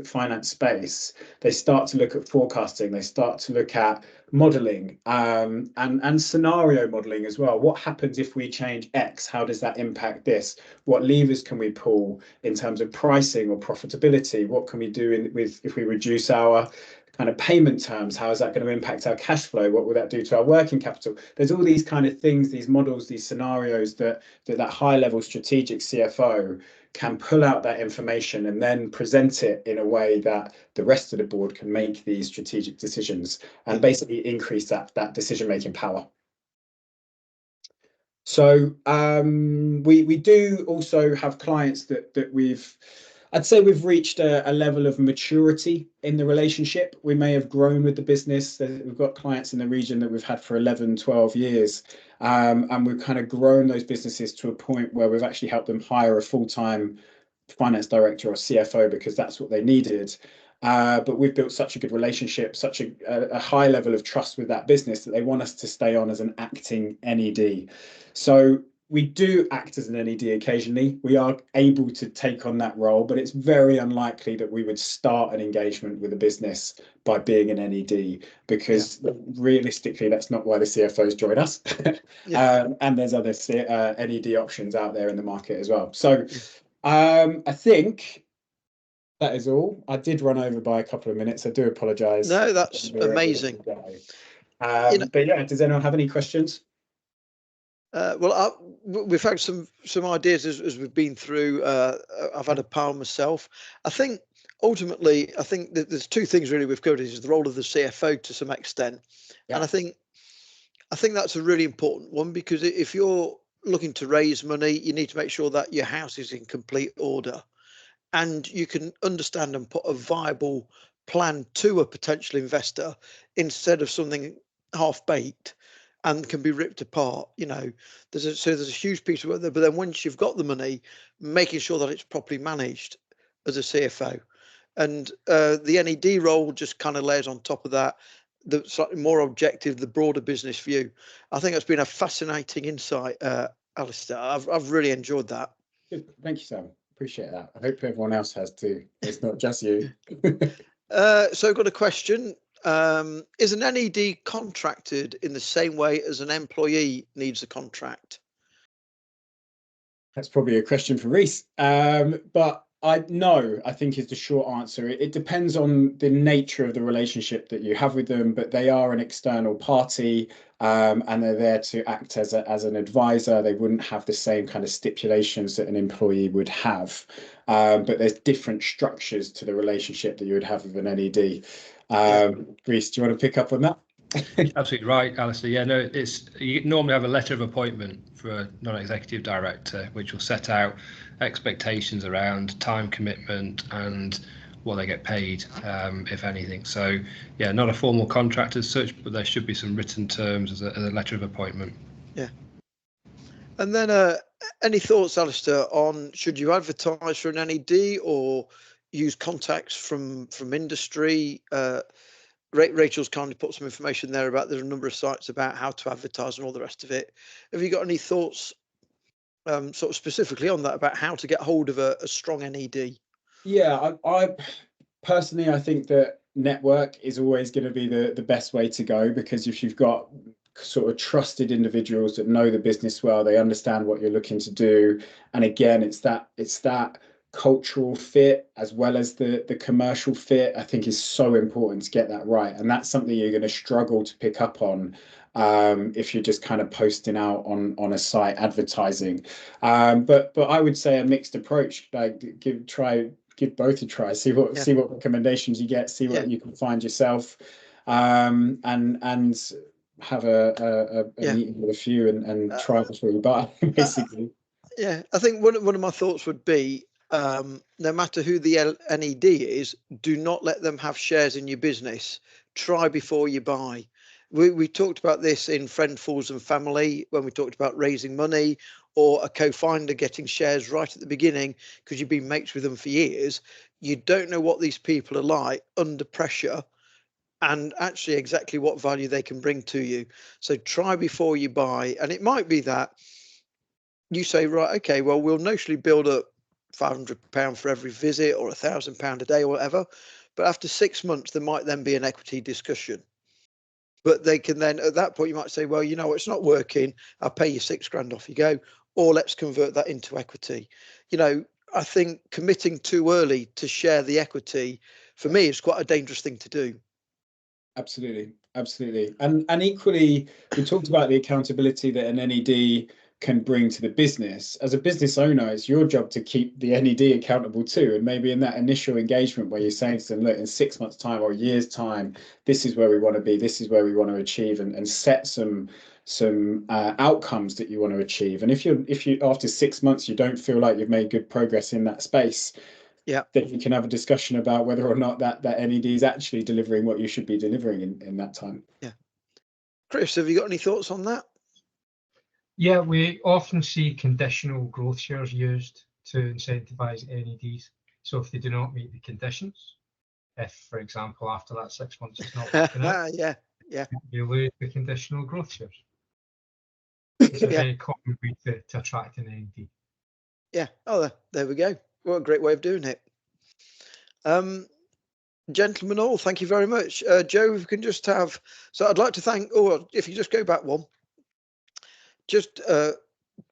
finance space, they start to look at forecasting, they start to look at modeling and scenario modeling as well. What happens if we change X? How does that impact this? What levers can we pull in terms of pricing or profitability? What can we do if we reduce our kind of payment terms? How is that going to impact our cash flow? What will that do to our working capital? There's all these kind of things, these models, these scenarios that high level strategic CFO can pull out that information and then present it in a way that the rest of the board can make these strategic decisions and basically increase that decision making power. So we do also have clients that I'd say we've reached a level of maturity in the relationship. We may have grown with the business. We've got clients in the region that we've had for 11, 12 years. And we've kind of grown those businesses to a point where we've actually helped them hire a full-time finance director or CFO because that's what they needed. But we've built such a good relationship, such a high level of trust with that business that they want us to stay on as an acting NED. So we do act as an NED occasionally. We are able to take on that role, but it's very unlikely that we would start an engagement with a business by being an NED, because realistically, that's not why the CFOs join us. And there's other NED options out there in the market as well. So I think that is all. I did run over by a couple of minutes. I do apologise. No, that's amazing. But yeah, does anyone have any questions? Well, we've had some ideas as we've been through. I've had a pile myself. I think ultimately, that there's two things really we've covered. Is the role of the CFO to some extent, and I think that's a really important one, because if you're looking to raise money, you need to make sure that your house is in complete order, and you can understand and put a viable plan to a potential investor instead of something half-baked and can be ripped apart. There's a huge piece of work there, but then once you've got the money, making sure that it's properly managed as a CFO, and the NED role just kind of layers on top of that, the slightly more objective, the broader business view. I think it's been a fascinating insight, Alistair. I've really enjoyed that. Good. Thank you, Sam. Appreciate that. I hope everyone else has too. It's not just you. So I've got a question. Is an NED contracted in the same way as an employee needs a contract? That's probably a question for Reese. But I think is the short answer. It depends on the nature of the relationship that you have with them, but they are an external party, and they're there to act as an advisor. They wouldn't have the same kind of stipulations that an employee would have, but there's different structures to the relationship that you would have with an NED. Reese, do you want to pick up on that? Absolutely right, Alistair. Yeah, no, you normally have a letter of appointment for a non-executive director, which will set out expectations around time commitment and what they get paid, if anything. So, yeah, not a formal contract as such, but there should be some written terms as a letter of appointment. Yeah. And then, any thoughts, Alistair, on should you advertise for an NED or use contacts from industry? Rachel's kindly put some information there about there's a number of sites about how to advertise and all the rest of it. Have you got any thoughts sort of specifically on that, about how to get hold of a strong NED? Yeah, I personally, I think that network is always going to be the best way to go, because if you've got sort of trusted individuals that know the business well, they understand what you're looking to do. And again, it's that cultural fit as well as the commercial fit, I think, is so important to get that right. And that's something you're going to struggle to pick up on if you're just kind of posting out on a site advertising. But I would say a mixed approach, like give both a try, see what recommendations you get, see what you can find yourself, and have a meeting with a few and try before you buy, basically. Yeah, I think one of my thoughts would be, no matter who the NED is, do not let them have shares in your business. Try before you buy. We talked about this in Friend, Fools and Family when we talked about raising money, or a co-founder getting shares right at the beginning because you've been mates with them for years. You don't know what these people are like under pressure and actually exactly what value they can bring to you. So try before you buy. And it might be that you say, right, okay, well, we'll notionally build up £500 for every visit or £1,000 a day or whatever. But after 6 months, there might then be an equity discussion. But they can then, at that point, you might say, well, you know, it's not working. I'll pay you £6,000, off you go. Or let's convert that into equity. You know, I think committing too early to share the equity, for me, is quite a dangerous thing to do. Absolutely, absolutely. And equally, we talked about the accountability that an NED can bring to the business. As a business owner, it's your job to keep the NED accountable too. And maybe in that initial engagement where you're saying to them, look, in 6 months' time or a year's time, this is where we want to be, this is where we want to achieve, and set some outcomes that you want to achieve. And if you after 6 months you don't feel like you've made good progress in that space, yeah, then you can have a discussion about whether or not that NED is actually delivering what you should be delivering in that time. Yeah. Chris, have you got any thoughts on that? Yeah, we often see conditional growth shares used to incentivize NEDs. So if they do not meet the conditions, if, for example, after that 6 months it's not working out, yeah, you lose the conditional growth shares. It's a yeah. very common way to attract an NED. Yeah. Oh, there we go. What a great way of doing it. Gentlemen all, thank you very much. Joe, if we can just have, so I'd like to thank, if you just go back one, just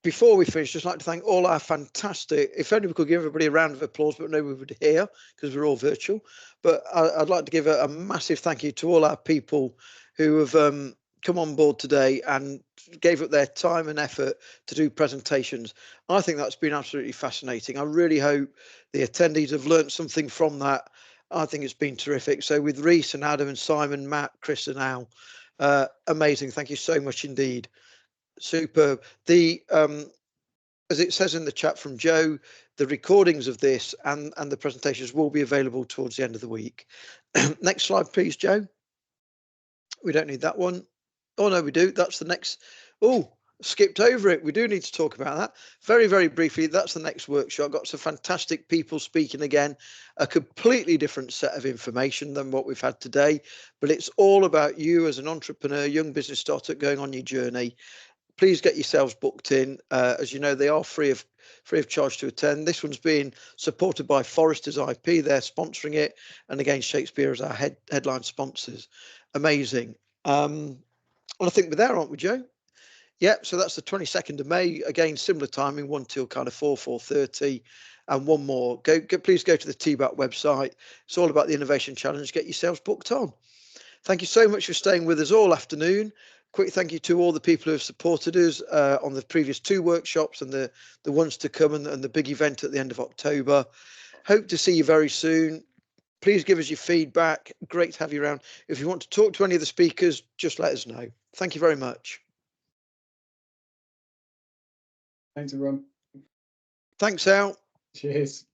before we finish, just like to thank all our fantastic, if only we could give everybody a round of applause, but nobody would hear because we're all virtual. But I'd like to give a massive thank you to all our people who have come on board today and gave up their time and effort to do presentations. I think that's been absolutely fascinating. I really hope the attendees have learned something from that. I think it's been terrific. So with Reese and Adam and Simon, Matt, Chris and Al, amazing. Thank you so much indeed. Superb. The as it says in the chat from Joe, the recordings of this and the presentations will be available towards the end of the week. Next slide, please, Joe. We don't need that one. Oh no, we do. That's the next. Oh, skipped over it. We do need to talk about that very, very briefly. That's the next workshop. Got some fantastic people speaking again, a completely different set of information than what we've had today, but it's all about you as an entrepreneur, young business startup going on your journey. Please get yourselves booked in. As you know, they are free of charge to attend. This one's being supported by Forrester's IP. They're sponsoring it, and again, Shakespeare as our headline sponsors. Amazing. And I think we're there, aren't we, Joe? Yep. So that's the 22nd of May. Again, similar timing, 1 till kind of 4:30, and one more. Please go to the TBAT website. It's all about the Innovation Challenge. Get yourselves booked on. Thank you so much for staying with us all afternoon. Quick thank you to all the people who have supported us on the previous 2 workshops and the ones to come and the big event at the end of October. Hope to see you very soon. Please give us your feedback. Great to have you around. If you want to talk to any of the speakers, just let us know. Thank you very much. Thanks, everyone. Thanks, Al. Cheers.